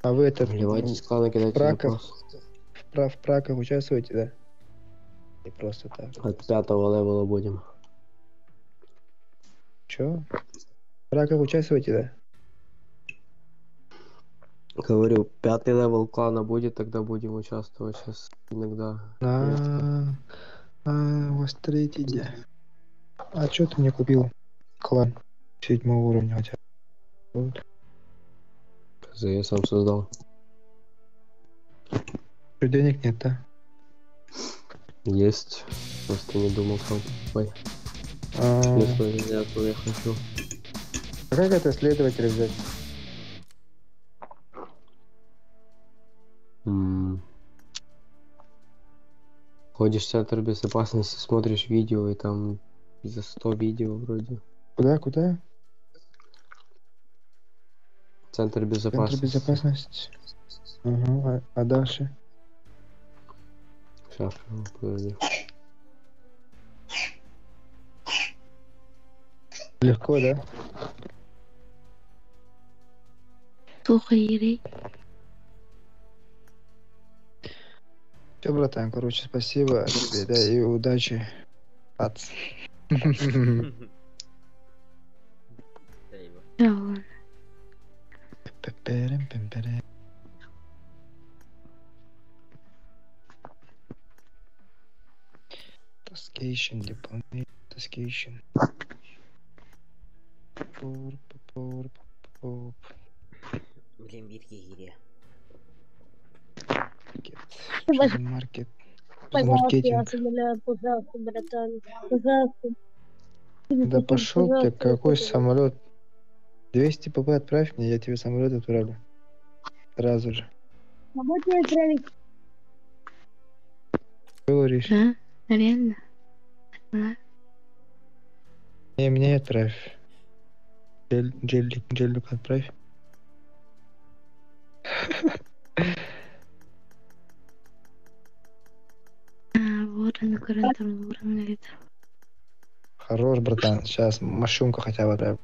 А вы это Давайте с клана кидайте запрос. В праках участвуете, да? И просто так. От 5-го левела будем. Чё? В праках участвуете, да? Говорю, 5-й левел клана будет, тогда будем участвовать сейчас иногда. У вас 3-й день. А чё ты мне купил клан 7-го уровня у тебя? Вот. Я сам создал. Что, денег нет, да? Есть. Просто не думал сам. Ой. Смысла нельзя, то я хочу. А как это следователя взять? Ходишь в центр безопасности, смотришь видео, и там за 100 видео вроде. Куда? Центр Центр безопасности. безопасности. Ага, а дальше? Сейчас, подожди. Легко, да? Плохо, Ирей. Все, братан, короче, спасибо тебе, да, и удачи. Пац. Спасибо. Да ладно. Пе-перем-пем-перем. Таскейшн, дополнительный таскейшн. Пур-пур-пур-пур. Блин, битки гире. Маркет. Что за маркет? Что за маркетинг? Пожалуйста, братан. Пожалуйста. Да пошел ты, какой самолет? 200 ПП отправь мне, я тебе самолет отправлю. Сразу же. Могу тебе отправить? Что говоришь? Да? Реально? Да. Не, мне отправь. Джеллик отправь. Ворон, ворон налетел. Хорош, братан. Сейчас машинку хотя бы отправь.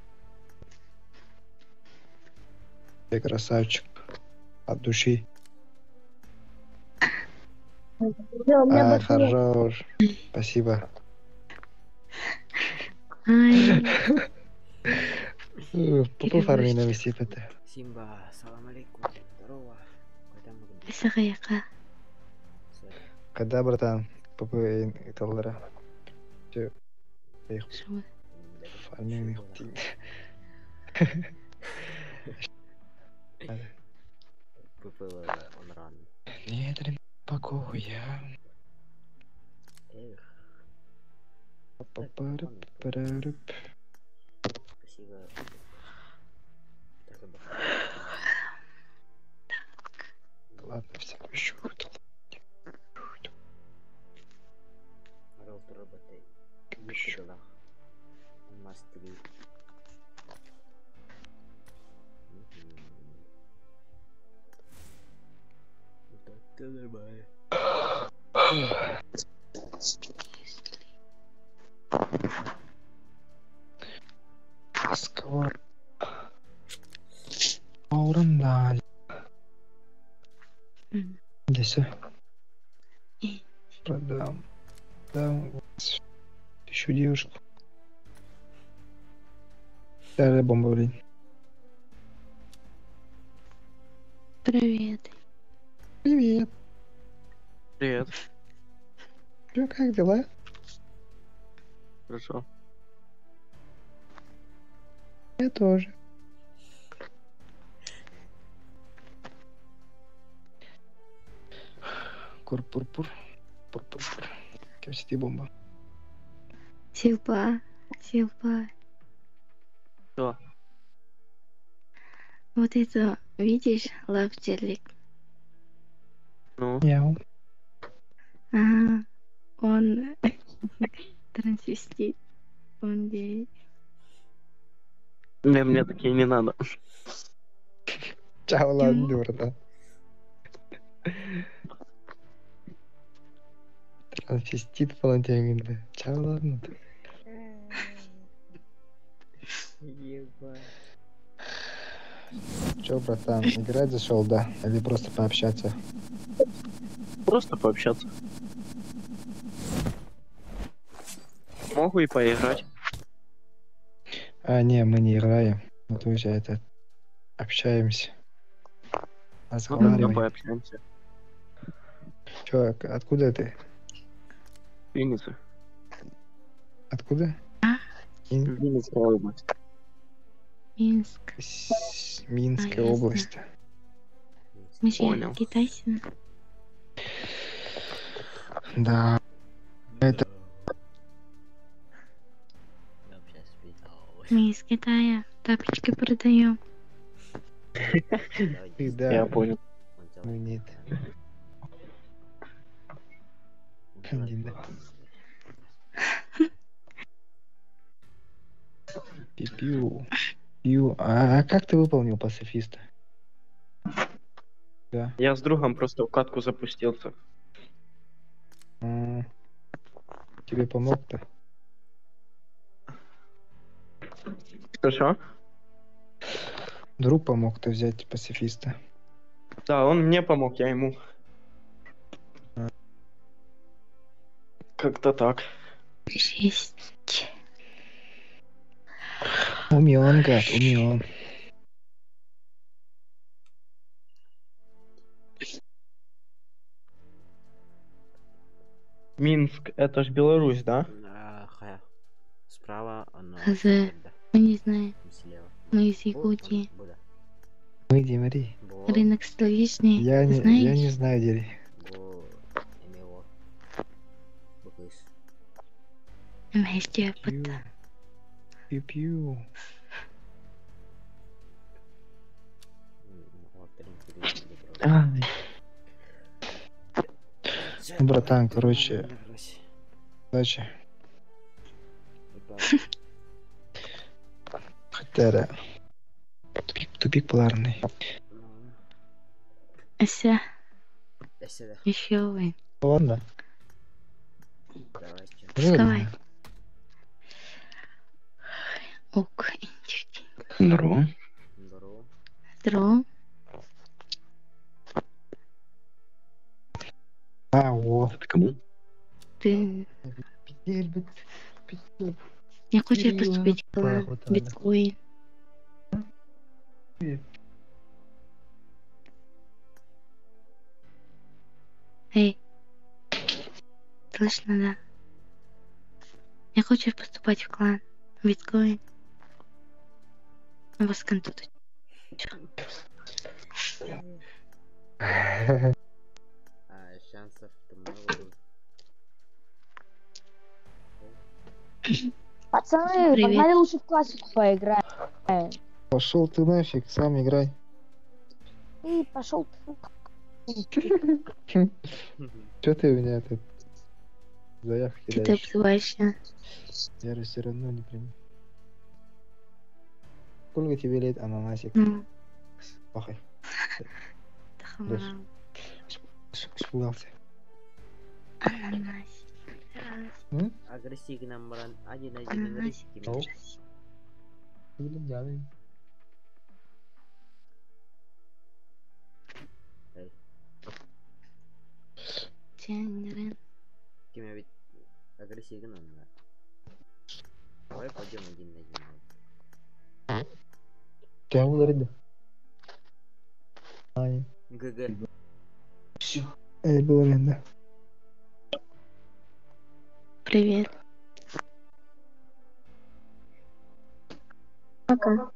Ты красавчик. От души. Да, у меня А, батарея. хорош. Спасибо. Ай, Попу фарми на висипете. Симба, салам алейкум. Здорово. Когда мы будем? сахаяка. Когда, братан? Попу и талдара. Все. Шо? Фарми. ПП он ран. Не дай покоя. Эх, Па-па-рып-па-рып. спасибо. Так, Ладно, все, еще. Роутер работает. Никуда. Мастери. Так-то нормально. Скоро. Орандаль. Здесь. Продам. Дам. Ищу девушку. Старая бомба, блин. Привет. Привет. Привет. Ну, как дела? Хорошо. Я тоже. Кур-пур-пур. Пур-пур-пур. Капсити бомба. Силпа. Что? Вот это, видишь, лавчелик? Ну? Мяу. Ага. Он трансвестит. Он гей. Не, мне такие не надо. Чао, ладно, братан. Трансвестит волонтеринг. Чао, ладно. Ебать. Чё, братан, играть зашел, да? Или просто пообщаться? Просто пообщаться. Могу и поиграть. А, не, мы не играем. Мы тоже это общаемся. Ну тогда Разговариваем. пообщаемся. Чё, откуда ты? Винница. Откуда? Винницкая область. Минск. Минская ясно. область. Понял. Китайцы. Да. Это Мы из Китая тапочки продаем. ты, да. Я понял. Ну нет. Один, да. Пипиу. А как ты выполнил пацифиста? Да. Я с другом просто в катку запустился. Тебе помог-то? Что? Друг помог-то взять пацифиста. Да, он мне помог, я ему. Как-то так. Жесть. Умен, гад, умен. Минск, это ж Беларусь, да? Справа, оно... Хз. Мы не знаем. Слева. Мы из Якутии. Мы где, Мари? Рынок столичный. Я не Знаешь? знаю, где. Вместе опыта. Пью-пью. Ну, братан, короче, удачи. Хотя, да. Тупик полярный. Ася. Еще вы. Ладно. Вставай. Ок, интересно. Здорово. Здорово. А, вот. Это кому? Ты... Я хочу поступить в биткоин. Эй. Слышно, да? Я хочу поступать в клан. Биткоин. У вас контут. Шансов-то много. Пацаны, Привет. погнали лучше в классику поиграем. Пошел ты нафиг, сам играй. И пошел Че ты у меня тут заявки Ты кидаешь? обзываешься. Я же все равно не приму. Сколько тебе лет, ананасик? Пахай. Тахамрам. Испугался. Ананасик. Агрессивный бран. Один Ананасик. Тянерен. Кем ведь агрессивный он, да. Давай пойдем один на один. Кем ударить? Ай. ГГ. Эй, было да. Привет. Пока.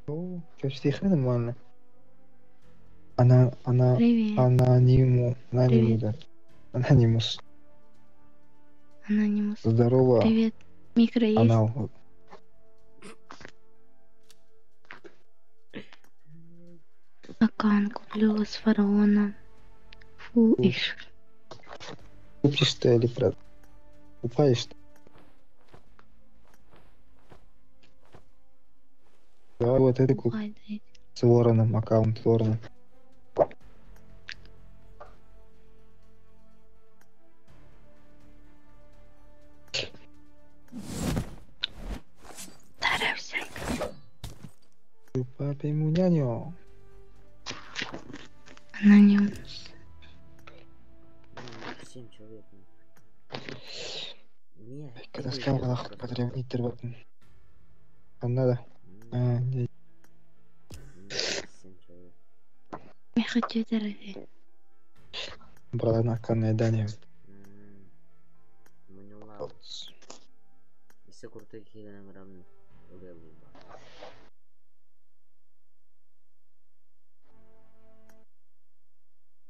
О, что тихо, нормально. Привет. Анониму, Привет. да. Анонимус. Анонимус. Здорово. Привет. Микро есть? Анал. Аккаунт куплю с фараоном. Фу, иш. Купишь ты или брат? Купаешь ты? Давай вот это куп. Ой, дайте. С вороном, аккаунт ворона. Старайся. Папе ему няню. Анонимус. 7 человек. Не. Когда сказал, потребнее требовать. Надо. Не. 7 человек. Я хочу дорогие. Брала на канное дание. Манюла. Если крутые килограмм урезал.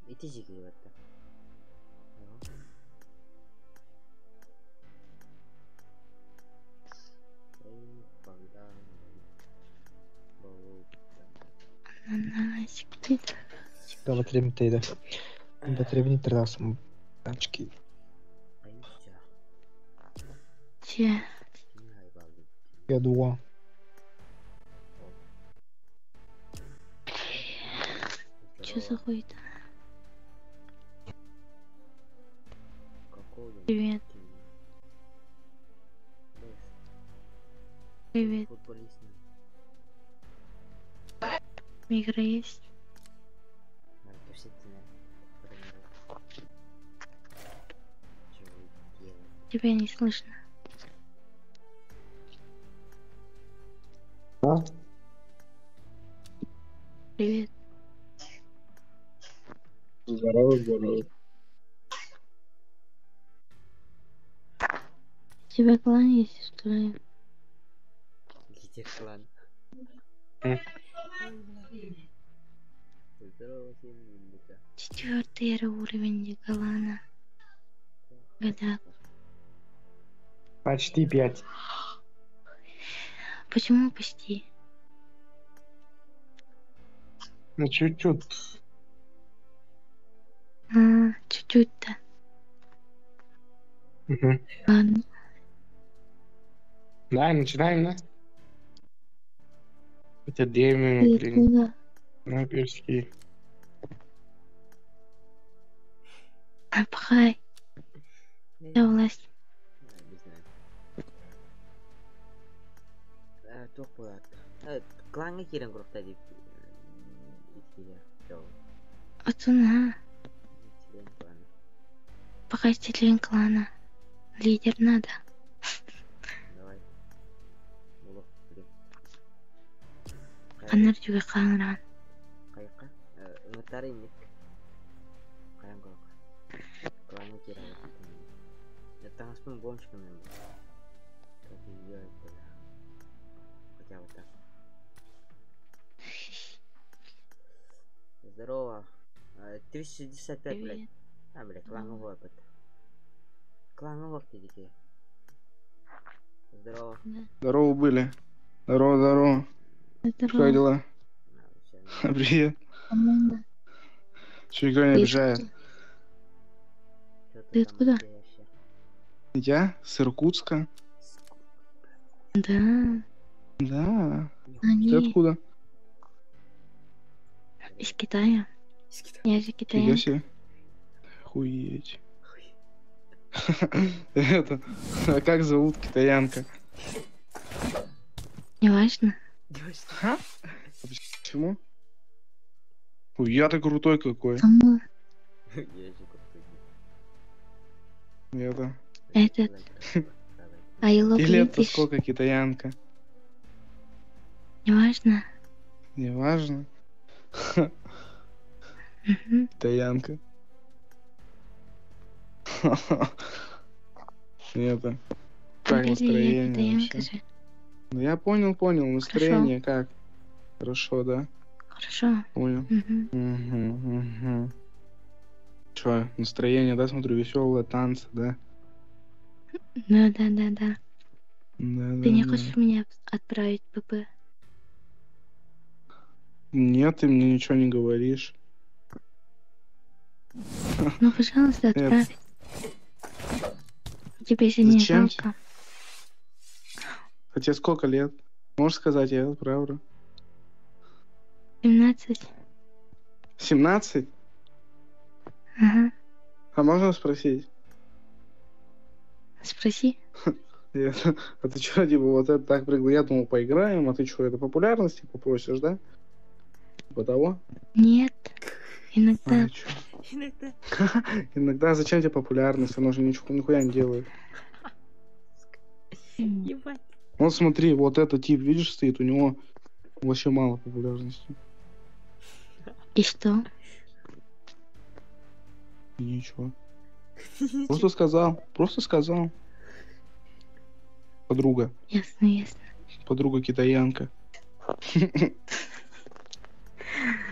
Иди зиги в это. Ананасик, ты Да, потребнее ты, да. Потребнее ты раз. Очки. че? Я дуо. Чё за хуй-то? Какого Привет. Привет. Футболист. Игра есть? Тебя не слышно. А? Привет. Здорово, здорово. У тебя клан есть, что ли? Где клан? Здорово, Синька. 4 уровень клана. Года. Почти 5. Почему почти? Ну, чуть-чуть. Чуть-чуть-то. Угу. Ладно. Да, начинаем, да? Это древние, Ты блин. откуда? Снайперские. Пахай. Я власть. Не знаю. Топ кланга кирен группа дип. Пацана. Пока член клана. Лидер надо. Давай. Канар juga kangen. Кайка. Нотари ник. Каян кок. Кланга кирен. Это нас пун бомбочками. Как ее это. Хотя вот так. Здорово. 365, блядь. Блядь, клановый опыт. Клановый ты детей. Здорово. Здорово были. Здорово, здорово. Как дела? Привет. Че, никто не обижает? Ты откуда? Я? С Иркутска. Да. Да. Они Ты откуда? из Китая. Я же Фига китаянка. себе. Охуеть. Это. А как зовут китаянка? Не важно. А почему? Ой, я-то крутой какой. Кому? Это. Этот. I love И you, лет-то fish. сколько китаянка? Не важно. Не важно. Мгм. Китаянка. Это. Как Говорили, я настроение китаянка вообще? же. Ну я понял. Настроение как? Хорошо, да? Хорошо. Понял. Мгм. Чё, настроение, да, смотрю, веселое, танцы, да? Да. Да, Ты не да. хочешь меня отправить ПП? Нет, ты мне ничего не говоришь. Ну, пожалуйста, Нет. отправь. Тебе же не Зачем жалко. А тебе сколько лет? Можешь сказать, я отправлю. 17. 17? Ага. А можно спросить? Спроси. А ты что, типа, вот это так пригласил? Я думал, поиграем, а ты что, это популярности попросишь, да? Типа того? Нет. Иногда. А, чё? Иногда зачем тебе популярность? Оно же нихуя не делает. Ебать. Вот смотри, вот этот тип, видишь, стоит, у него вообще мало популярности. И что? И ничего. Просто сказал. Подруга. Ясно. Подруга китаянка.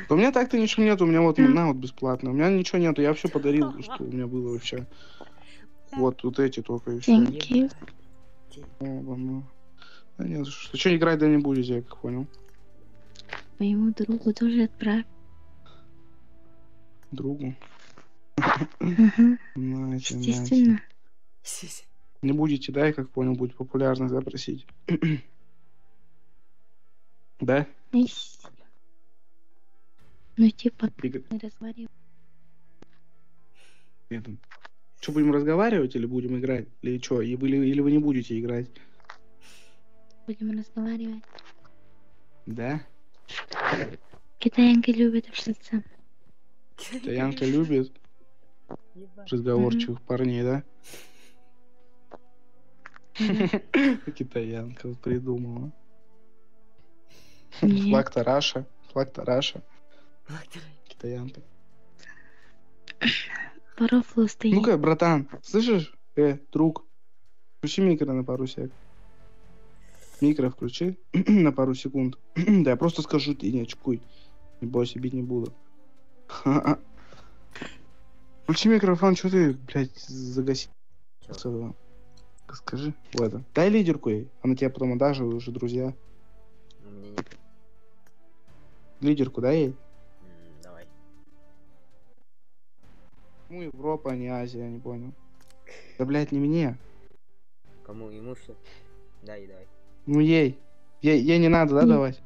У меня так-то ничего нет, у меня вот на вот бесплатно. У меня ничего нету, я все подарил, что у меня было вообще. Вот эти только и все. Thank you. Да нет, что играть да не будете, я как понял. Моему другу тоже отправь. Другу. Ага. Нате. Естественно. Не будете, да, я как понял, будет популярность запросить. Да? Ищ. Ну, типа, Игорь, не разговаривай. что, будем разговаривать или будем играть? Или что? Или вы не будете играть? Будем разговаривать. Да? Китаянки любят общаться. Китаянка любит разговорчивых парней, да? Китаянка придумала. Нет. Флаг-то Раша. Флаг-то Раша. Китаянка. По рофлу стоит. Ну-ка, братан, слышишь? Друг, включи микро на пару сек. Микро включи на пару секунд. Да я просто скажу, ты не очкуй. Не бойся, бить не буду. Включи микрофон, что ты, блядь, загасил? Скажи, в это. Дай лидерку ей, она тебя потом отдашь, вы уже друзья. У меня нет. Лидерку дай ей. Давай. Ну, Европа, а не Азия, я не понял. Да, блядь, не мне. Кому? Ему все? Дай. Ну, ей. Ей не надо, да, давать?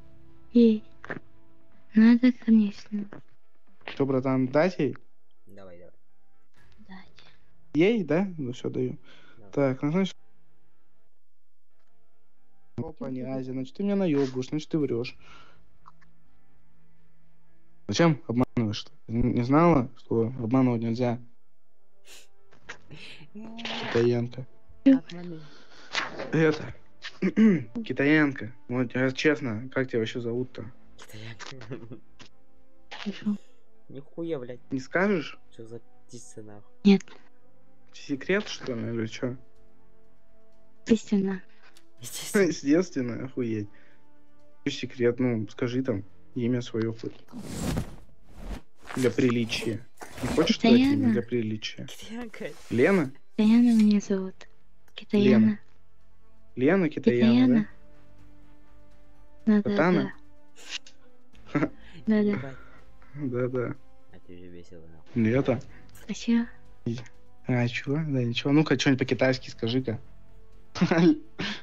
Ей. Надо, конечно. Что, братан, дать ей? Давай. Дать. Ей, да? Ну, все, даю. Давай. Так, ну, значит... Европа, а не Азия. Значит, ты меня наебываешь, значит, ты врешь. Зачем обманываешь? Не знала, что обманывать нельзя? Китаянка. Это. Китаянка. Вот, честно, как тебя вообще зовут-то? Китаянка. Хорошо. Нихуя, блядь. Не скажешь? Что за птица, нахуй? Нет. Секрет, что ли, или что? Естественно. Естественно, охуеть. Секрет, ну, скажи там имя свое хоть. Для приличия. Не хочешь сказать имя для приличия? Китаянка. Лена? Китаяна меня зовут. Китаяна. Лена Китаяна, да? Катана? Да. Да. А ты же весело, нахуй. Лето. А чё? А, чего? Да ничего. Ну-ка, что-нибудь по-китайски скажи-ка.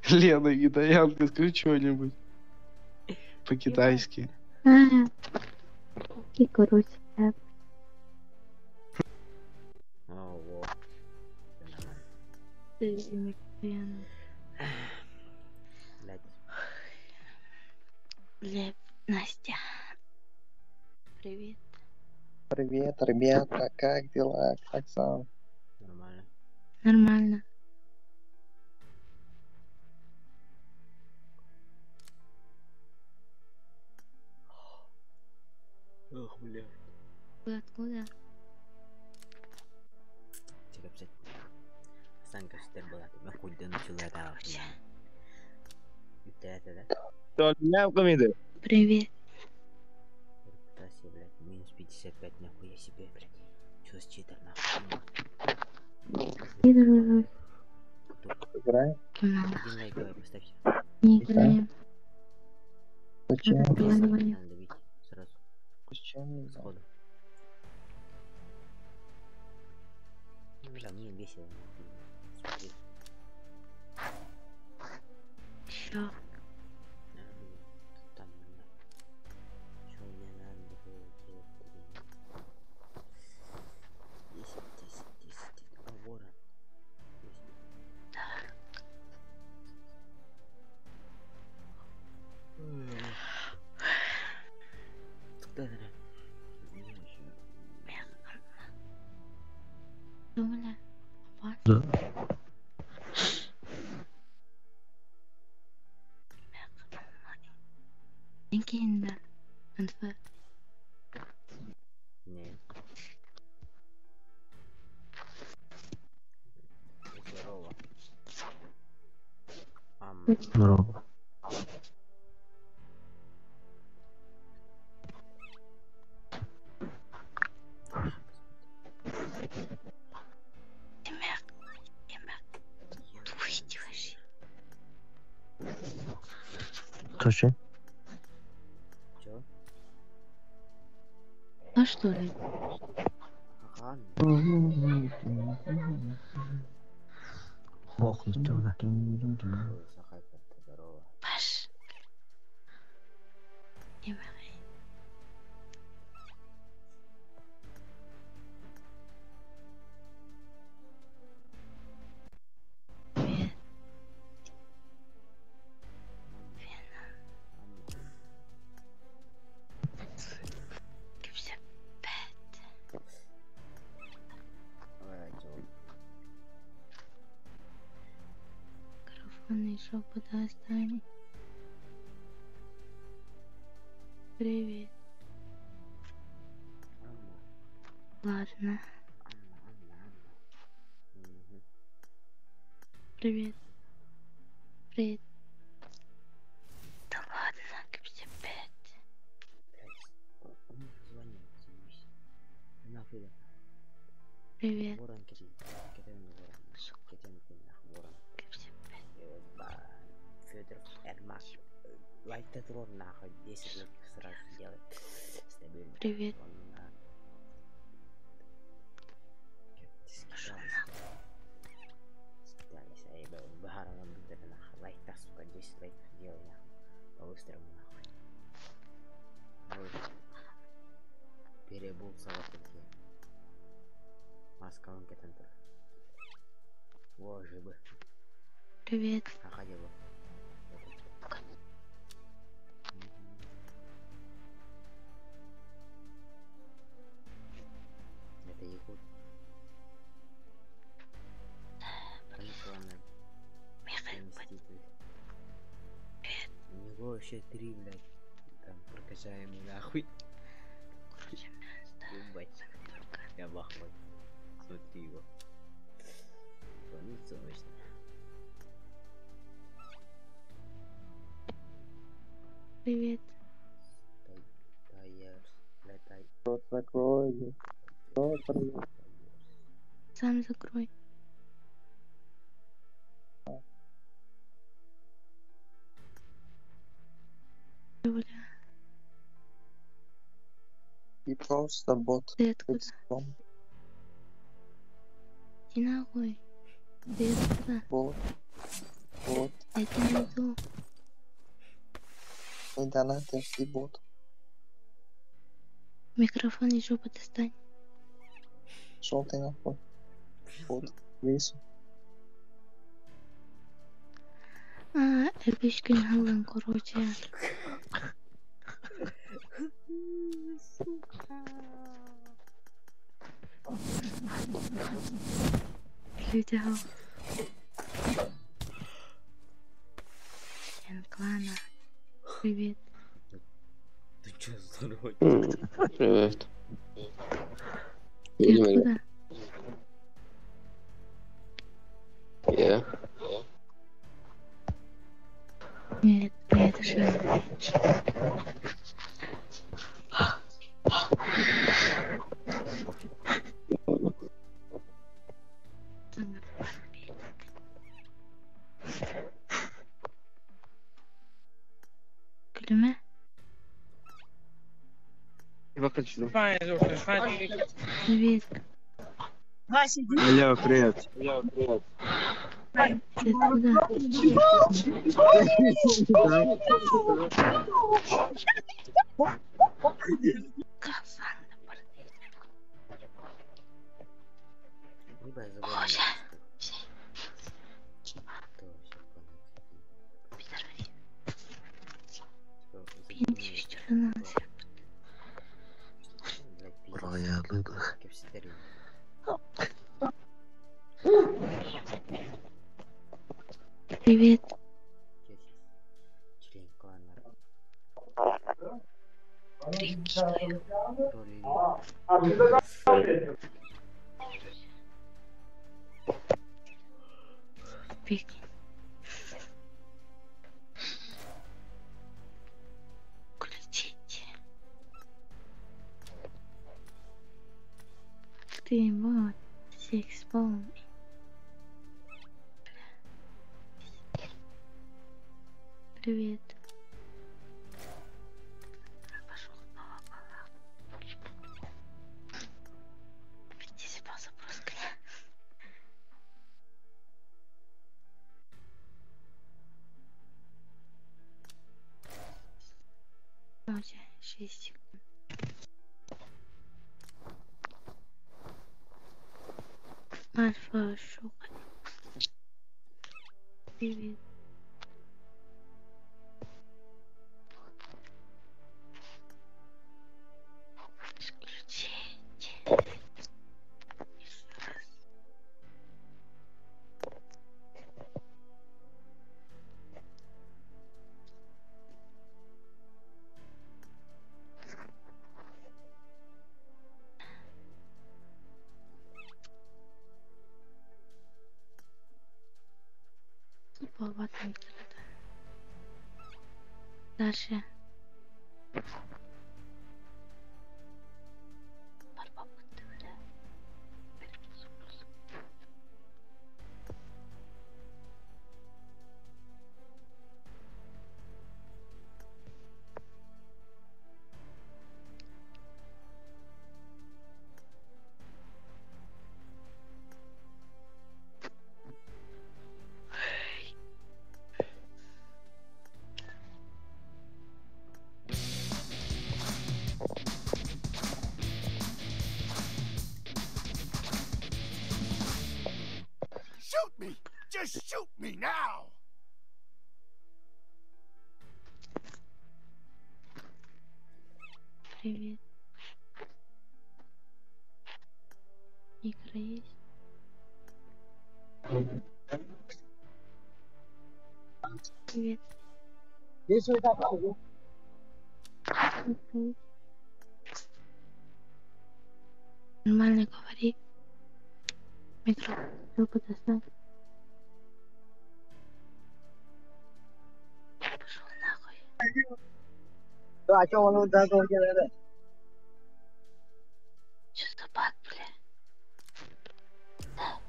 Лена Китаянка, скажи что-нибудь. По-китайски. Кикурусь. Во. Блядь, Настя. Привет. Привет, ребята, как дела? Как сам? Нормально. Нормально. Ох, бля. Вы откуда? Тихо, псать. Санка что была, ты нахуй да начала да. Это, да? Привет. Репутация, блядь, минус 55, нахуя себе, блядь. Чё с читер, Играем? Один лайк, давай, поставьте. Не играем. Зачем? Надо бить сразу. Зачем? Сходу. Бля, мне весело. Смотри. Чё? Там, чё мне надо было делать? 10. А, ворон. Думали? Да. Инкинда. Анфа. Не. Здорово. Здорово. Слушай. Чё? А что ли? Ага. Мохнуть туда. Захайка, здорово. Паш. Микрофон еще подостань. Привет. Ладно. Привет. Привет. Да ладно, где опять? Привет. Федор Эрмак. Лайк Трон нахуй. 10 лайков сразу сделай. Стабильно. Привет. Скитались, а я был Бахаром будет нахуй. Лайк та сука, 10 лайков сделай нахуй. По-быстрому нахуй. Перебулся в Африке. Маска он кетентер. Во, жибы. Привет. Находила. Это якут. Мститель. У него вообще 3, блядь. Там прокачаемый нахуй. Ебать. Я в ахуе. Смотри его. Планится мощно. Привет. Рот закрой. Сам закрой. Бля. И просто бот. Ты откуда? Иди нахуй. Ты откуда? Вот. Вот. Я тебя найду. Интернет и бот. Микрофон из жопы достань. Шел ты нахуй. Вот. Весь. Эпичкин Гален, короче. Люди. Член клана. Привет. Ты чё, здоровый? Привет. Ты откуда? Я. Нет, это же. Клюме? Привет. Алло, привет. Ты откуда? Боже. Пинчи, что ли, нас? Привет. Член клана. Прикидываю. Прикинь. Включите. Ты вот секс полный. Привет. Пошел снова балах. Веди себя запрос. Короче. 6 секунд. Альфа, шука. Привет. Исключите. Туповато микрода. Дальше. Shoot me! Just shoot me now! Привет. Микро есть? Привет. Мгм. Нормально говори. Микро. Руку достань. Пошел нахуй. Чё за баг, бля? Да.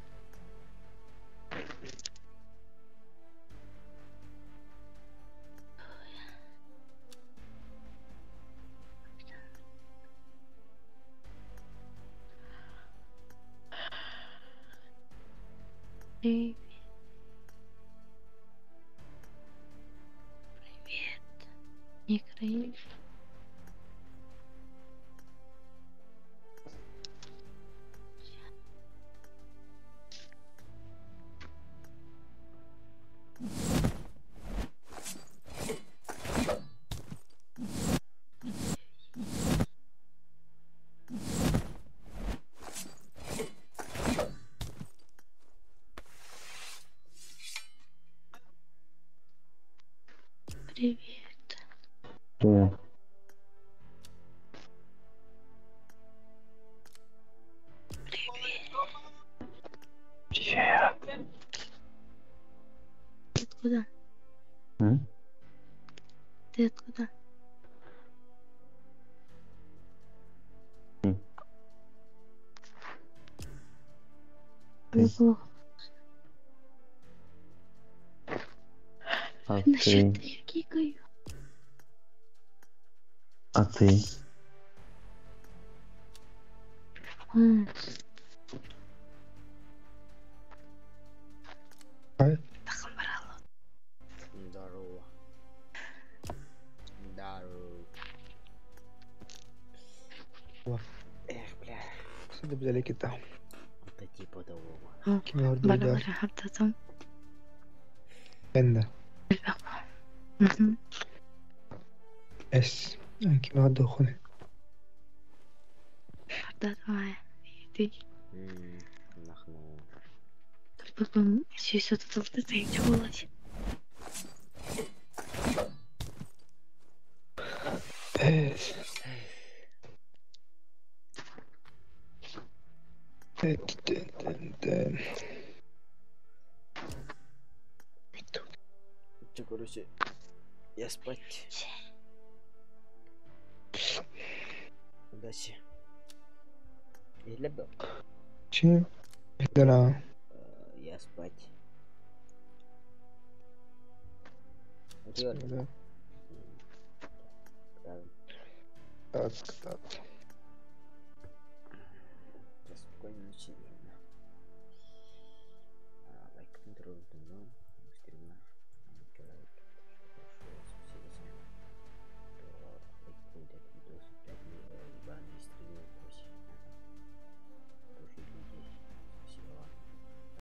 Привет. Привет. Микро есть? Привет. Привет. Привет. Ты откуда? Ты откуда? Мне плохо. А Насчет ты? я кикаю. А ты? Здорово. Здорово. Эх, бля. Сюда взяли кита. Это типа того. Kim gördü bir Bana daha. var haftadan. Ben de. Mhm. Es. Kim gördü okunu. Haftadan. Ты. Нахну. Потом все тут стоит делать. Es. Че, короче, я спать. Удачи. Или Kim? Güzel. я спать. Да. Так. Спокойной ночи.